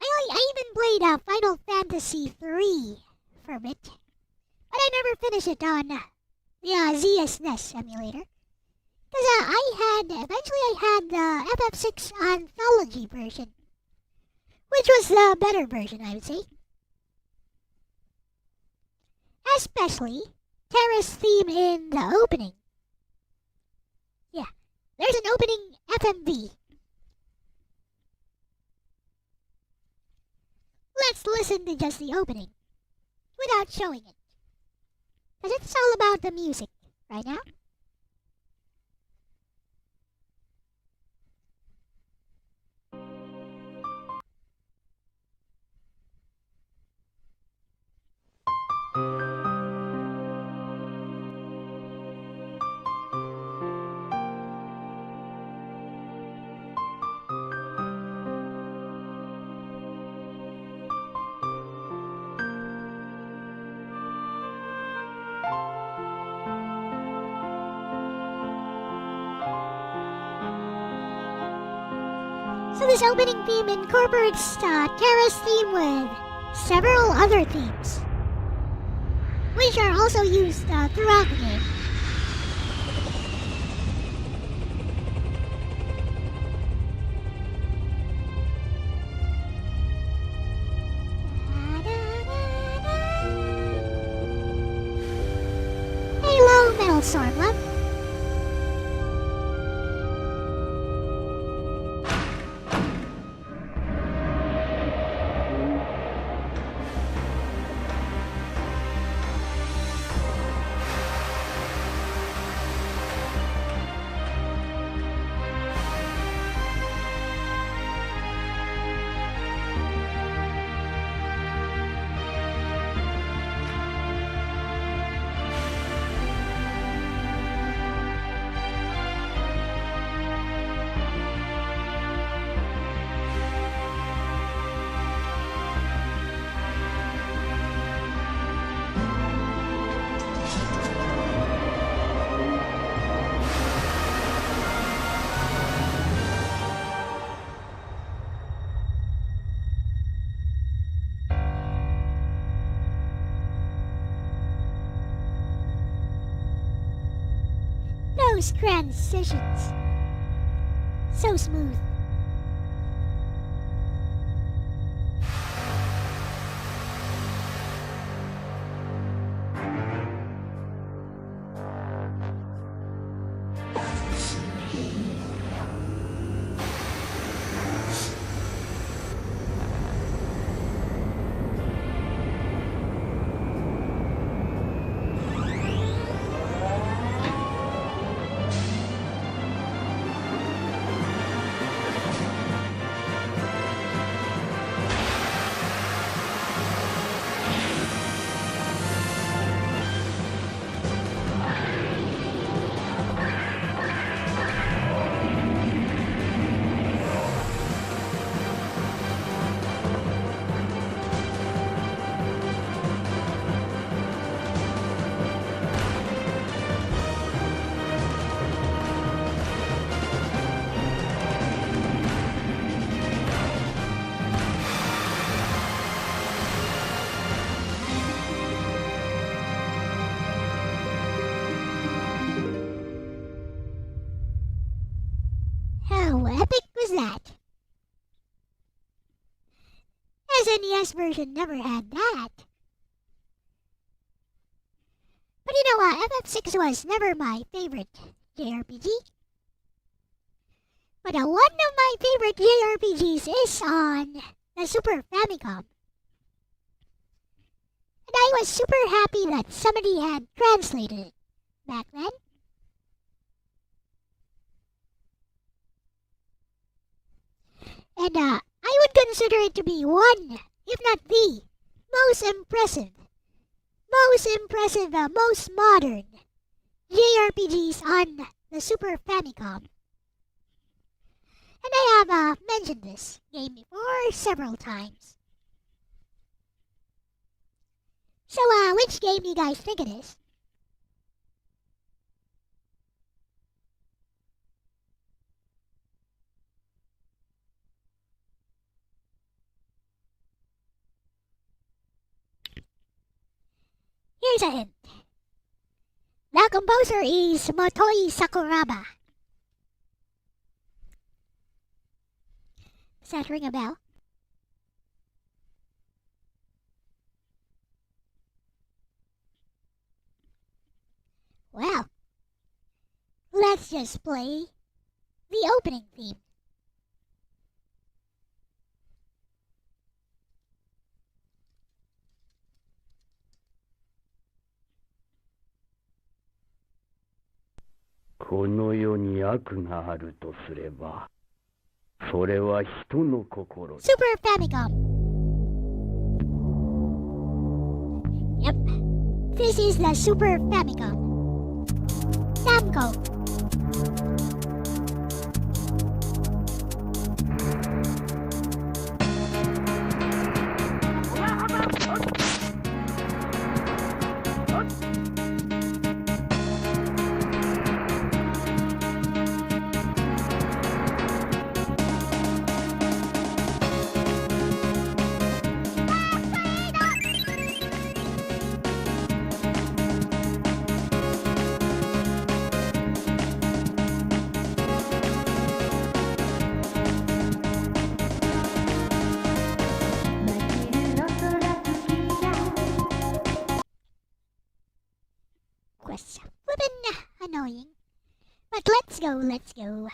I even played Final Fantasy 3 for a bit, but I never finished it on the ZSNES emulator. Because eventually I had the FF6 Anthology version, which was the better version, I would say. Especially Terra's theme in the opening. Yeah, there's an opening FMV. Let's listen to just the opening, without showing it. Because it's all about the music right now. So this opening theme incorporates Terra's theme with several other themes, which are also used throughout the game. Hello, Metal Storm Love. those transitions. So smooth. How epic was that? SNES version never had that. But you know what, FF6 was never my favorite JRPG. But one of my favorite JRPGs is on the Super Famicom. And I was super happy that somebody had translated it back then. And I would consider it to be one, if not the, most most modern JRPGs on the Super Famicom. And I have mentioned this game before several times. So, which game do you guys think it is? Here's a hint. The composer is Motoi Sakuraba. Does that ring a bell? Well, let's just play the opening theme. Super Famicom. Yep, this is the Super Famicom. Namco. Was flippin' annoying. But let's go.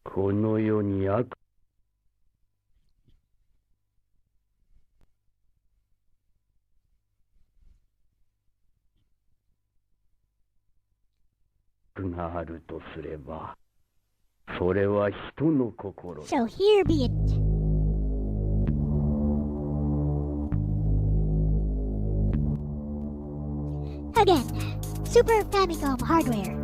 この世に悪があるとすれば、それは人の心。 So here be it. Again, Super Famicom hardware.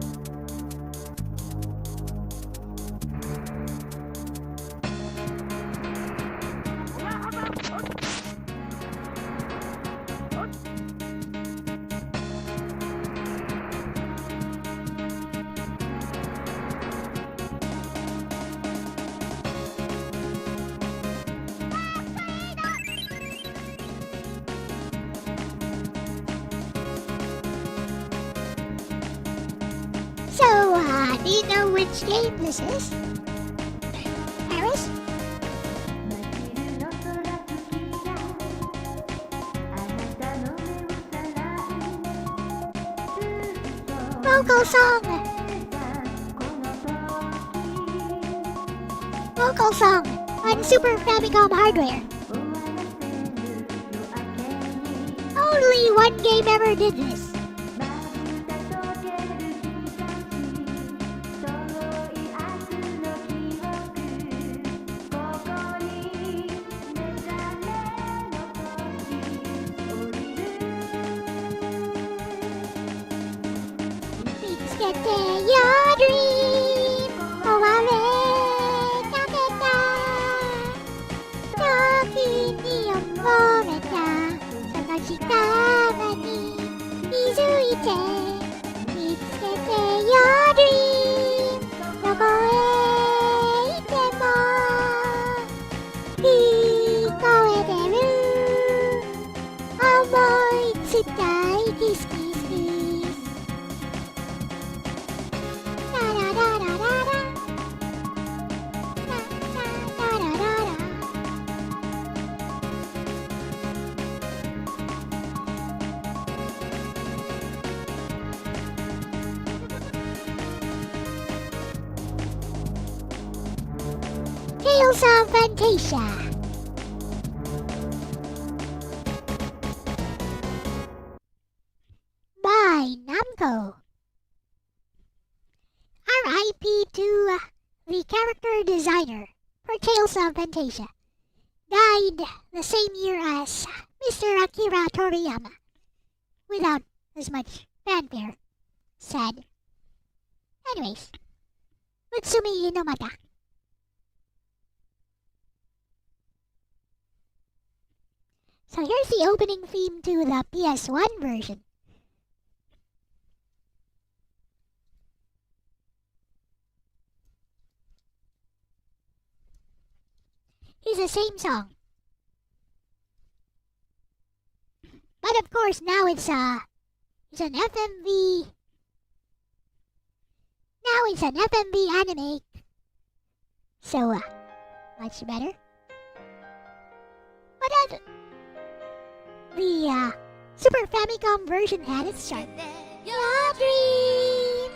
Do you know which game this is? Paris? Vocal song! Vocal song on Super Famicom hardware. Only one game ever did this. Get your dream. Oh, I Tales of Fantasia. By Namco. R.I.P. to the character designer for Tales of Fantasia. Died the same year as Mr. Akira Toriyama. Without as much fanfare. Sad. Anyways. Utsumi Inomata. So here's the opening theme to the PS1 version. It's the same song. But of course now it's an FMV. Now it's an FMV anime. So much better. But the Super Famicom version had its charm. Your dream.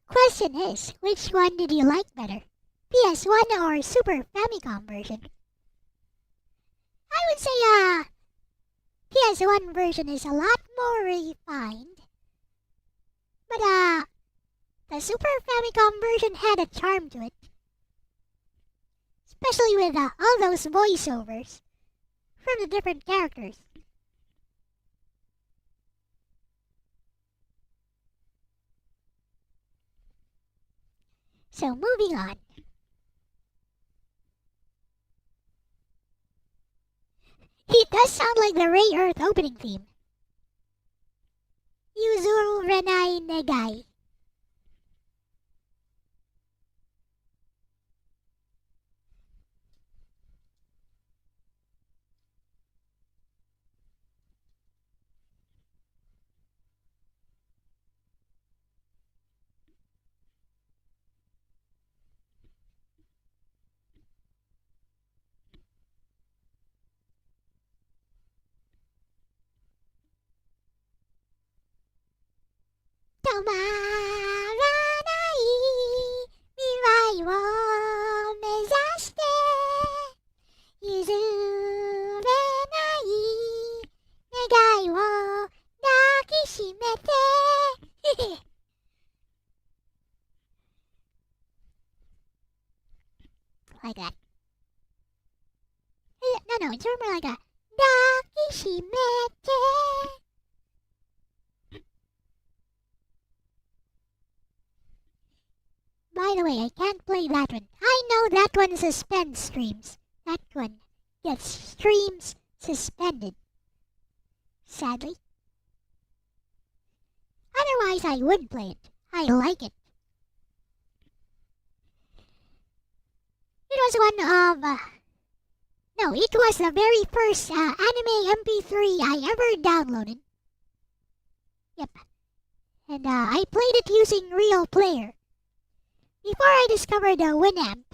Question is, which one did you like better? PS1 or Super Famicom version? I would say PS1 version is a lot more refined. But the Super Famicom version had a charm to it. Especially with all those voiceovers from the different characters. So moving on. It does sound like the Ray Earth opening theme. Yuzuru Renai Negai. Like that. No, it's more like a Dakishimete. By the way, I can't play that one. I know that one suspends streams. That one gets streams suspended. Sadly. Otherwise, I would play it. I like it. It was one of... no, it was the very first anime MP3 I ever downloaded. Yep. And I played it using Real Player. Before I discovered Winamp.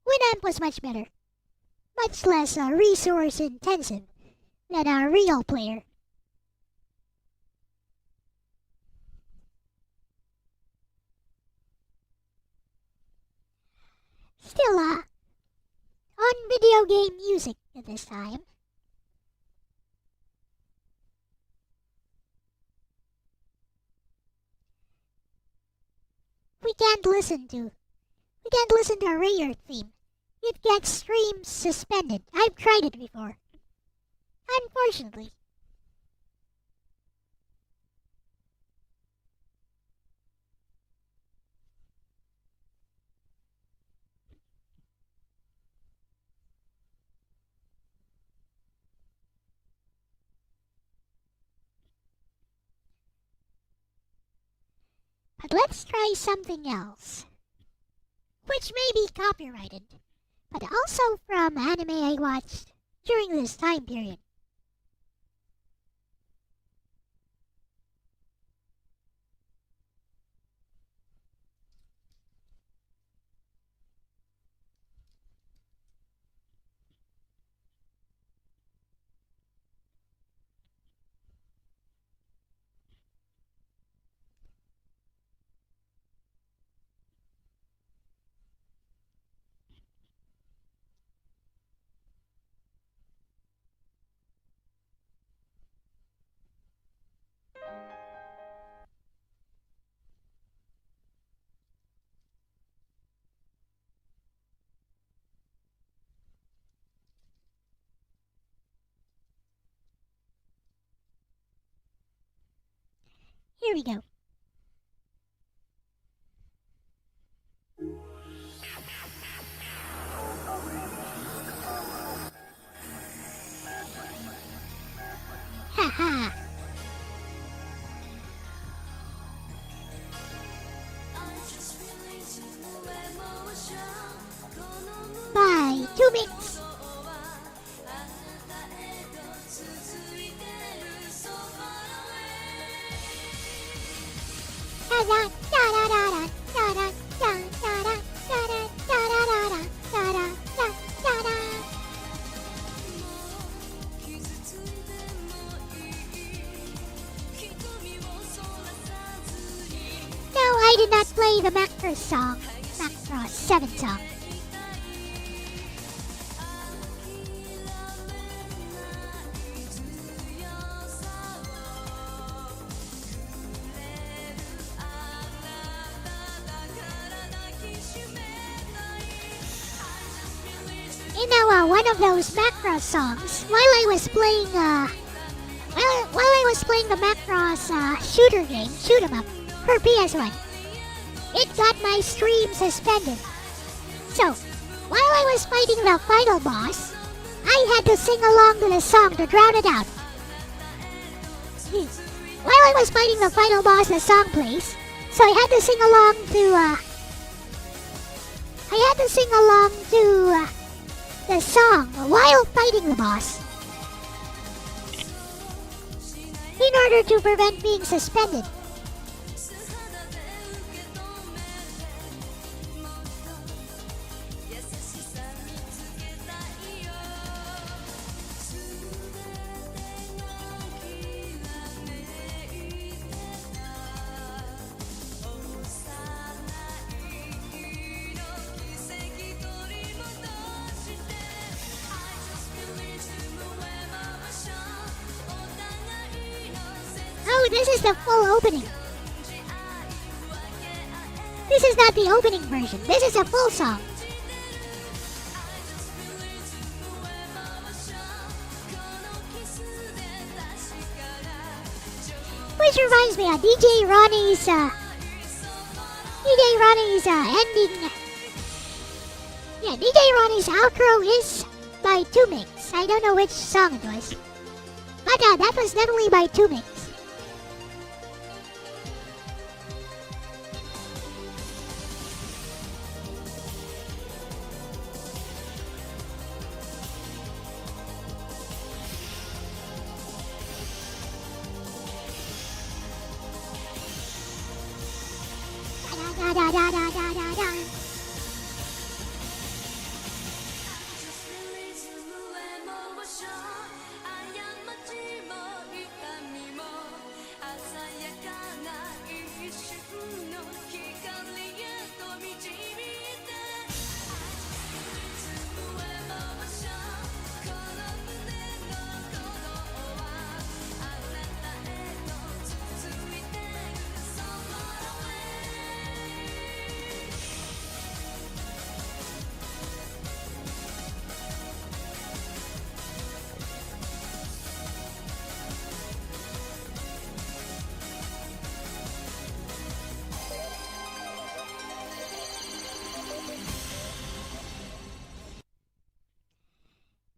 Winamp was much better. Much less resource intensive than a Real Player. Still, on video game music at this time. We can't listen to a Ray Earth theme. It gets streams suspended. I've tried it before. Unfortunately. But let's try something else, which may be copyrighted, but also from anime I watched during this time period. Here we go. Haha. Bye, 2 minutes. No, I did not play the Macross song. Macross 7 song. one of those Macross songs, while I was playing, while I was playing the Macross shooter game, Shoot 'em Up, for PS1, it got my stream suspended. So, while I was fighting the final boss, I had to sing along to the song to drown it out. While I was fighting the final boss, the song plays, so I had to sing along to the song while fighting the boss in order to prevent being suspended. Oh, this is the full opening. This is not the opening version. This is a full song. Which reminds me of DJ Ronnie's ending. Yeah, DJ Ronnie's outro is by 2Mix. I don't know which song it was. But that was definitely by 2Mix. Da da da da da da da.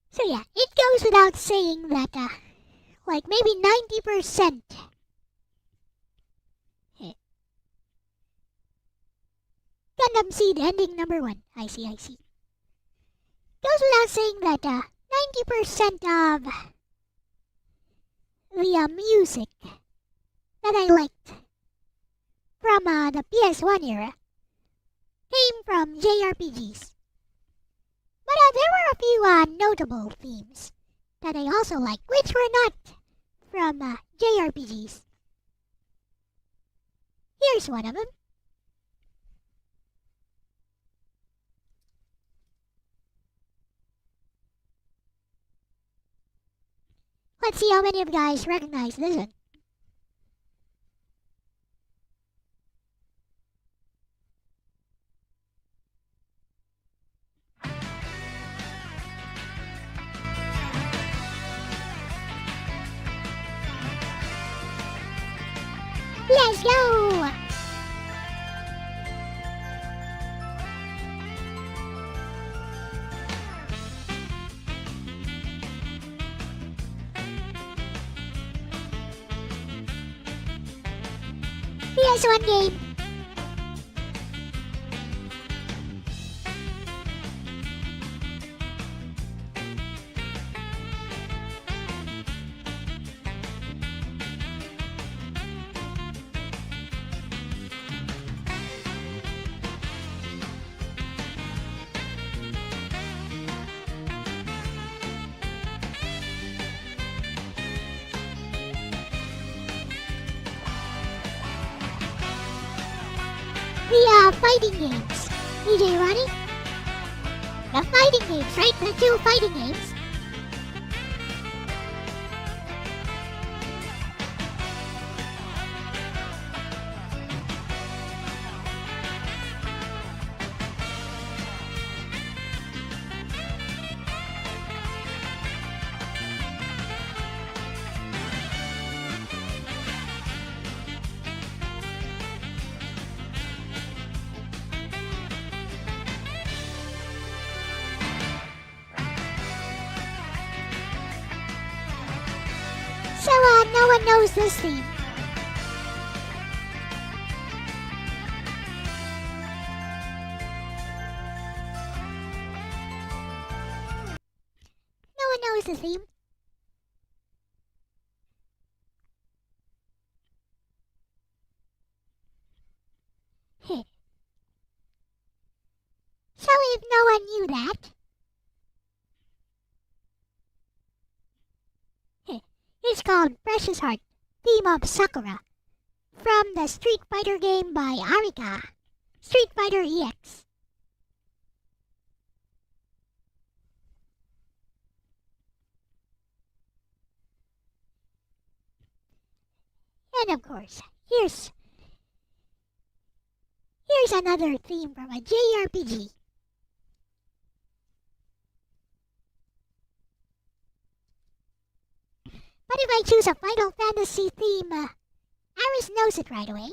So yeah, it goes without saying that, like maybe 90%. Gundam Seed ending number 1. I see. Goes without saying that, 90% of the music that I liked from the PS1 era came from JRPGs. But there were a few notable themes that I also liked, which were not from JRPGs. Here's one of them. Let's see how many of you guys recognize this one. Let's go! PS1 game. The fighting games. DJ Ronnie? The fighting games, right? The 2 fighting games. knows this theme. No one knows the theme. So if no one knew that, it's called Precious Heart, theme of Sakura, from the Street Fighter game by Arika, Street Fighter EX. And of course, here's another theme from a JRPG. But if I choose a Final Fantasy theme, Aris knows it right away.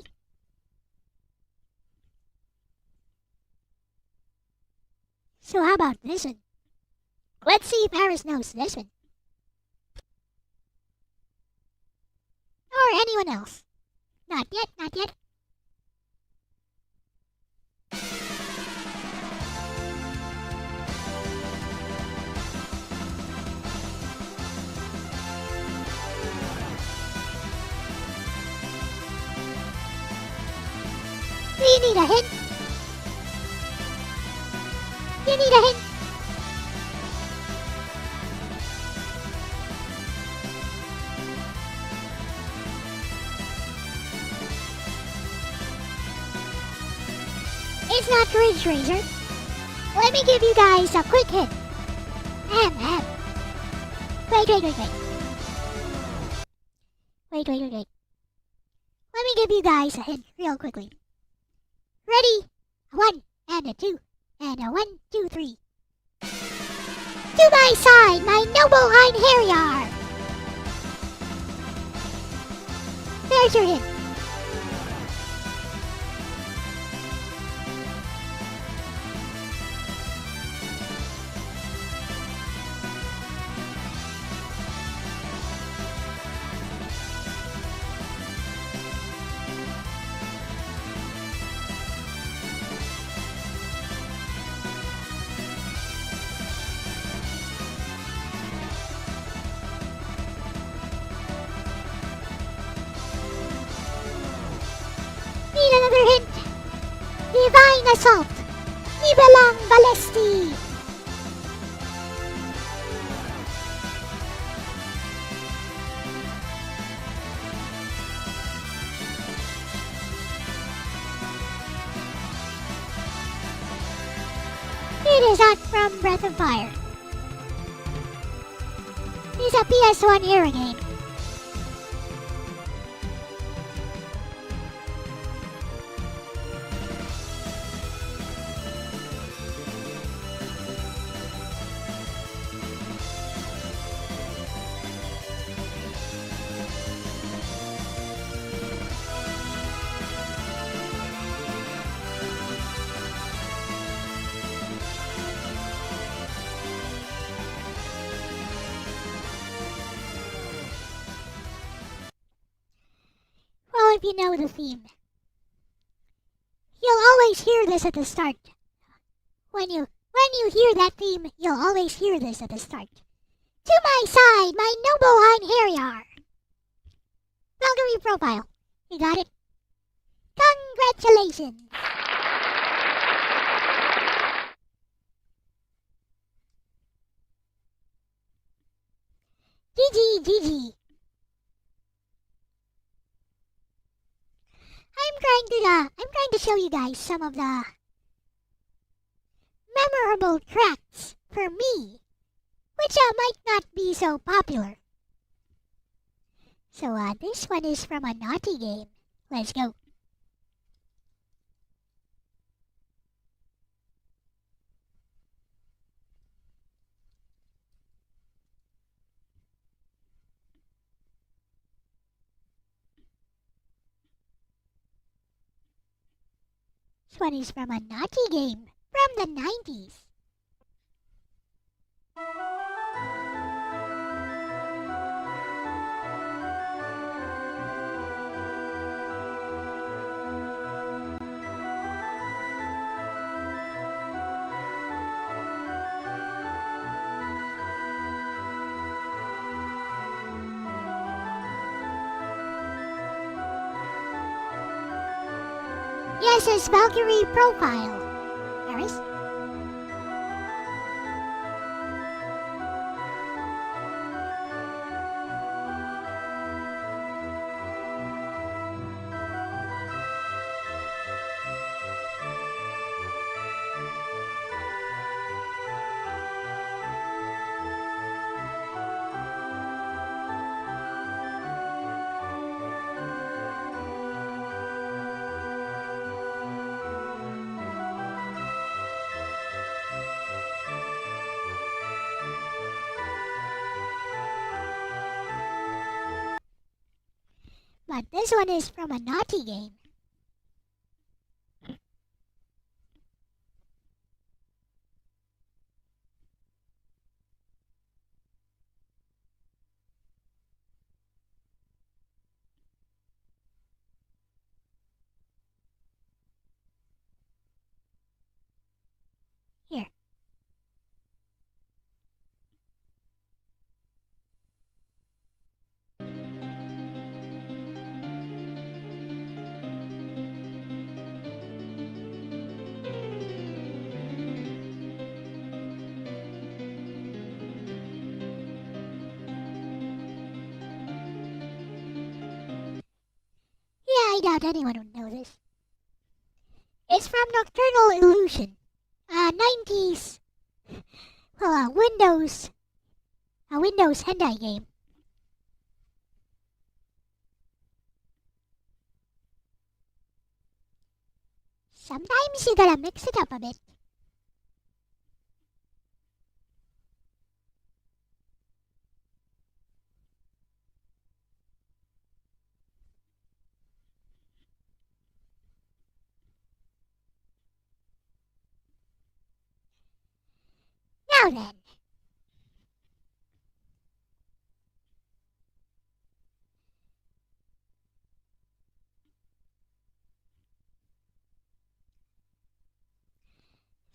So how about this one? Let's see if Aris knows this one. Or anyone else. Not yet, not yet. You need a hint? You need a hint? It's not Ridge Racer. Let me give you guys a quick hint. Wait. Wait. Let me give you guys a hint real quickly. Ready? A 1 and a 2 and a 1, 2, 3. To my side, my noble Einherjar! There's your hint. Need another hint. Divine Assault. Nibelang Balesti. It is not from Breath of Fire. It's a PS1 era game. Well, if you know the theme, you'll always hear this at the start. When you hear that theme, you'll always hear this at the start. To my side, my noble Einherjar. Valkyrie profile. You got it? Congratulations! GG. I'm trying to show you guys some of the memorable tracks for me, which might not be so popular. So this one is from a naughty game. Let's go. This one is from a naughty game from the 90s. Yes, it's Valkyrie profile. Paris? But this one is from a naughty game. Here. Yeah, I doubt anyone would know this. It's from Nocturnal Illusion. 90s. Well, Windows. A Windows hentai game. Sometimes you gotta mix it up a bit. Now then.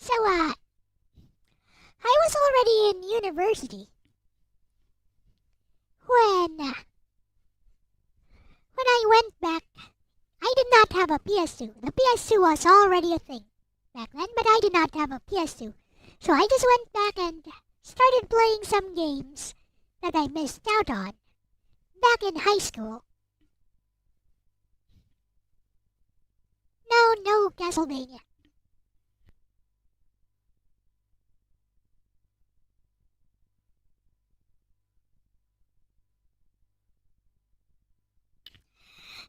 So, I was already in university when I went back. I did not have a PS2. The PS2 was already a thing back then, but I did not have a PS2. So I just went back and started playing some games that I missed out on back in high school. No Castlevania.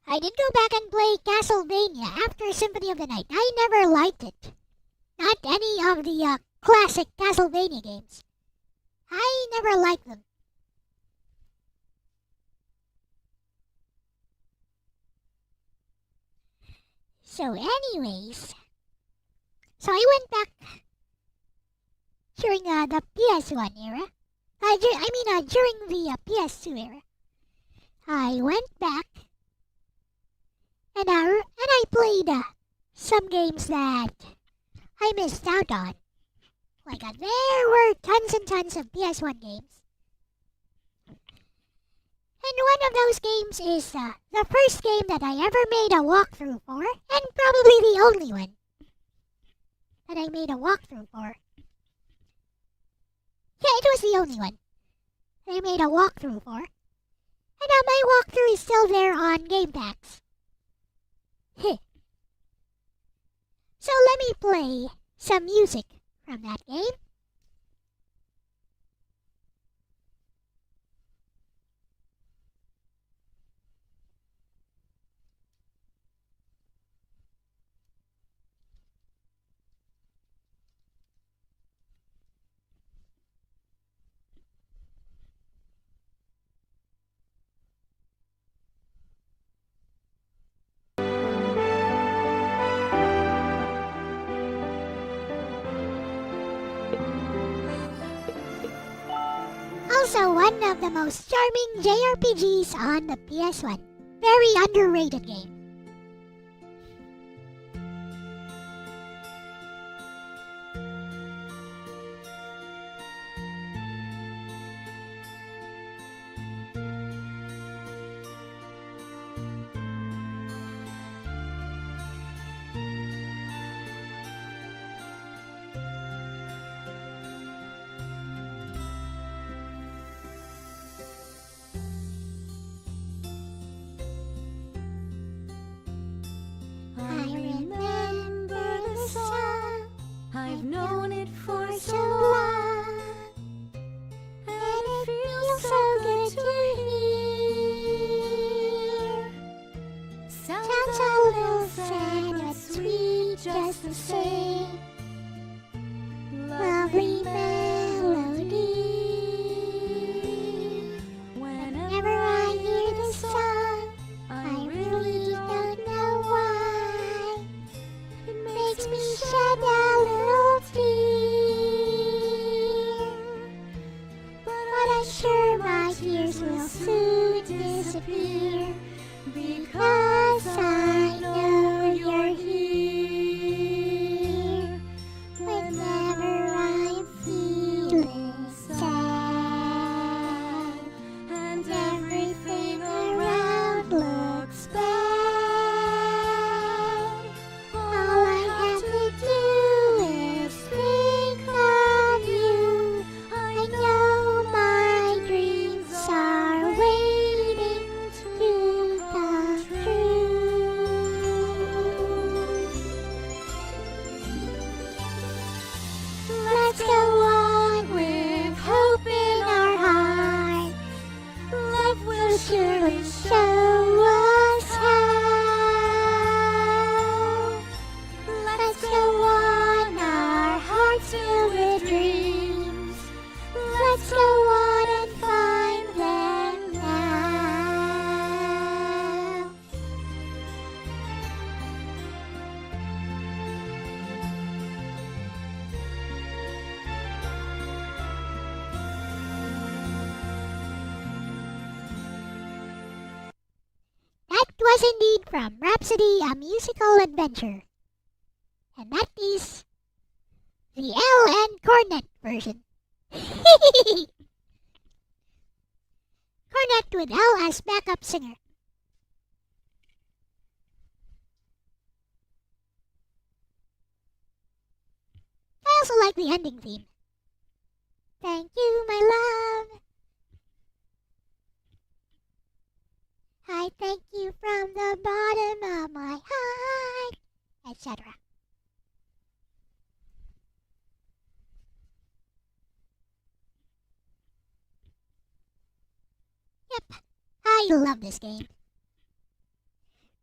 I did go back and play Castlevania after Symphony of the Night. I never liked it. Not any of the classic Castlevania games. I never liked them. So anyways, I went back during the PS1 era. During the PS2 era. I went back and I played some games that I missed out on. Like there were tons and tons of PS1 games. And one of those games is the first game that I ever made a walkthrough for, and probably the only one that I made a walkthrough for. Yeah, it was the only one that I made a walkthrough for. And my walkthrough is still there on Game Packs. So let me play some music from that game. Also one of the most charming JRPGs on the PS1. Very underrated game. to sing lovely melody. Whenever I hear this song, I really don't know why. It makes me shed a little tear. But I'm sure my tears will soon disappear, because I know you're here. Whenever I'm feeling sad and everything around looks bad, all I have to do is think of you. I know my dreams are waiting to come true. Let's go on with hope in our heart. Love will surely show us how. Let's go on, our hearts filled with dreams. Let's go on and find them now. That was indeed from Rhapsody, a Musical Adventure. And that is the Elle and Cornet version. Cornet with Elle as backup singer. I also like the ending theme. Thank you, my love. I thank you from the bottom of my heart, etc. Yep, I love this game.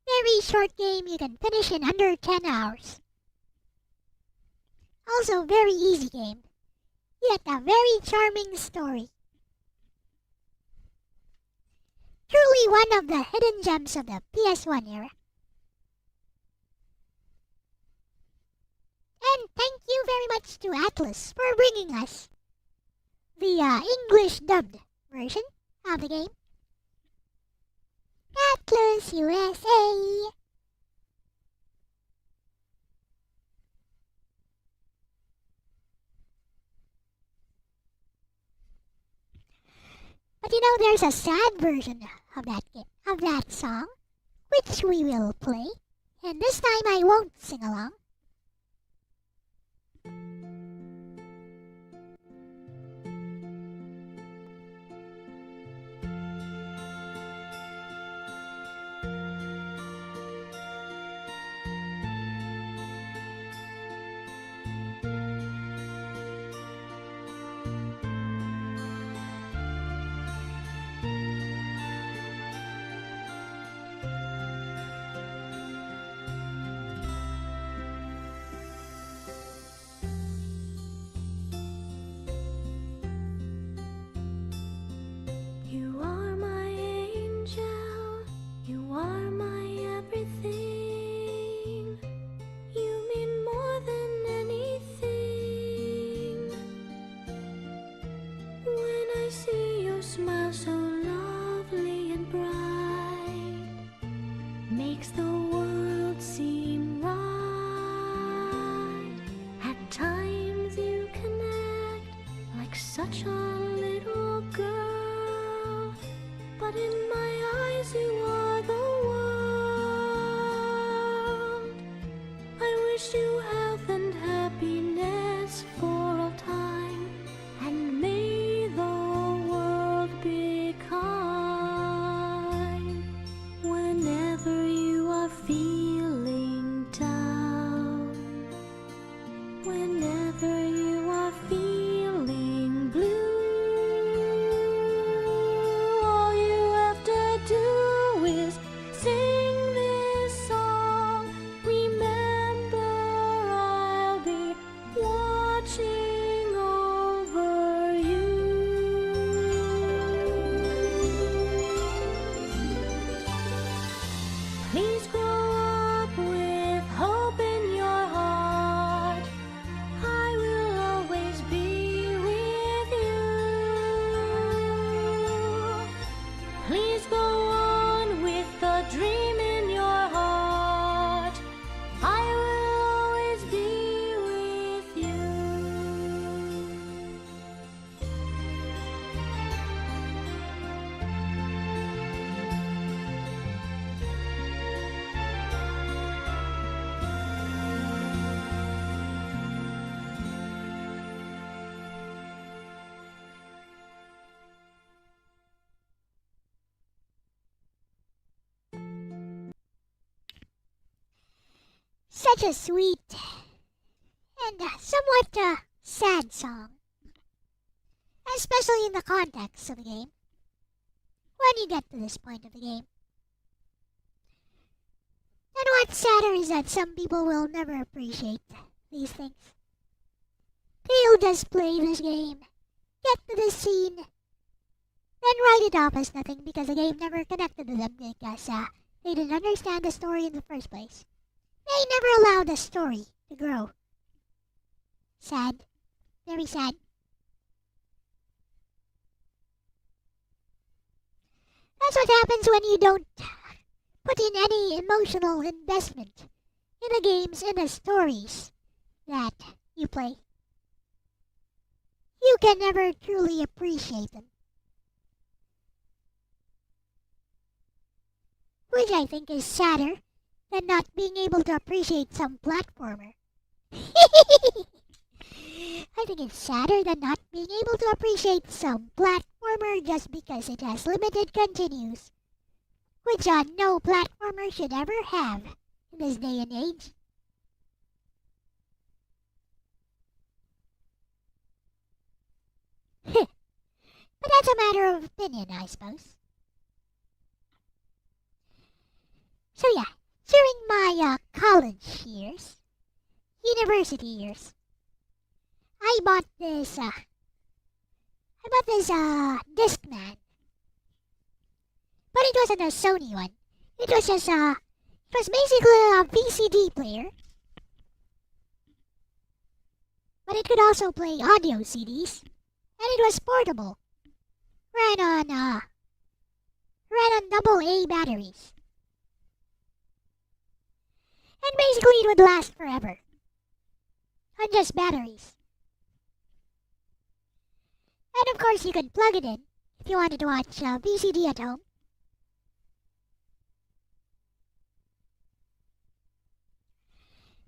Very short game you can finish in under 10 hours. Also very easy game, yet a very charming story. Truly one of the hidden gems of the PS1 era. And thank you very much to Atlus for bringing us the English dubbed version of the game. Atlus USA! But you know, there's a sad version of that song, which we will play, and this time I won't sing along. You are my angel, you are my everything. You mean more than anything. When I see your smile so lovely and bright, makes the world seem right. At times you can act like such a little girl, but in my eyes you are the world. I wish you health and happiness for all time, and may the world be kind. Whenever you are feeling down, whenever you are feeling blue, such a sweet and somewhat sad song, especially in the context of the game, when you get to this point of the game. And what's sadder is that some people will never appreciate these things. They'll just play this game, get to this scene, then write it off as nothing because the game never connected to them because they didn't understand the story in the first place. They never allowed the story to grow. Sad. Very sad. That's what happens when you don't put in any emotional investment in the games and the stories that you play. You can never truly appreciate them. Which I think is sadder than not being able to appreciate some platformer. I think it's sadder than not being able to appreciate some platformer just because it has limited continues, which no platformer should ever have in this day and age. But that's a matter of opinion, I suppose. So yeah, during my college years, university years, I bought this Discman. But it wasn't a Sony one. It was just it was basically a VCD player. But it could also play audio CDs, and it was portable. Ran on AA batteries. And basically it would last forever. On just batteries. And of course you could plug it in if you wanted to watch VCD at home.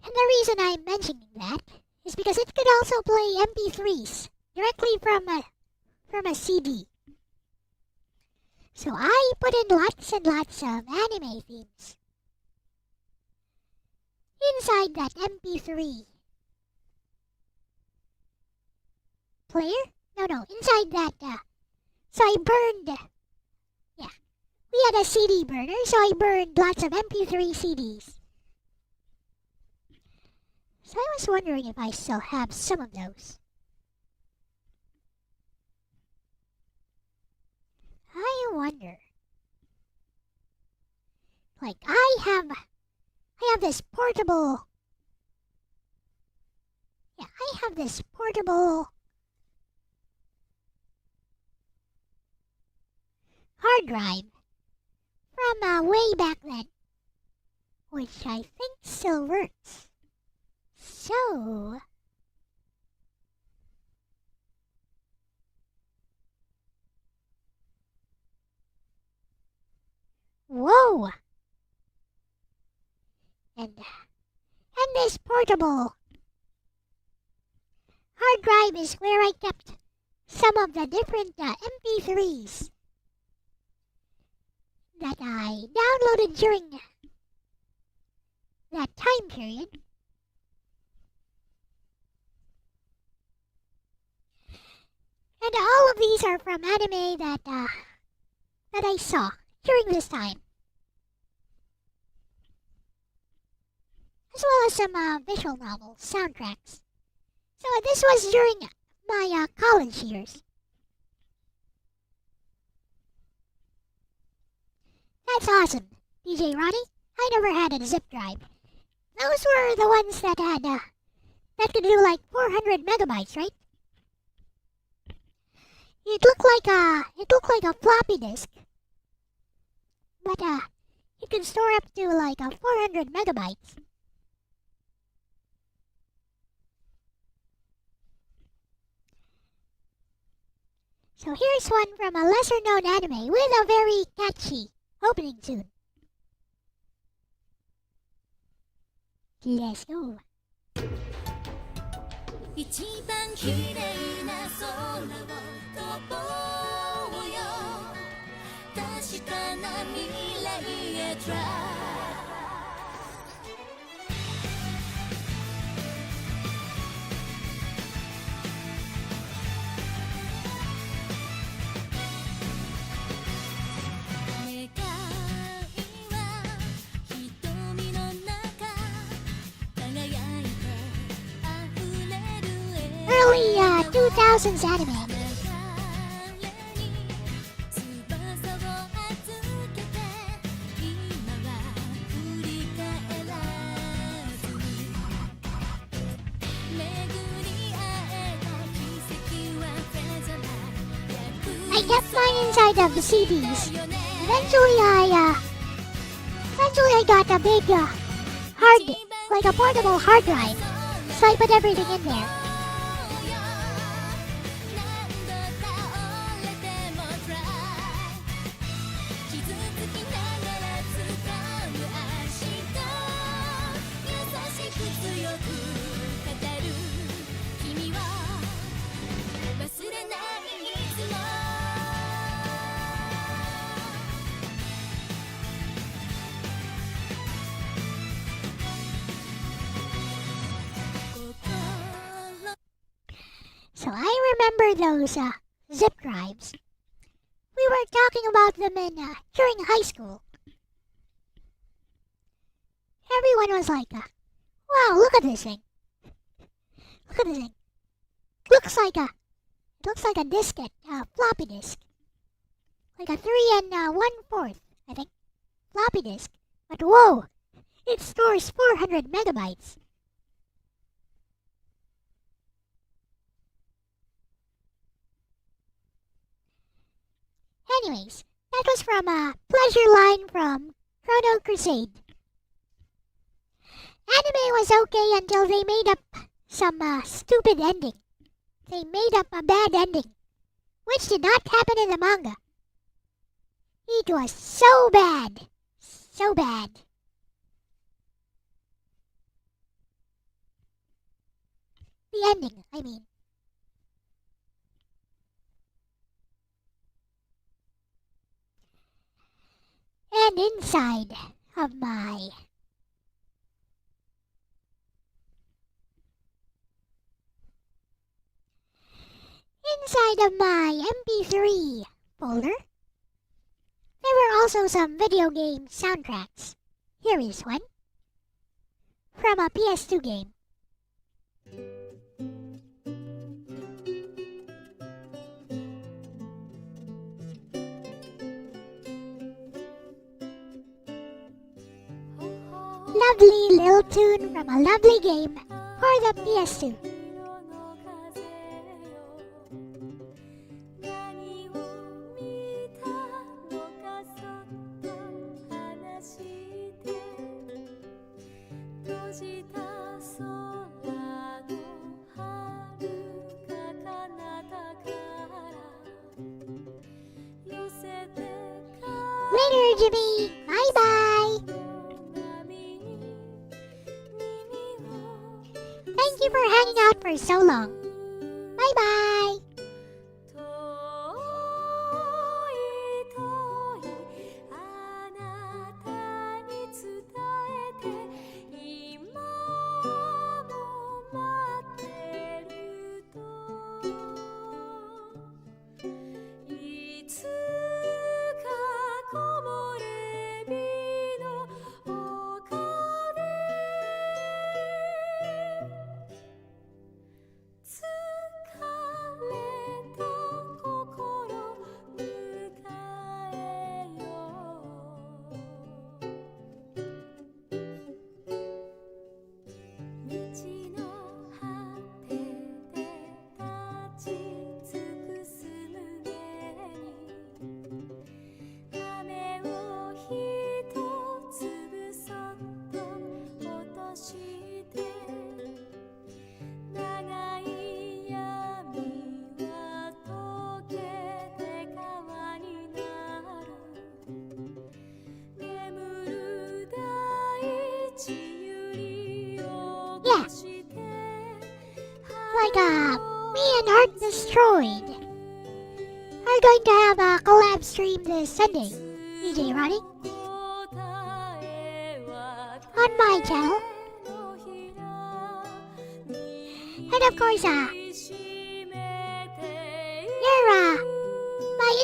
And the reason I'm mentioning that is because it could also play MP3s directly from a CD. So I put in lots and lots of anime themes inside that MP3 player? No, inside that, so I burned, we had a CD burner, so I burned lots of MP3 CDs. So I was wondering if I still have some of those. I wonder. Like, I have this portable, hard drive from way back then, which I think still works. So, whoa! And this portable hard drive is where I kept some of the different MP3s that I downloaded during that time period. And all of these are from anime that I saw during this time. As well as some visual novel soundtracks. So this was during my college years. That's awesome, DJ Ronnie. I never had a zip drive. Those were the ones that had that could do like 400 megabytes, right? It looked like a floppy disk, but it could store up to like 400 megabytes. So here's one from a lesser-known anime with a very catchy opening tune. Let's go. 一番綺麗な空を飛ぼうよ確かな未来へ Try 2000s anime. I kept mine inside of the CDs. Eventually I got a big like a portable hard drive. So I put everything in there. So I remember those zip drives. We were talking about them during high school. Everyone was like, "Wow, look at this thing! Look at this thing! Looks like a diskette, floppy disk, like a 3 1/4, I think, floppy disk. But whoa, it stores 400 megabytes." Anyways, that was from a pleasure line from Chrono Crusade. Anime was okay until they made up some stupid ending. They made up a bad ending, which did not happen in the manga. It was so bad. So bad. The ending, I mean. And inside of my MP3 folder, there were also some video game soundtracks. Here is one from a PS2 game. Lovely little tune from a lovely game for the PS2. Later, Jimmy. Bye-bye. Thank you for hanging out for so long. Bye-bye. Me and Art Destroyed are going to have a collab stream this Sunday, DJ Ronnie, on my channel. And of course, my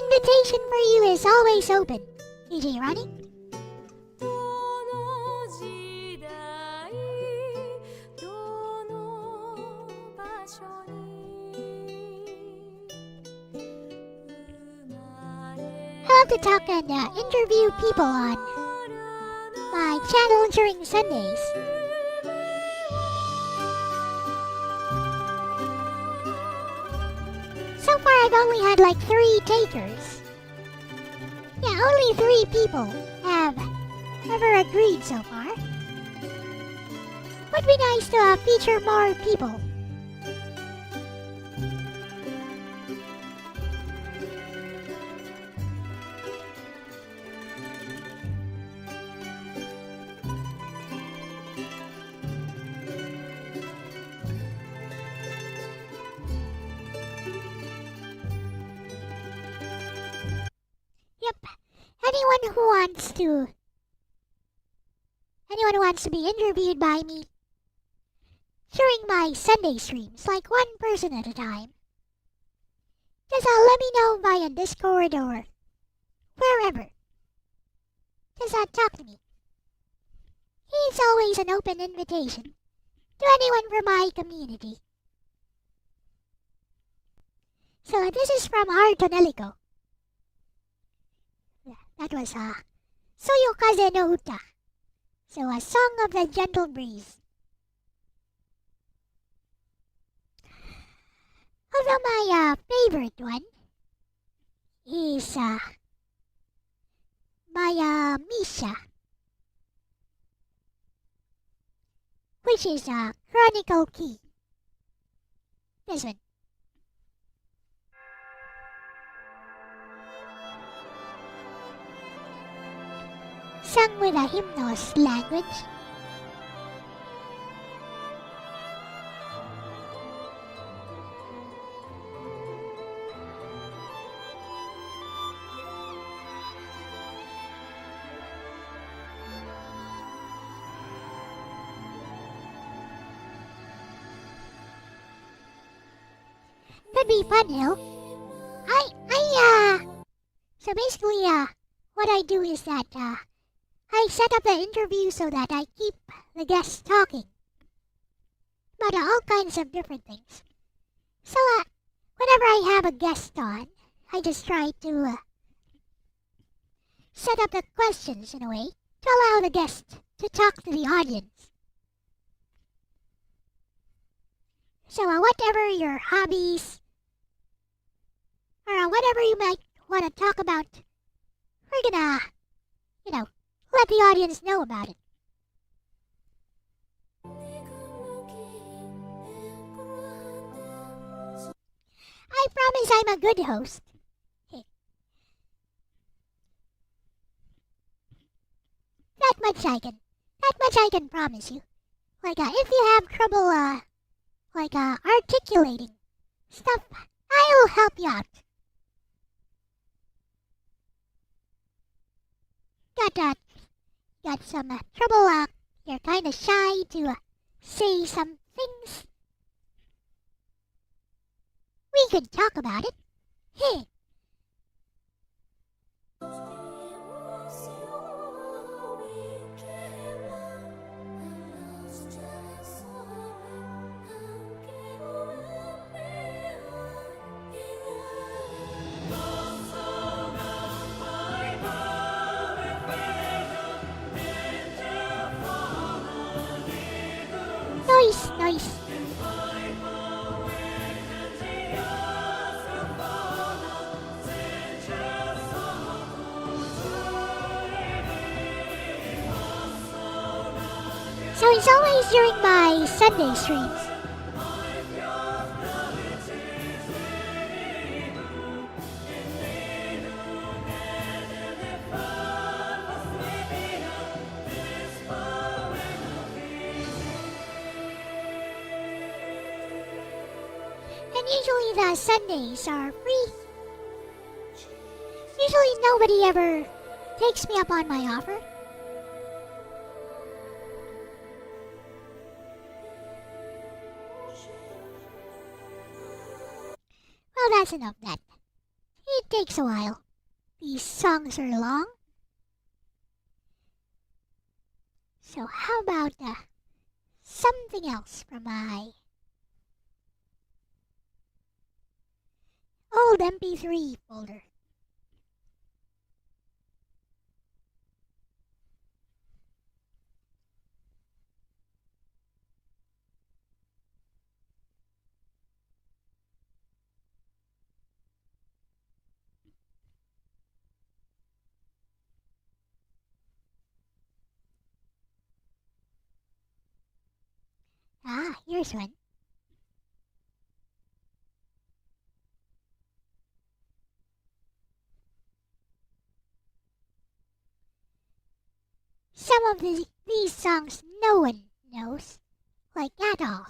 invitation for you is always open, DJ Ronnie. love to talk and interview people on my channel during Sundays. So far, I've only had like 3 takers. Yeah, only 3 people have ever agreed so far. Would be nice to feature more people. Yep. Anyone who wants to be interviewed by me during my Sunday streams, like 1 person at a time, just let me know via Discord or wherever. Just talk to me. It's always an open invitation to anyone from my community. So this is from Artonelico. That was Soyokaze no Uta. So a song of the gentle breeze. Although my favorite one is by Misha, which is Chronicle Key. This one. Sung with a hymnos language. Could be fun, Hill. So basically, what I do is that, I set up the interview so that I keep the guests talking about all kinds of different things. So, whenever I have a guest on, I just try to set up the questions in a way to allow the guest to talk to the audience. So, whatever your hobbies or whatever you might want to talk about, we're gonna, let the audience know about it. I promise I'm a good host. That much I can promise you. Like, if you have trouble, articulating stuff, I'll help you out. Got some trouble, you're kinda shy to say some things? We could talk about it. Hey. Nice. So it's always during my Sunday streams. And usually the Sundays are free. Usually nobody ever takes me up on my offer. Well, that's enough of that. It takes a while. These songs are long. So how about something else from my old MP3 folder? Ah, here's one. Some of these songs no one knows, like at all.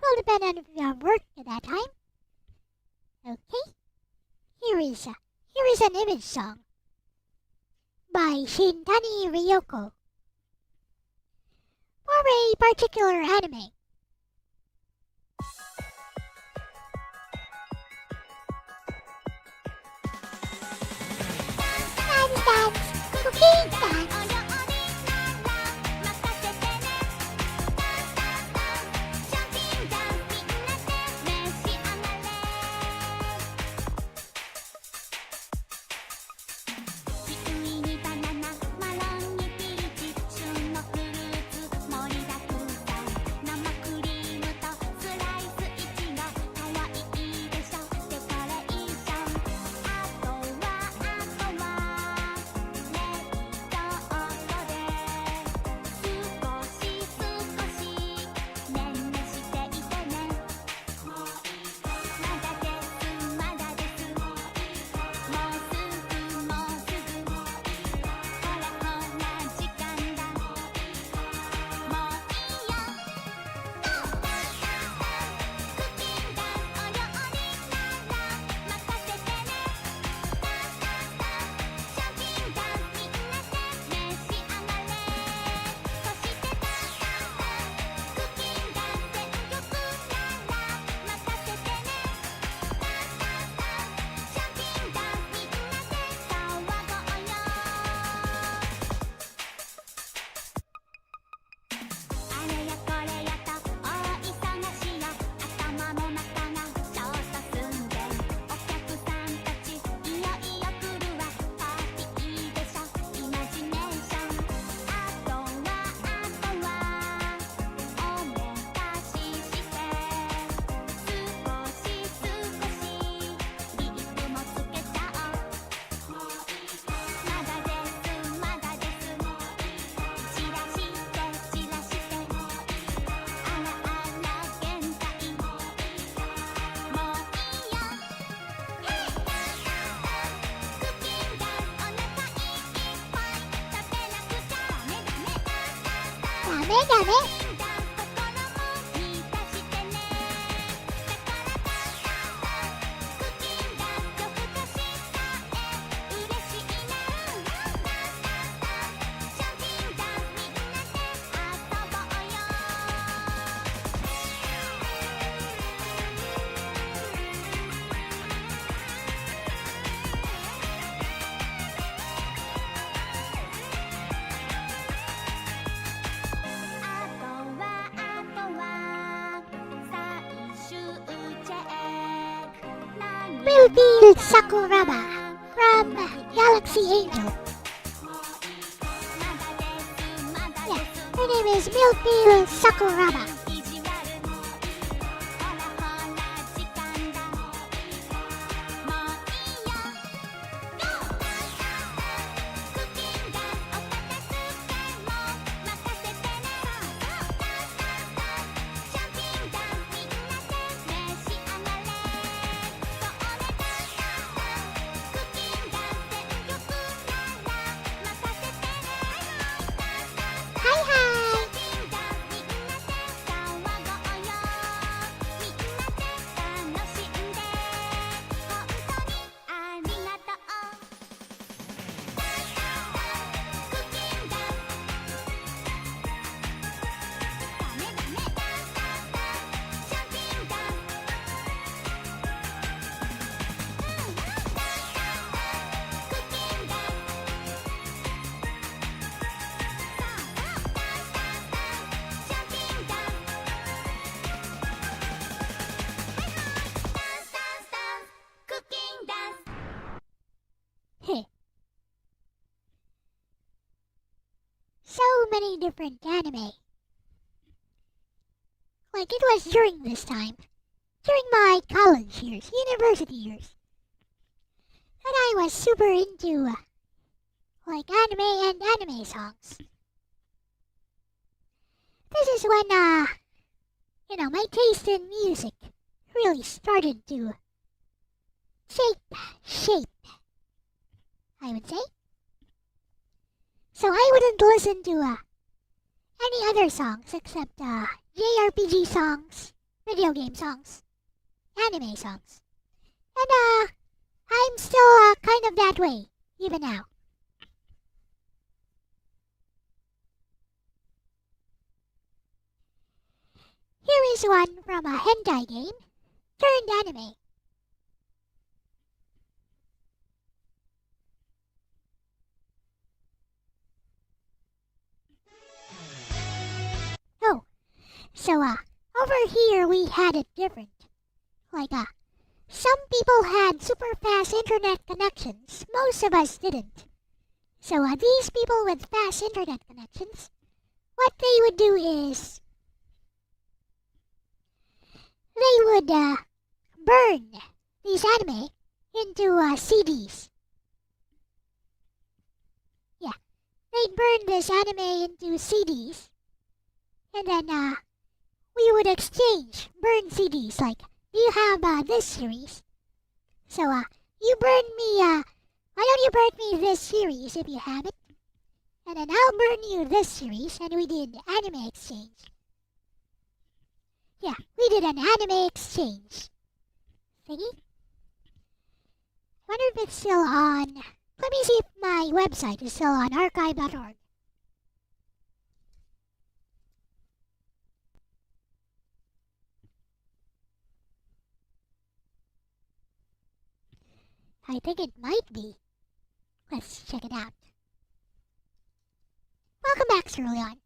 Will depend on if you have work at that time. Okay, here is an image song by Shintani Ryoko for a particular anime. Dance, dance, cookie dance. Dame. Millfield Sakuraba from Galaxy Angel. Yeah, her name is Millfield Sakuraba. Hi. many different anime. Like, it was during this time, during my college years, university years, that I was super into, like, anime and anime songs. This is when, my taste in music really started to shape, I would say. So I wouldn't listen to, any other songs except, JRPG songs, video game songs, anime songs. And, I'm still, kind of that way, even now. Here is one from a hentai game turned anime. Oh, so, over here we had it different. Like, some people had super fast internet connections, most of us didn't. So, these people with fast internet connections, what they would do is they would burn these anime into CDs. Yeah, they'd burn this anime into CDs, and then we would exchange burned CDs. Like, do you have this series? So you burn me. Why don't you burn me this series if you have it, and then I'll burn you this series, and we did anime exchange. Yeah, we did an anime exchange thingy. Wonder if it's still on. Let me see if my website is still on archive.org. I think it might be. Let's check it out. Welcome back, Sir Leon.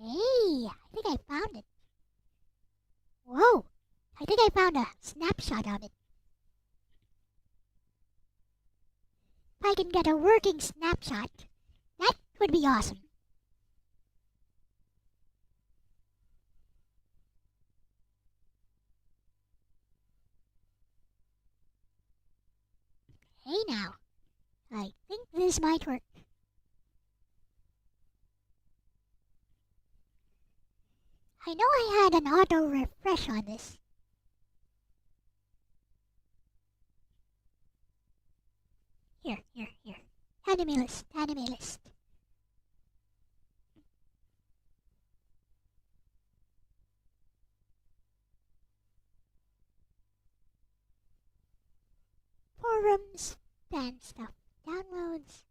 Hey, I think I found it. Whoa, I think I found a snapshot of it. If I can get a working snapshot, that would be awesome. Hey now, I think this might work. I know I had an auto refresh on this. Here. Anime list. Forums, fan stuff, downloads.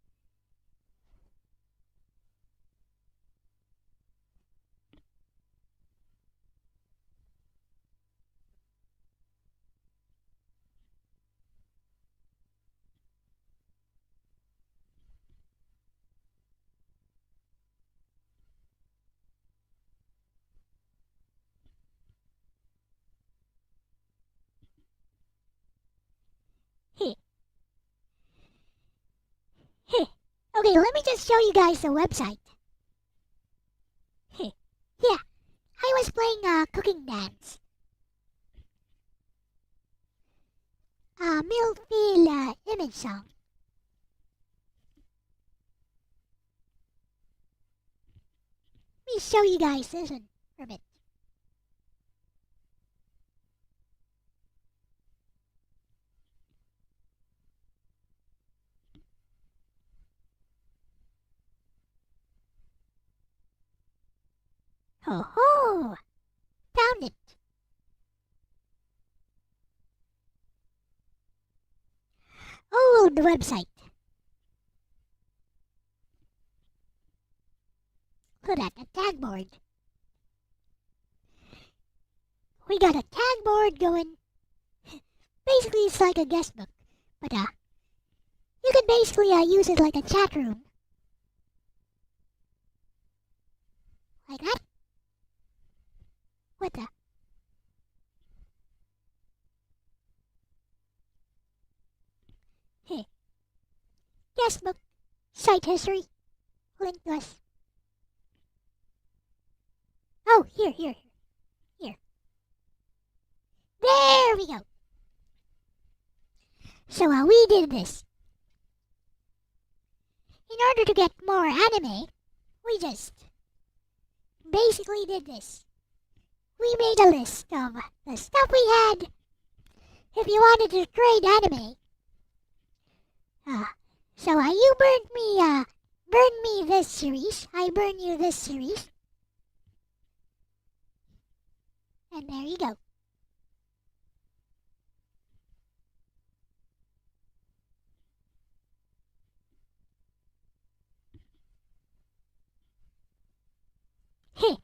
Okay, let me just show you guys the website. Yeah, I was playing Cooking Dance. Millfield image song. Let me show you guys this one for a bit. Oh, found it. Old website. Look at that, a tag board. We got a tag board going Basically, it's like a guest book, but you can basically use it like a chat room. Like that? What the? Hey. Guest book. Site history. Link to us. Oh, here. There we go. So we did this. In order to get more anime, we just basically did this. We made a list of the stuff we had. If you wanted to trade anime, so you burn me this series. I burn you this series, and there you go. Heh.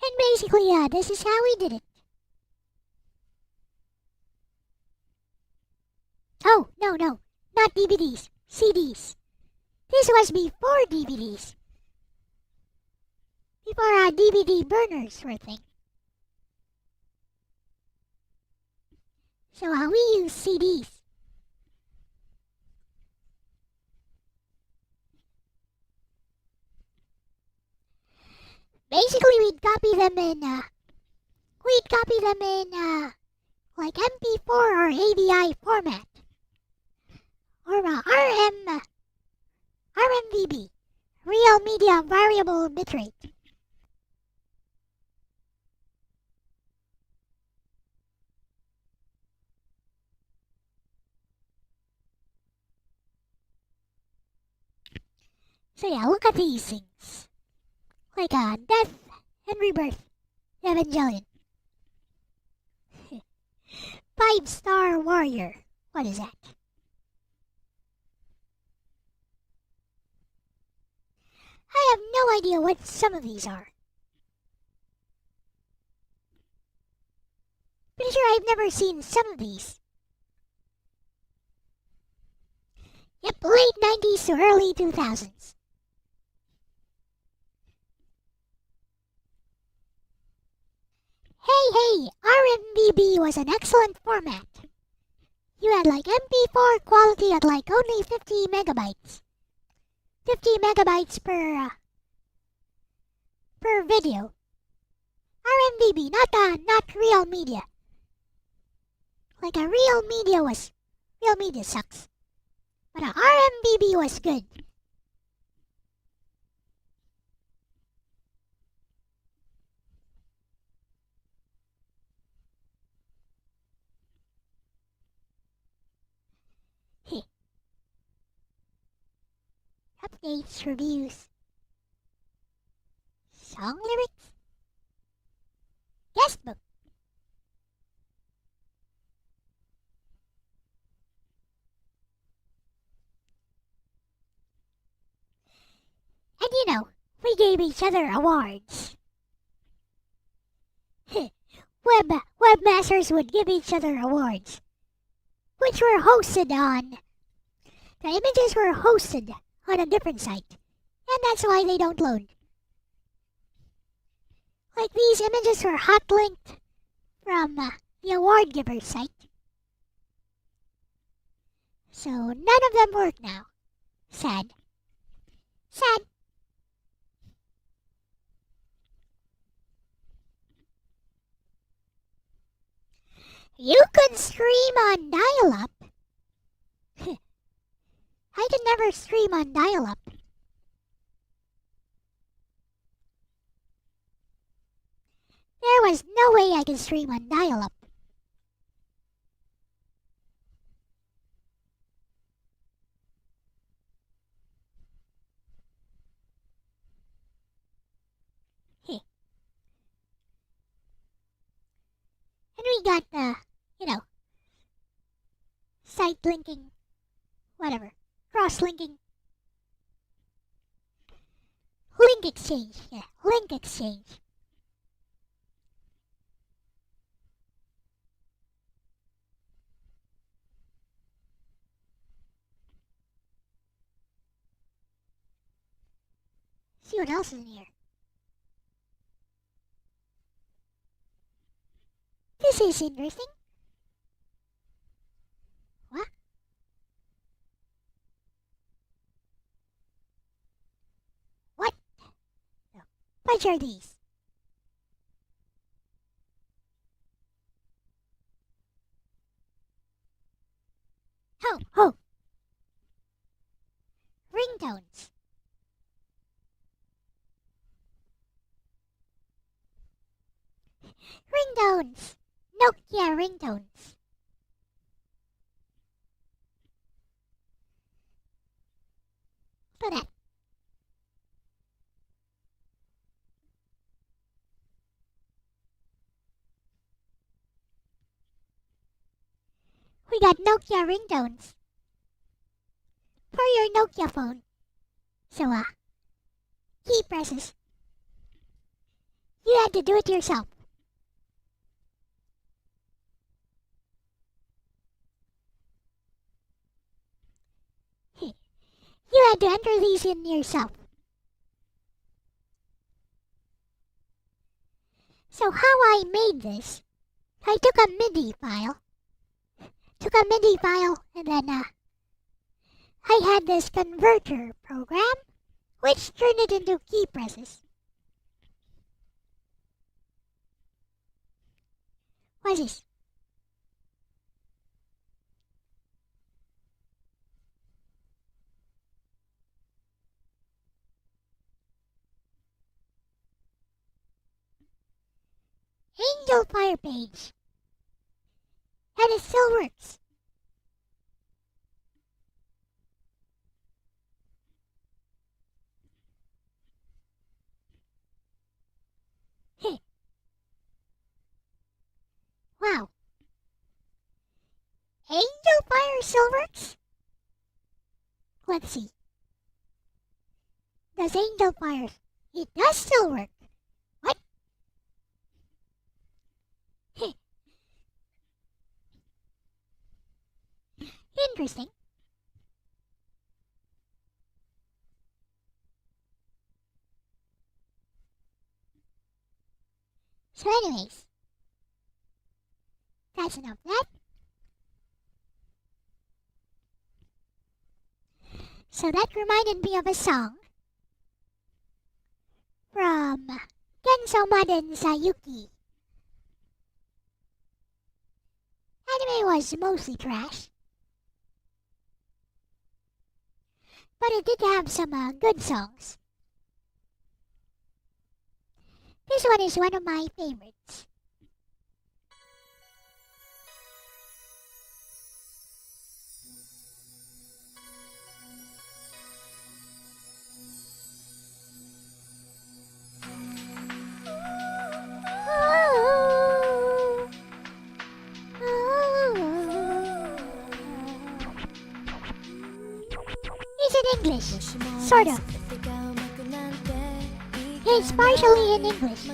And basically, this is how we did it. Oh, no, not DVDs, CDs. This was before DVDs. Before DVD burners were a thing. So we use CDs. Basically, we'd copy them in like MP4 or AVI format, or RMVB, Real Media Variable Bitrate. So yeah, look at these things. Like Death and Rebirth, Evangelion. 5-Star Warrior. What is that? I have no idea what some of these are. Pretty sure I've never seen some of these. Yep, late 90s to early 2000s. Hey, RMVB was an excellent format. You had like MP4 quality at like only 50 megabytes. 50 megabytes per video. RMVB, not real media. Like a real media sucks. But RMVB was good. Updates, reviews, song lyrics, guest book. And you know, we gave each other awards. Webmasters would give each other awards, which were hosted on. The images were hosted on a different site, and that's why they don't load. Like these images were hot linked from the award giver site. So none of them work now. Sad. You could stream on dial-up. I could never stream on dial-up. There was no way I could stream on dial-up. And we got site linking, whatever, cross-linking, link exchange. Yeah, link exchange. See what else is in here. This is interesting. What? What? No. What are these? Oh! Ringtones. Ringtones. Nokia ringtones. Look at that. We got Nokia ringtones for your Nokia phone. So, key presses. You had to do it yourself. You had to enter these in yourself. So how I made this, I took a MIDI file. And then I had this converter program which turned it into key presses. What is this? Angel Fire page. And it still works. Wow. Angel Fire still works? Let's see. Does Angel Fire... It does still work. What? Interesting. So anyways, that's enough of that. So that reminded me of a song from Genso Maden Sayuki. Anime was mostly trash, but it did have some good songs. This one is one of my favorites. It's in English, sort of. It's partially in English.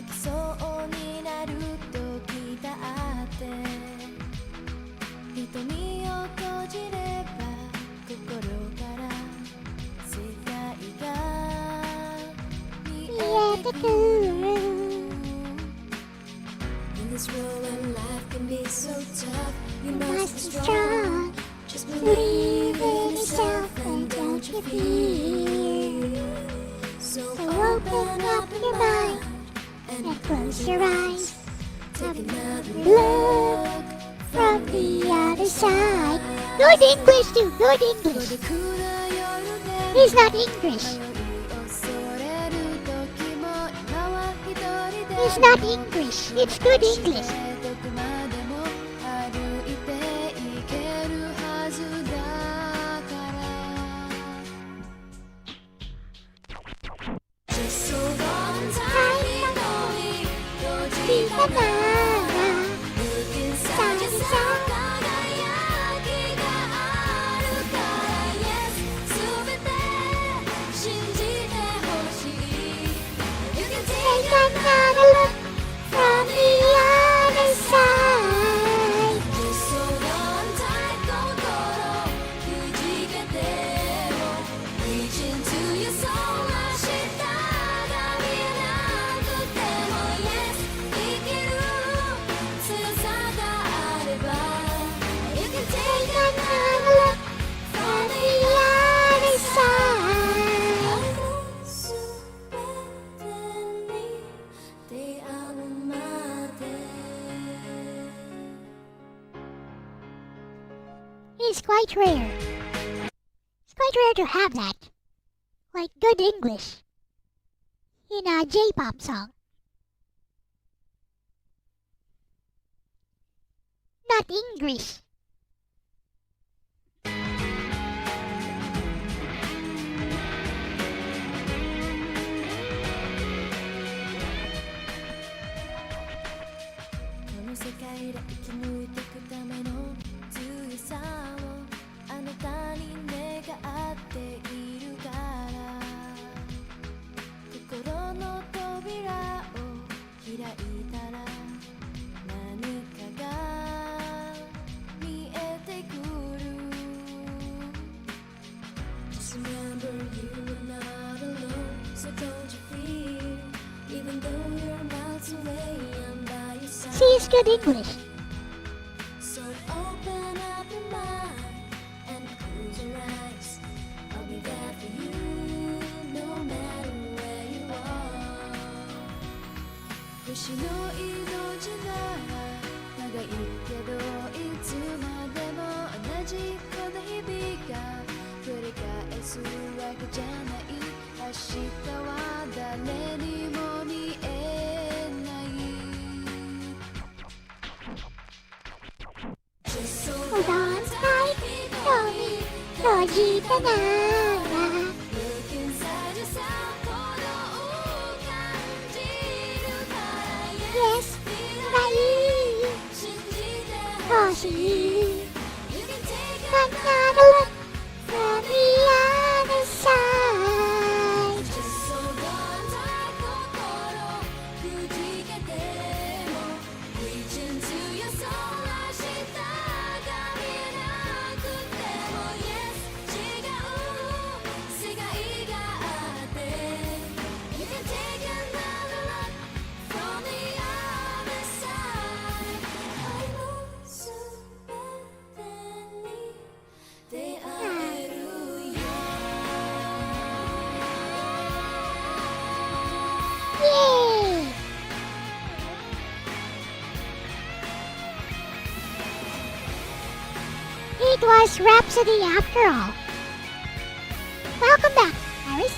In this world when life can be so tough, you Must be strong. Just Believe in yourself and don't you fear. So So open up your mind and close your eyes. take another Look from the other side. Good English too, good English. He's not English. It's not English. It's good English. is quite rare. It's quite rare to have that. Like good English. In a J-pop song. Not English. See, it's good English. So open up your mind and close your eyes. I'll be there for you no matter where you are. 星の命なら長いけどいつまでも同じこの日々が繰り返すわけじゃない。明日は誰にも見えない。Hold on tight, Tommy, 閉じたなら Yes, 欲しい Another look from the other side. Yay! It was Rhapsody after all. Welcome back, Iris.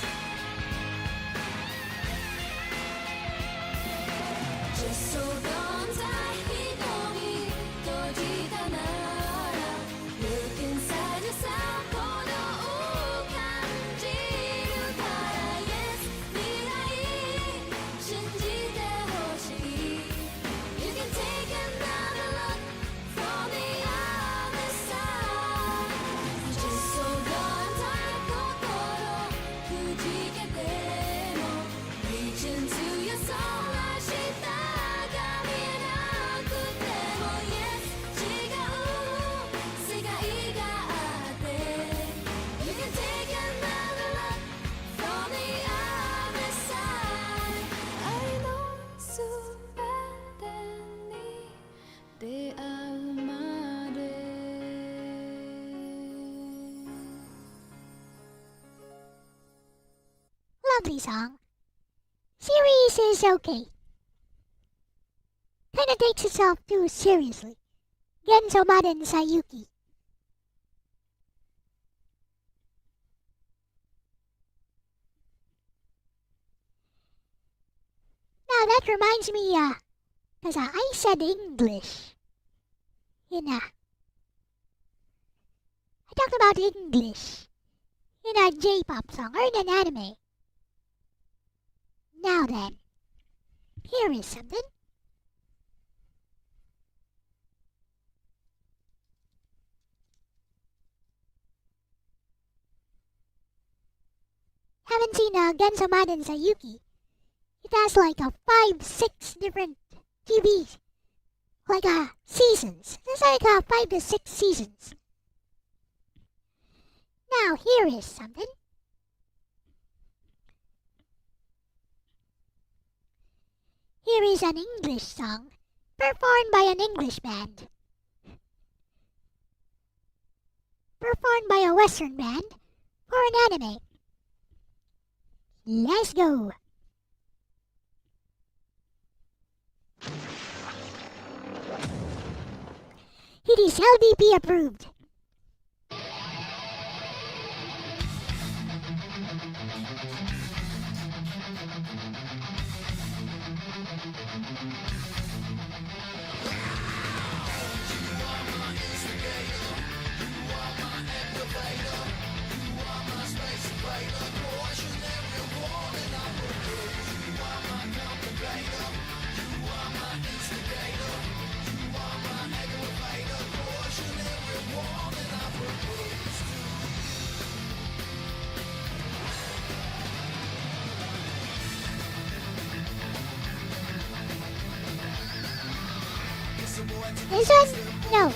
Lovely song. Series is okay. Kinda takes itself too seriously. Genso Maden Sayuki. Now that reminds me, cause I said English. I talked about English in a J-pop song or in an anime. Now then, here is something. Haven't seen Genso Maden Sayuki. It has like a 5-6 different TVs. Like seasons. There's like 5 to 6 seasons. Now here is something. Here is an English song performed by an English band. Performed by a Western band for an anime. Let's go! It is LDP approved. This one? No.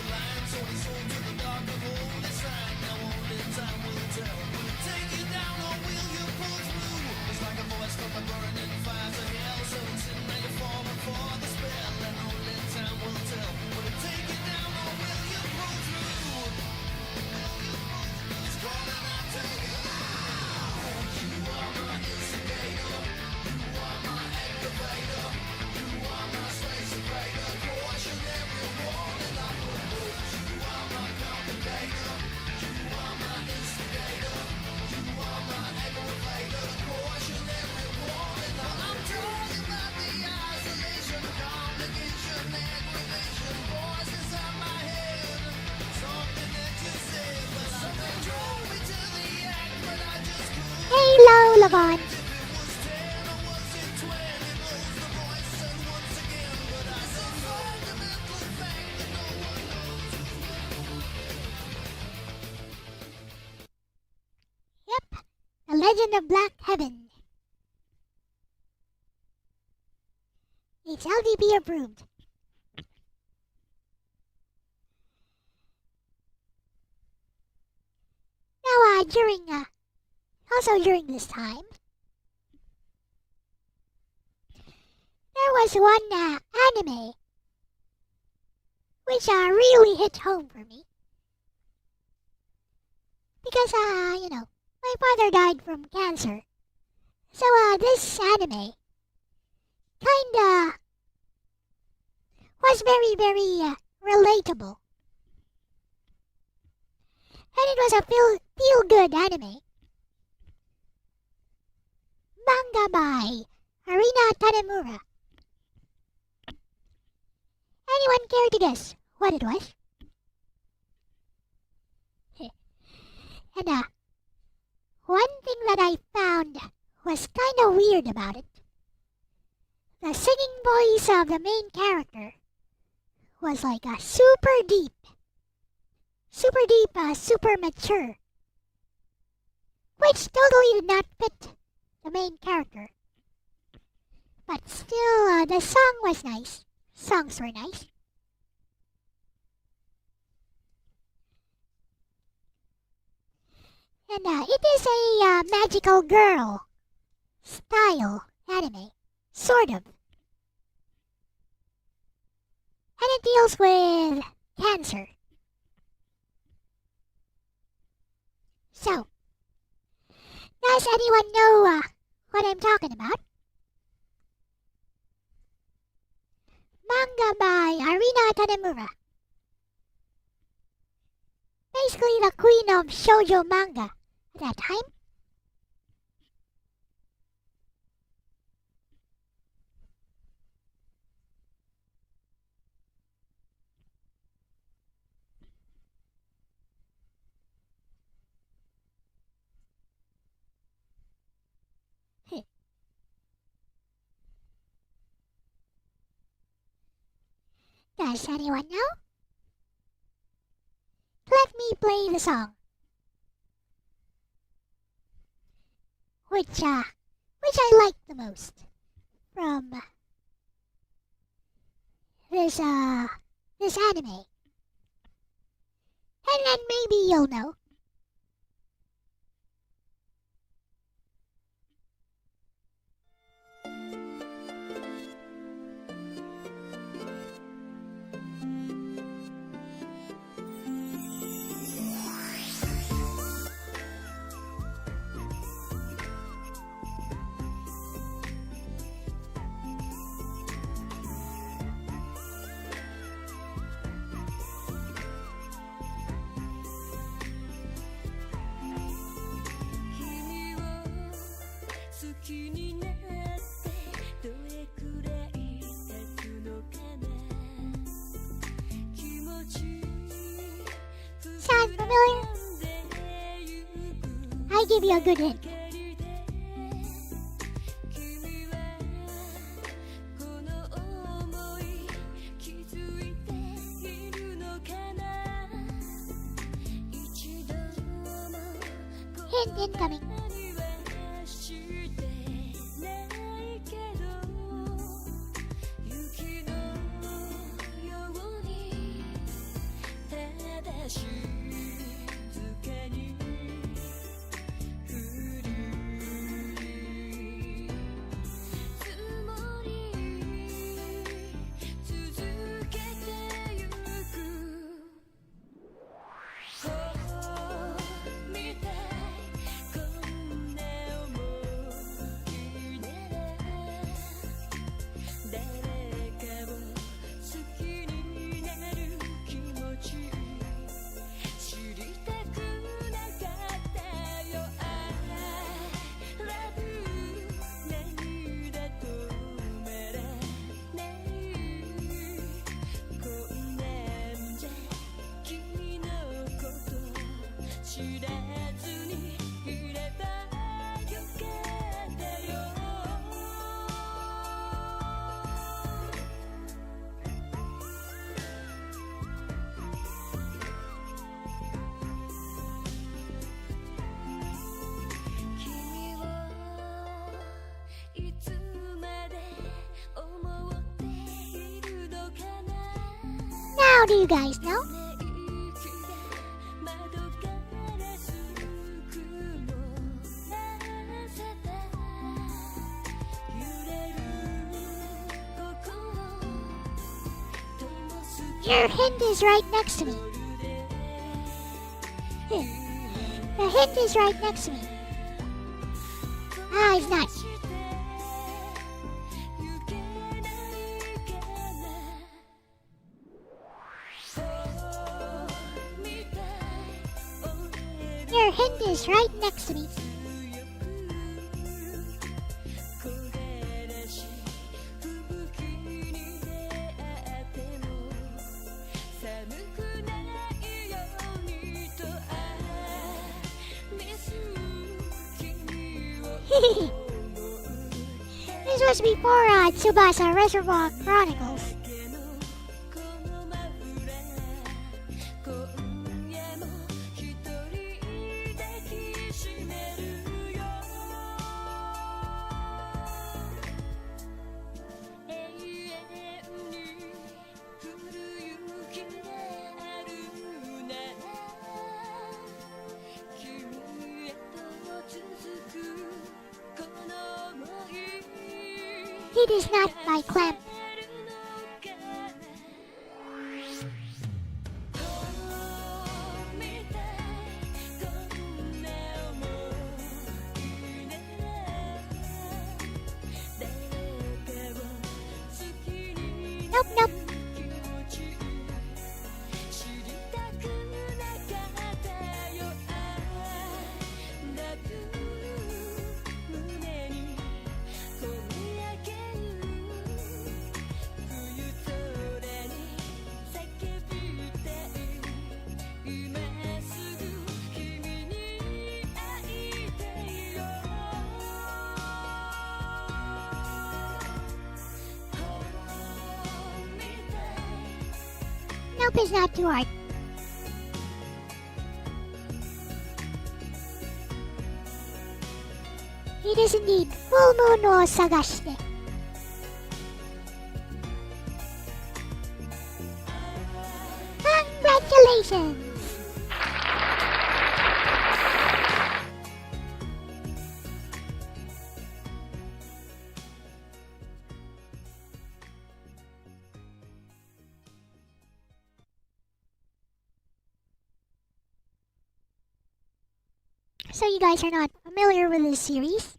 Hello, Lavon. Yep, The Legend of Black Heaven. It's LDP approved. Now, during this time, there was one anime which really hit home for me. Because, my father died from cancer. So, this anime kinda was very, very relatable. And it was a feel-good anime. Manga by Arina Tanemura. Anyone care to guess what it was? And one thing that I found was kinda weird about it. The singing voice of the main character was like a super deep, super mature, which totally did not fit the main character. But still, the song was nice. Songs were nice. And it is a magical girl style anime, sort of. And it deals with cancer. So, does anyone know what I'm talking about? Manga by Arina Tanemura. Basically the queen of shoujo manga at that time. Does anyone know? Let me play the song. Which I like the most from this anime. And then maybe you'll know. Sound familiar? I give you a good hint. Hint incoming. do you guys know? Your hint is right next to me. The hint is right next to me. Ah, he's not. Your hint is right next to me. This was before Tsubasa Reservoir Chronicles. It is not my clamp. Nope, nope. Nope, it's not too hard. It is indeed full moon no sagashite. Congratulations! So you guys are not familiar with this series?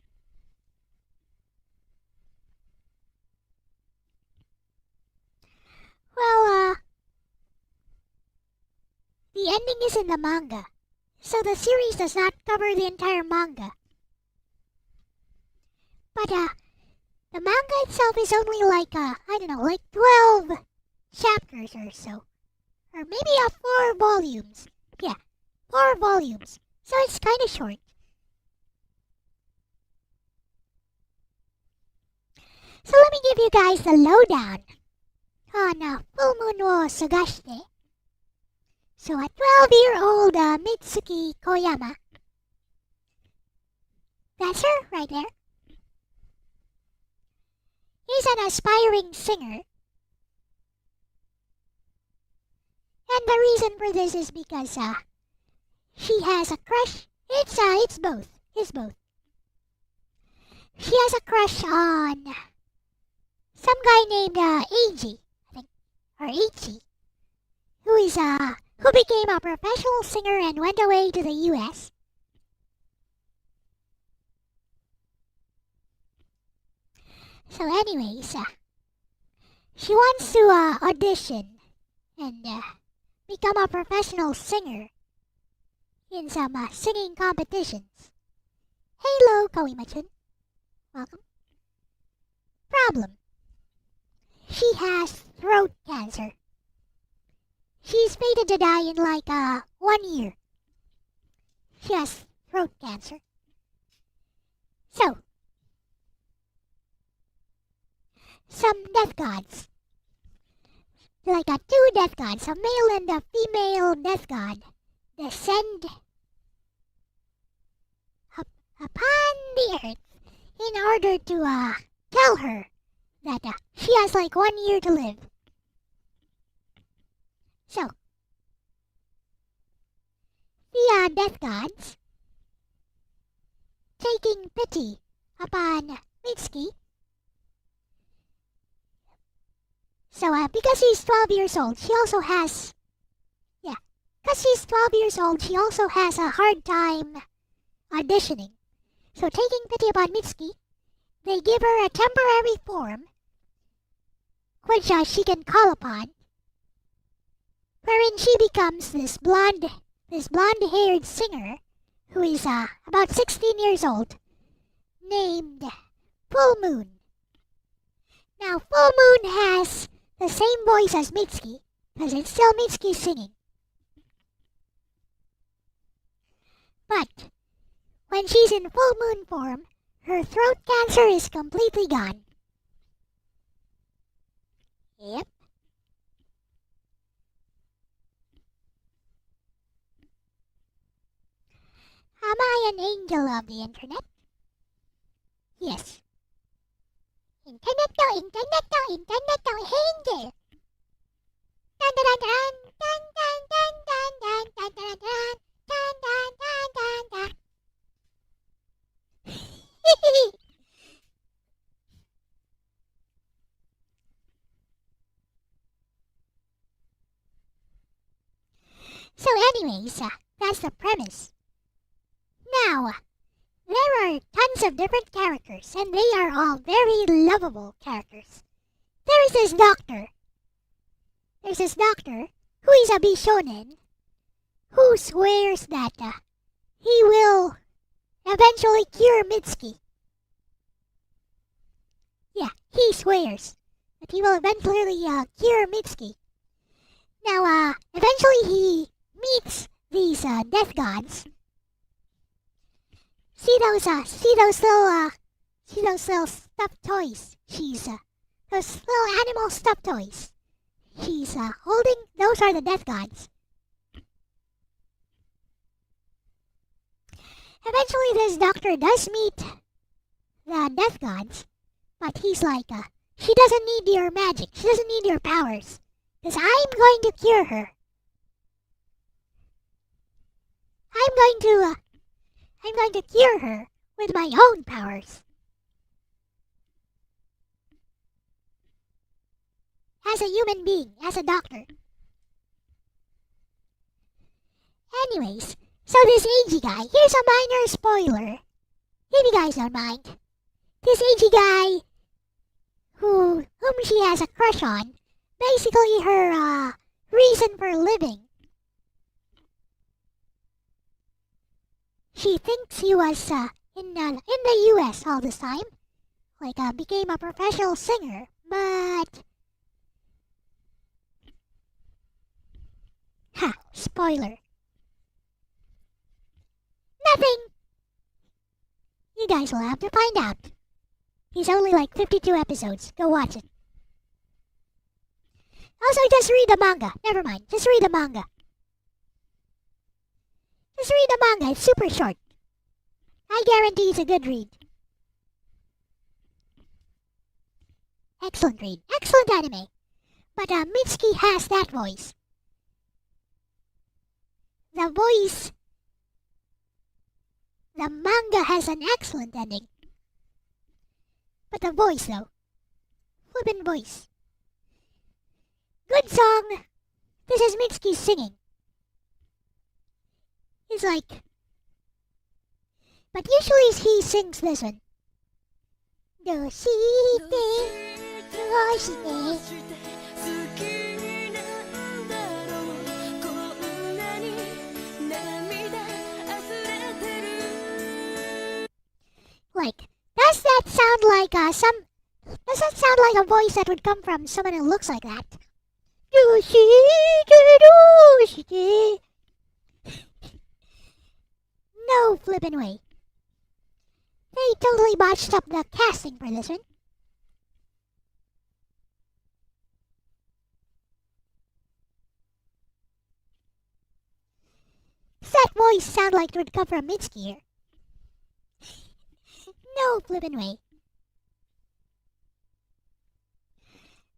Well, the ending is in the manga, so the series does not cover the entire manga. But, the manga itself is only like, I don't know, like 12 chapters or so. Or maybe 4 volumes. Yeah, 4 volumes. So it's kind of short. So let me give you guys the lowdown on Full Moon no Sagashite. So a 12-year-old Mitsuki Koyama, that's her right there, is an aspiring singer. And the reason for this is because she has a crush. It's both. It's both. She has a crush on some guy named Eiji, I think, or Eiichi, who became a professional singer and went away to the U.S. So anyways, she wants to audition and become a professional singer in some singing competitions. Hello, Koima-chun. Welcome. Problem. She has throat cancer. She's fated to die in like 1 year. She has throat cancer. So, some death gods, like 2 death gods, a male and a female death god, descend upon the earth in order to tell her that she has like 1 year to live. So, the death gods, taking pity upon Mitsuki. So, because she's 12 years old, she also has, because she's 12 years old, she also has a hard time auditioning. So, taking pity upon Mitsuki, they give her a temporary form, which she can call upon, wherein she becomes this blonde-haired singer who is about 16 years old, named Full Moon. Now, Full Moon has the same voice as Mitsuki, because it's still Mitsuki singing. But when she's in full moon form, her throat cancer is completely gone. Yep. Am I an angel of the internet? Yes. Internet angel. Dun dun dun dun dun dun dun dun dun dun dun dun dun dun dun. So anyways, that's the premise. Now, there are tons of different characters, and they are all very lovable characters. There's this doctor who is a Bishonen who swears that he will eventually cure Mitsuki. Yeah, he swears that he will eventually cure Mitsuki. Now, eventually he meets these death gods. See those little stuffed toys. Those little animal stuffed toys. She's holding. Those are the death gods. Eventually, this doctor does meet the death gods, but he's like, she doesn't need your magic. She doesn't need your powers, because I'm going to cure her. I'm going to cure her with my own powers. As a human being, as a doctor. Anyways, so this AG guy, here's a minor spoiler. If you guys don't mind. This AG guy, whom she has a crush on, basically her reason for living. She thinks he was in the US all this time, like became a professional singer, but spoiler. Nothing. You guys will have to find out. He's only like 52 episodes. Go watch it. Also, just read the manga. Never mind. Just read the manga. Just read the manga. It's super short. I guarantee it's a good read. Excellent read. Excellent anime. But Mitsuki has that voice. The voice. The manga has an excellent ending. But the voice, though. Flippin' voice. Good song. This is Mitsuki singing. It's like... But usually he sings this one. Doshite, doshite. Like, does that sound like does that sound like a voice that would come from someone who looks like that? No flippin' way. They totally botched up the casting for this one. Does that voice sound like it would come from Mitsuki here? No flippin' way.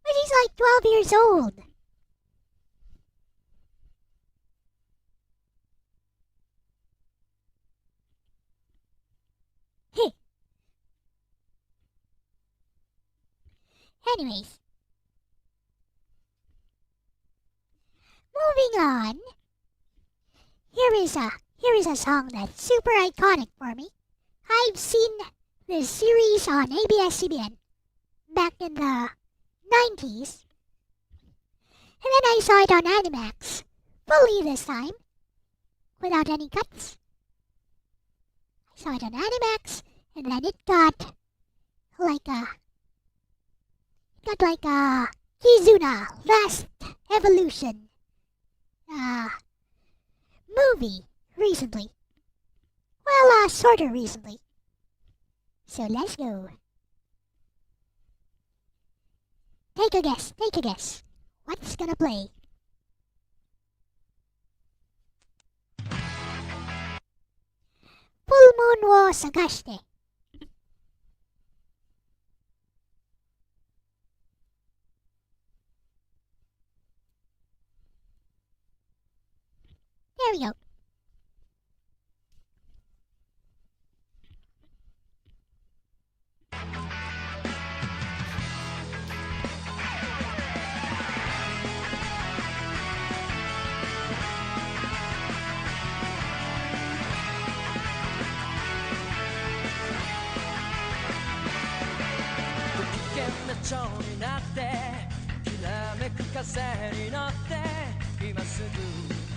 But she's like 12 years old. Anyways. Moving on. Here is a song that's super iconic for me. I've seen this series on ABS-CBN back in the 90s. And then I saw it on Animax, fully this time, without any cuts. I saw it on Animax, and then it got like a Kizuna Last Evolution movie recently. Well, sorta recently. So let's go. Take a guess. What's gonna play? Full Moon wo Sagashite. There we go.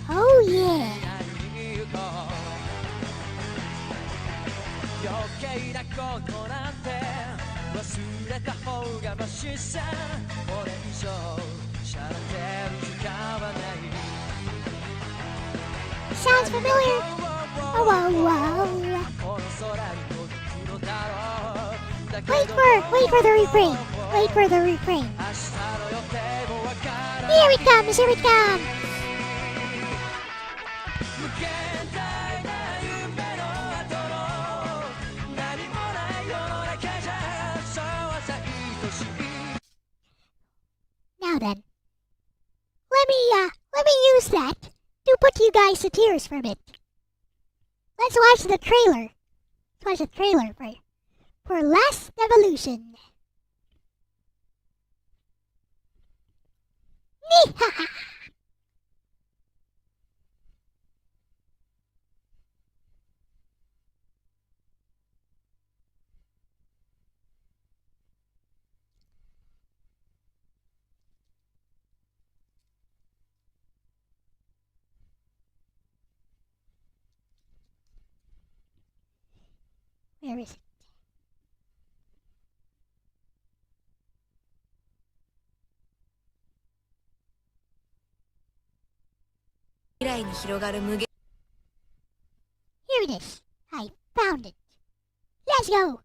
Oh yeah. Sounds familiar. Oh, wow. Wait for the refrain. Here it comes. Now then, let me use that to put you guys to tears for a bit. Let's watch the trailer. For Last Evolution. Where is it? Here it is. I found it. Let's go.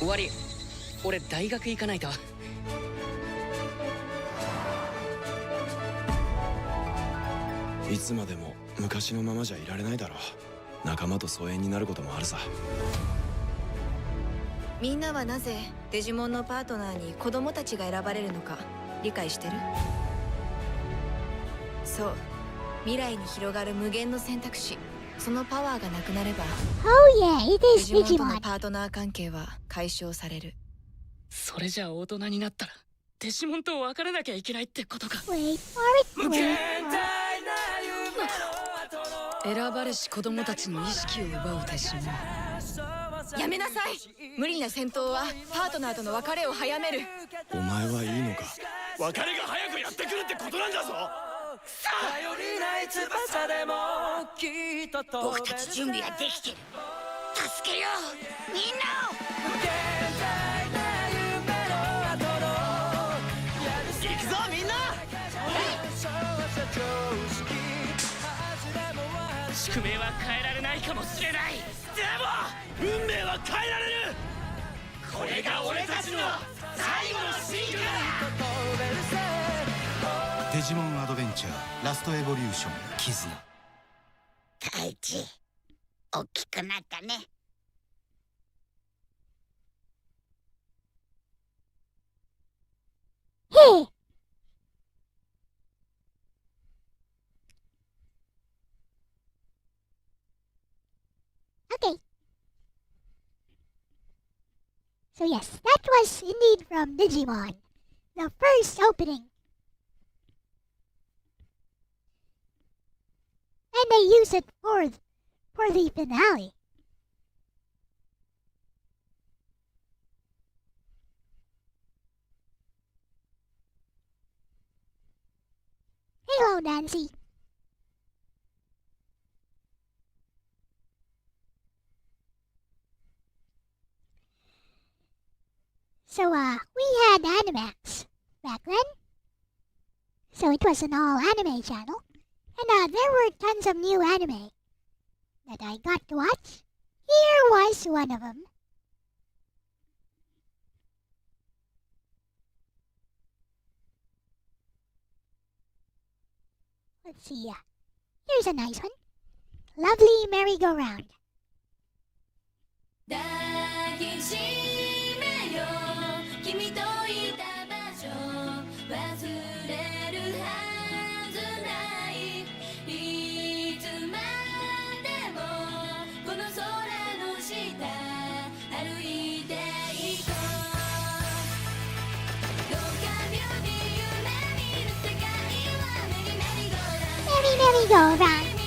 Wari, 俺大学行かないと。いつまでも昔のままじゃいられないだろう。仲間と疎遠になることもあるさ。みんなはなぜデジモンのパートナーに子供たちが選ばれるのか理解してる？そう、未来に広がる無限の選択肢、そのパワーがなくなれば、Oh yeah, it デ is ジモンと Digimon. のパートナー関係は解消される。それじゃあ大人になったらデジモンと別れなきゃいけないってことか。Wait for it. 選ばれし子供たちの意識を奪うデジモン。やめなさい。無理な戦闘はパートナーとの別れを早める。お前はいいのか？別れが早くやってくるってことなんだぞ。僕たち準備はできてる。助けようみんなを。行くぞみんな。宿命は変えられないかもしれない。でも運命は変えられる。これが俺たちの最後のシングルだ。デジモンアドベンチャーラストエボリューションキズナ。太一、大きくなったね。Hey, So yes, that was indeed from Digimon. The first opening. And they use it for the finale. Hello, Nancy. So, we had Animax back then. So it was an all-anime channel. And, there were tons of new anime that I got to watch. Here was one of them. Let's see, here's a nice one. Lovely merry-go-round. 抱きしめよう君といた場所忘れるはずないいつまでもこの空の下歩いていこうどうかビューティー夢見る世界はメリメリゴーランド Merry merry-go-round.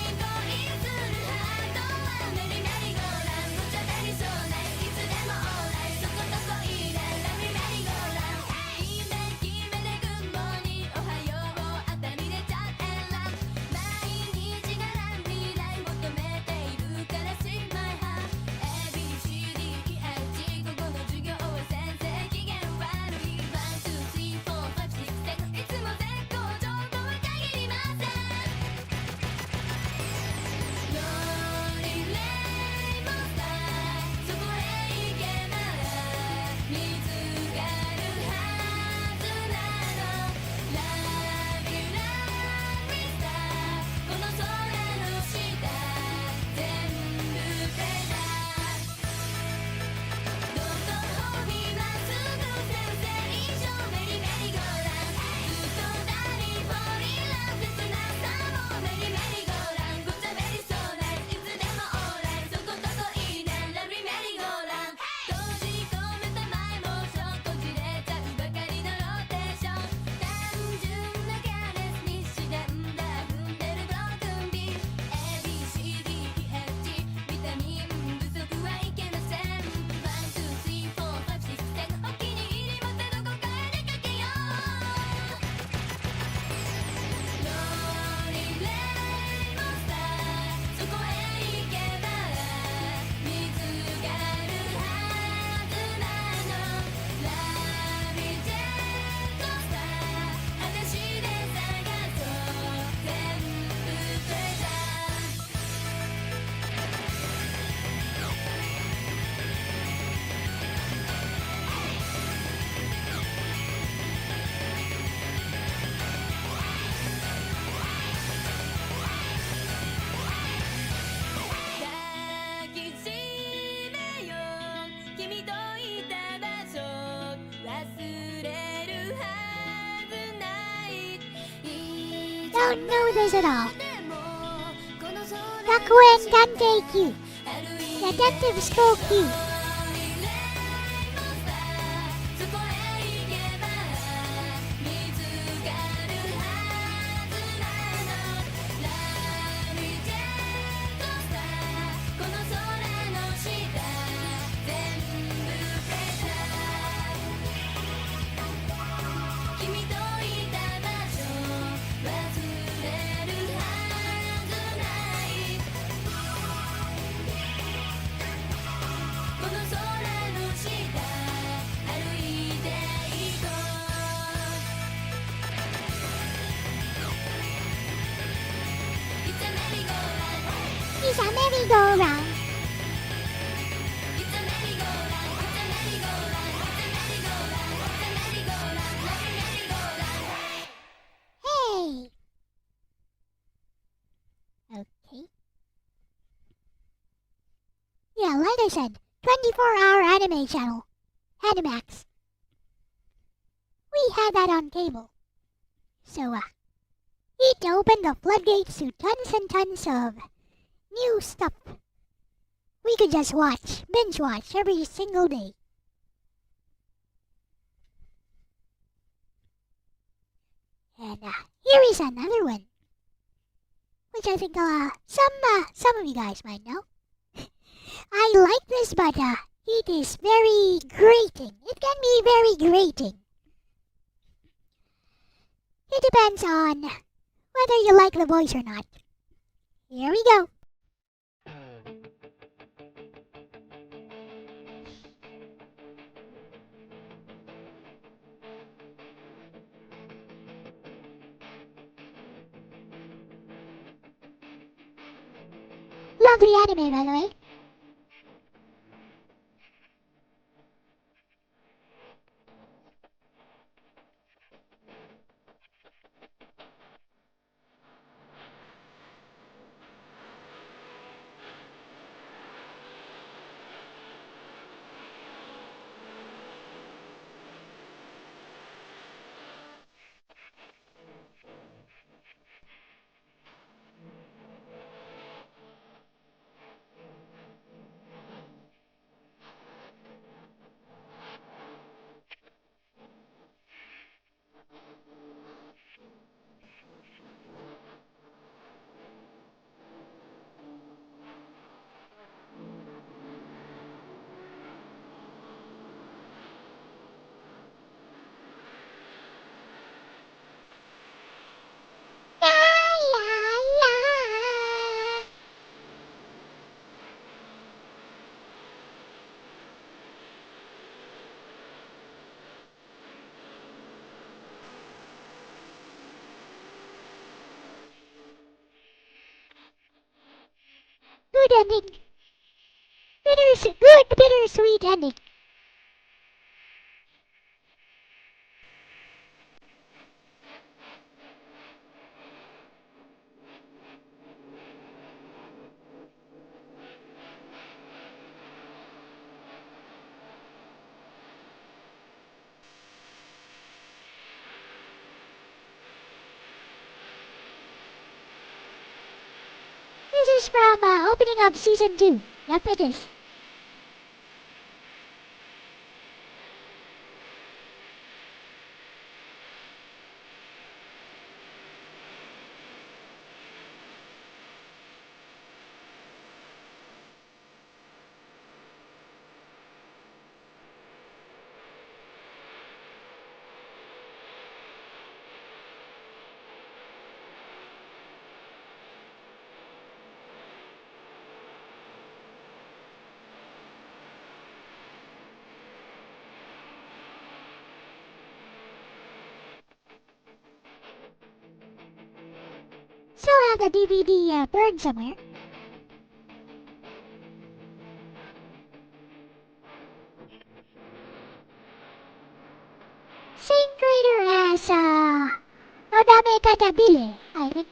Don't know this at all. Rakuen Tantei Q. Detective School Q. It's a merry-go-round. Hey! Okay. Yeah, like I said, 24-hour anime channel. Animax. We had that on cable. So, it opened the floodgates to tons and tons of new stuff. We could just binge watch every single day. is another one, which I think some of you guys might know. I like this, but it is very grating. It can be very grating. It depends on whether you like the voice or not. Here we go. Lovely anime, by the way. Good ending. Good, bittersweet ending. This is from opening of season 2. Yep, it is. Still have the DVD burned somewhere. Same creator as Nodame Katabile, I think.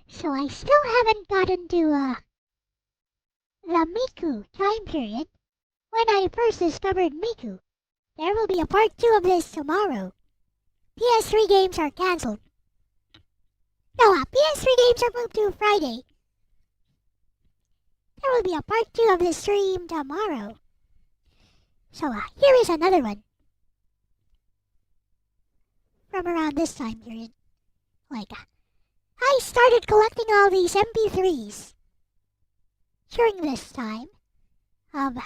So I still haven't gotten to the Miku time period when I first discovered Miku. There will be a part 2 of this tomorrow. PS3 games are cancelled. No, PS3 games are moved to Friday. There will be a part 2 of the stream tomorrow. So here is another one. From around this time period. I started collecting all these MP3s during this time of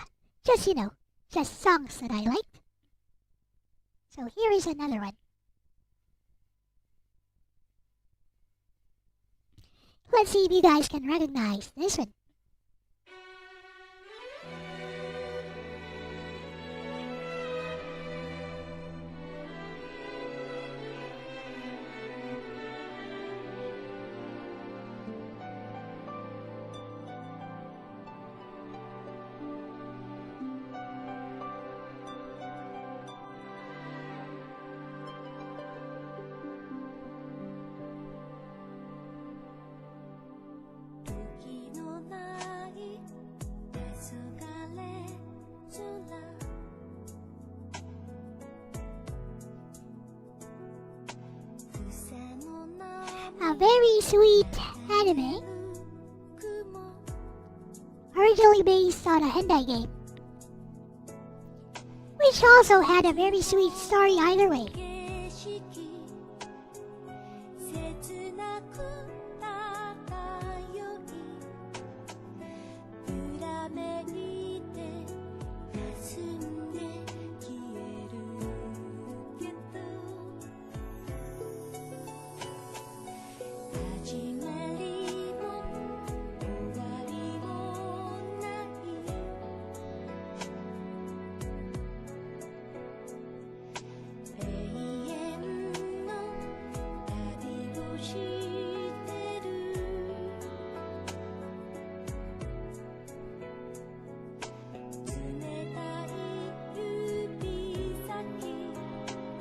just songs that I liked. So here is another one. Let's see if you guys can recognize this one. very sweet anime, originally based on a hentai game, which also had a very sweet story either way.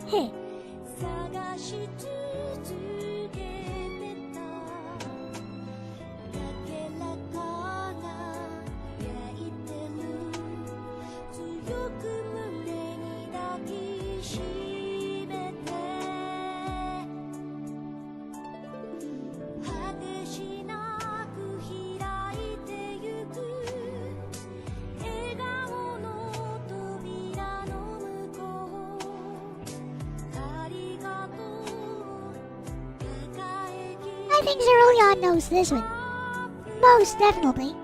Hey. I think Zerulean knows this one. Most definitely.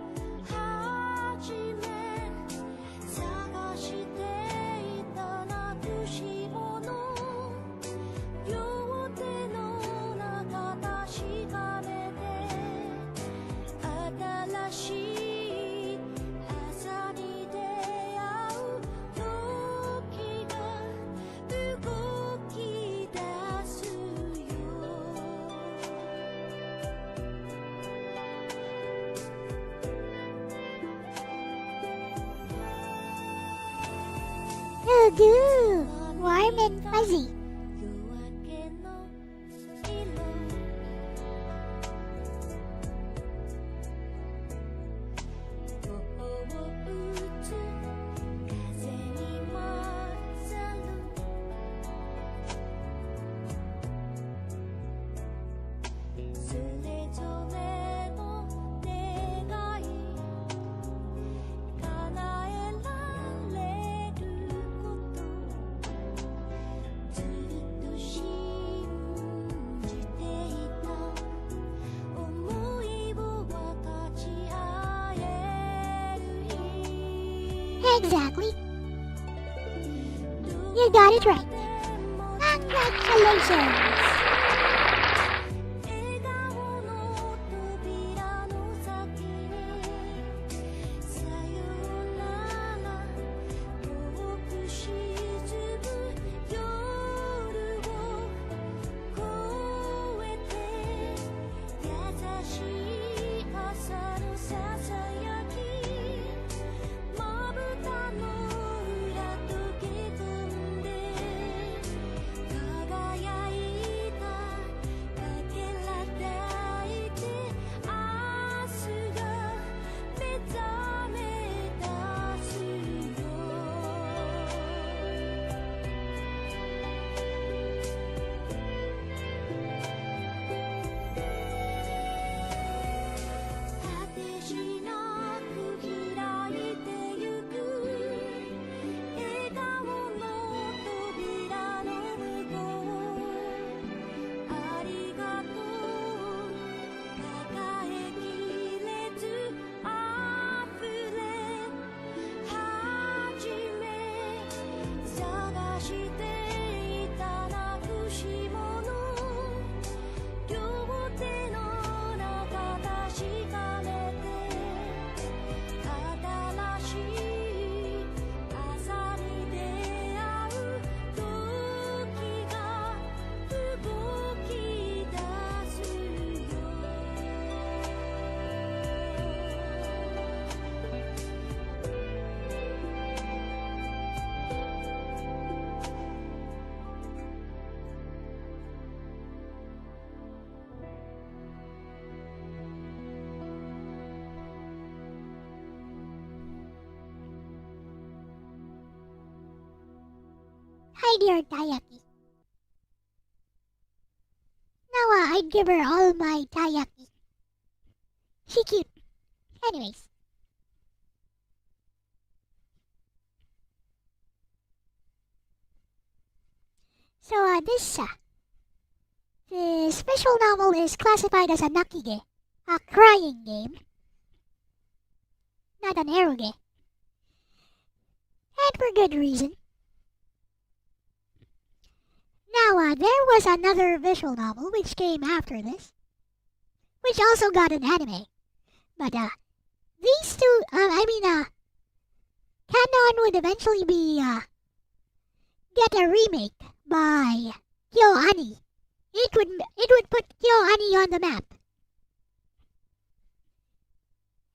Ooh, warm and fuzzy. Exactly. You got it right. Congratulations! Hi dear Dayaki. Now I'd give her all my taiyaki. She cute. Anyways. So, this special novel is classified as a nakige, a crying game, not an eroge. And for good reason. Now, there was another visual novel which came after this, which also got an anime. But, these two, Canon would eventually get a remake by KyoAni. It would put KyoAni on the map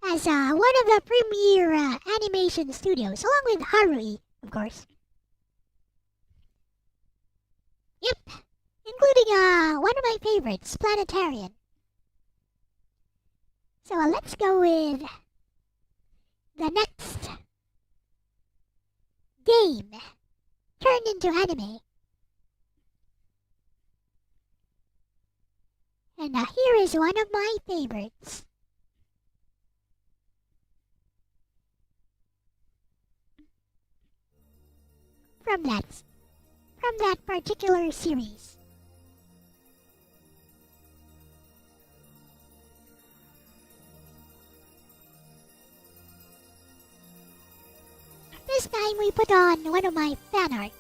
as one of the premier animation studios, along with Harui, of course. Yep, including one of my favorites, Planetarian. So let's go with the next game turned into anime. And here is one of my favorites. From that particular series. This time we put on one of my fan art.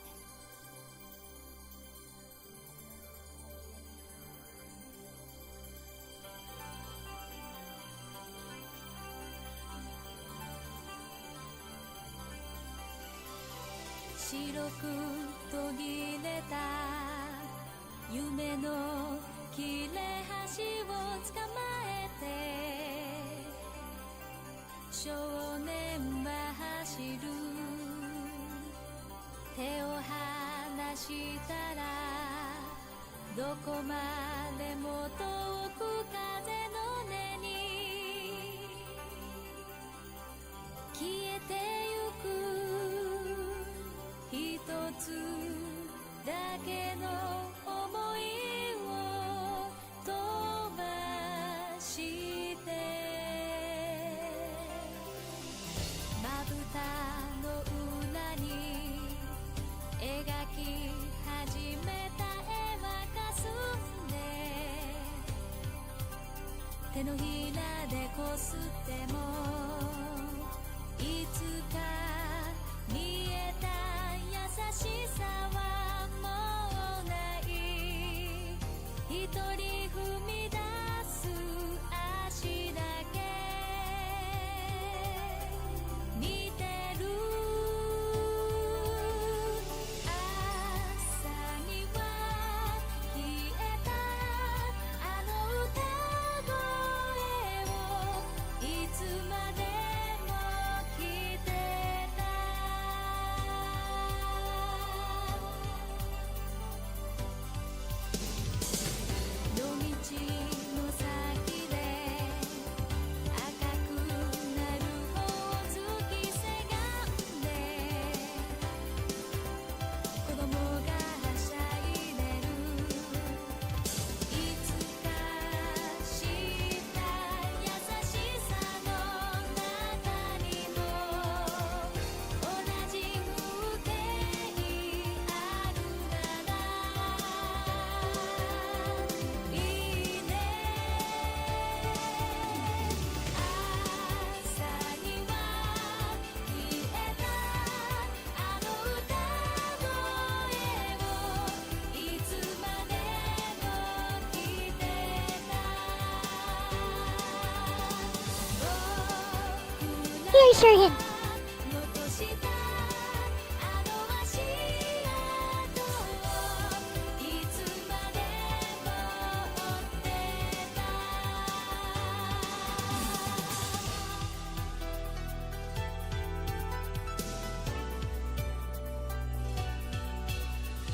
Here's your hint.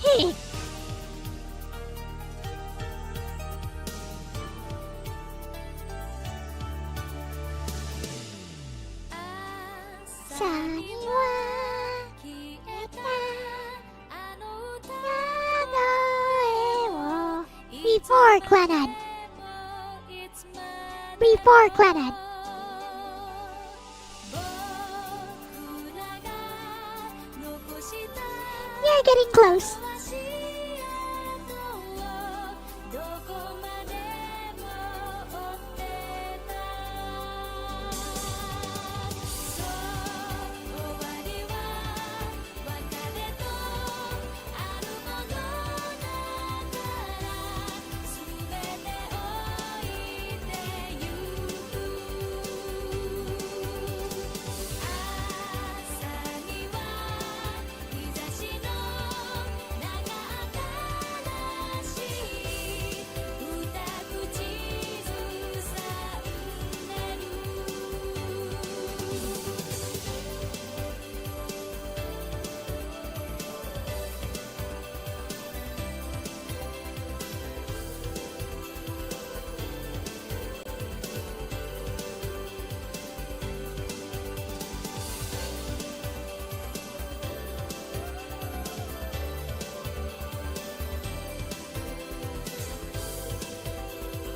Hey. before Clannad. Before Clannad. You're getting close.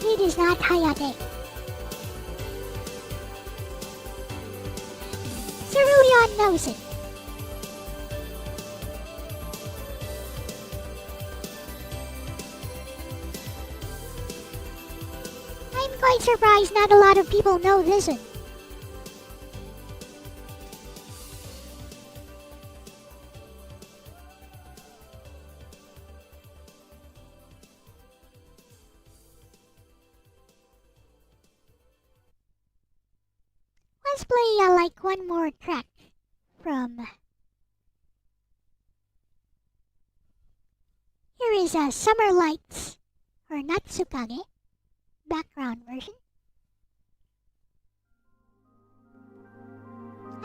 It is not Hayate. Cerulean knows it. I'm quite surprised not a lot of people know this one. Let's play like one more track from. Here is Summer Lights or Natsukage background version.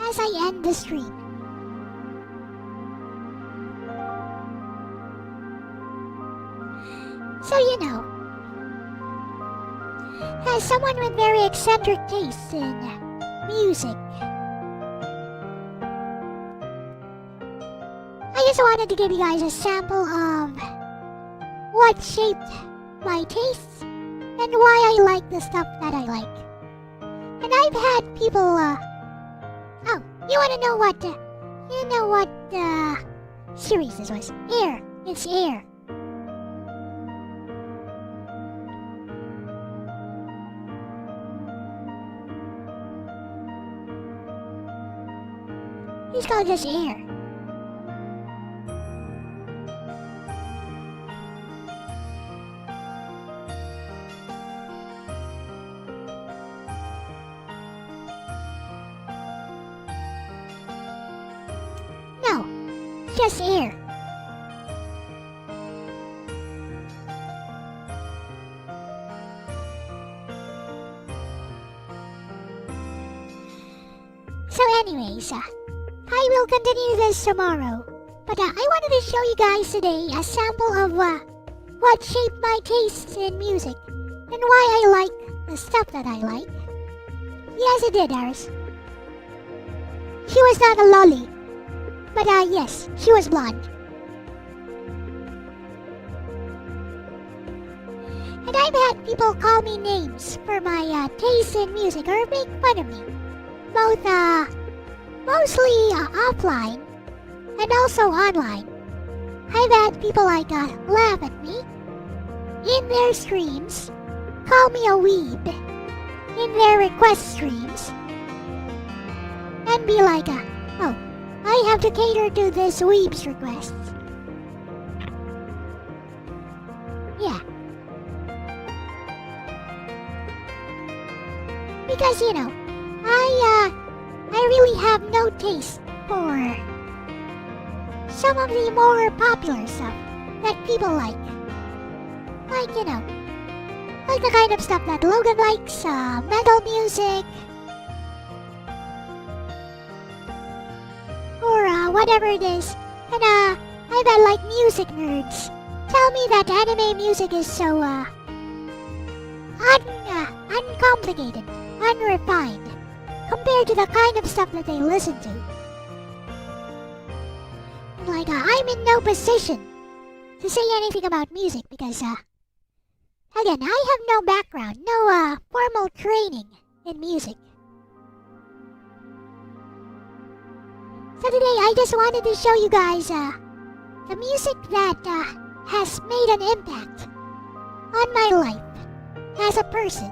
As I end the stream. So you know, as someone with very eccentric tastes in music, I just wanted to give you guys a sample of what shaped my tastes and why I like the stuff that I like. And I've had people, oh, you wanna know what, series this was? Air. It's Air. It's called just Air. No, just Air. So anyways, I will continue this tomorrow, but I wanted to show you guys today a sample of what shaped my tastes in music and why I like the stuff that I like. Yes, it did, Aris. She was not a lolly, but yes, she was blonde. And I've had people call me names for my taste in music or make fun of me, both mostly offline and also online. I've had people like laugh at me in their streams, call me a weeb in their request streams, and be like, oh, I have to cater to this weeb's requests. Yeah. Because, you know, I really have no taste for some of the more popular stuff that people like. Like, you know, like the kind of stuff that Logan likes, metal music, or whatever it is. And I've had like music nerds tell me that anime music is so uncomplicated, unrefined, compared to the kind of stuff that they listen to. Like, I'm in no position to say anything about music because, Again, I have no background, no formal training in music. So today I just wanted to show you guys the music that has made an impact on my life as a person.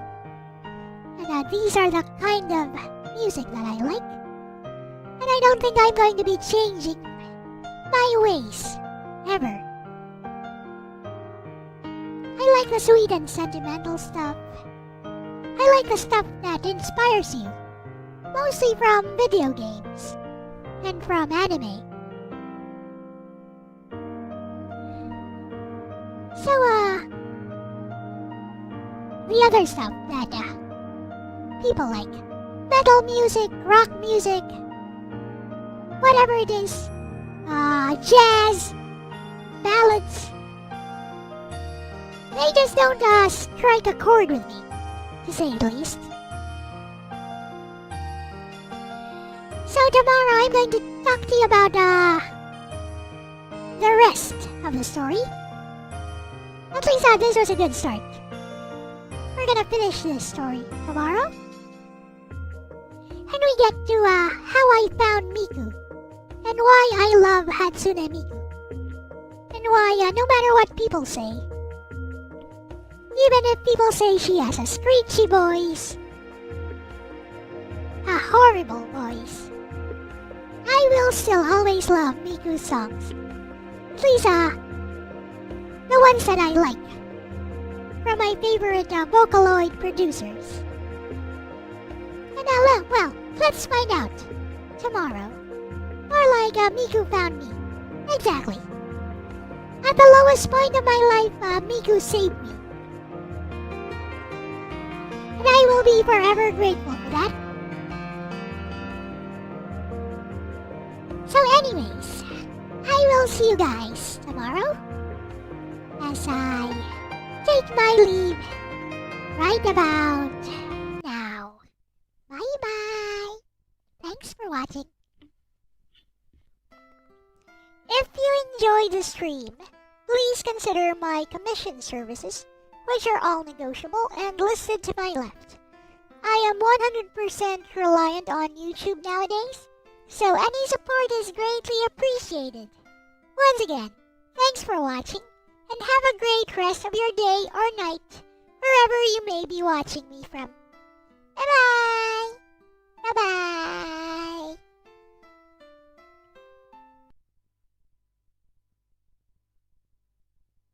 And these are the kind of music that I like. And I don't think I'm going to be changing my ways, ever. I like the sweet and sentimental stuff. I like the stuff that inspires you, mostly from video games and from anime. So, the other stuff that people like, metal music, rock music, whatever it is, jazz, ballads, they just don't strike a chord with me, to say the least. So tomorrow I'm going to talk to you about the rest of the story. At least this was a good start. We're gonna finish this story tomorrow. And we get to how I found Miku, and why I love Hatsune Miku, and why no matter what people say, even if people say she has a screechy voice, a horrible voice, I will still always love Miku's songs. At least the ones that I like, from my favorite Vocaloid producers. And well, let's find out tomorrow. Or like Miku found me. Exactly. At the lowest point of my life, Miku saved me. And I will be forever grateful for that. So anyways, I will see you guys tomorrow as I take my leave right about now. Bye-bye. Thanks for watching. If you enjoyed the stream, please consider my commission services, which are all negotiable and listed to my left. I am 100% reliant on YouTube nowadays, so any support is greatly appreciated. Once again, thanks for watching, and have a great rest of your day or night, wherever you may be watching me from. Bye-bye! Bye-bye!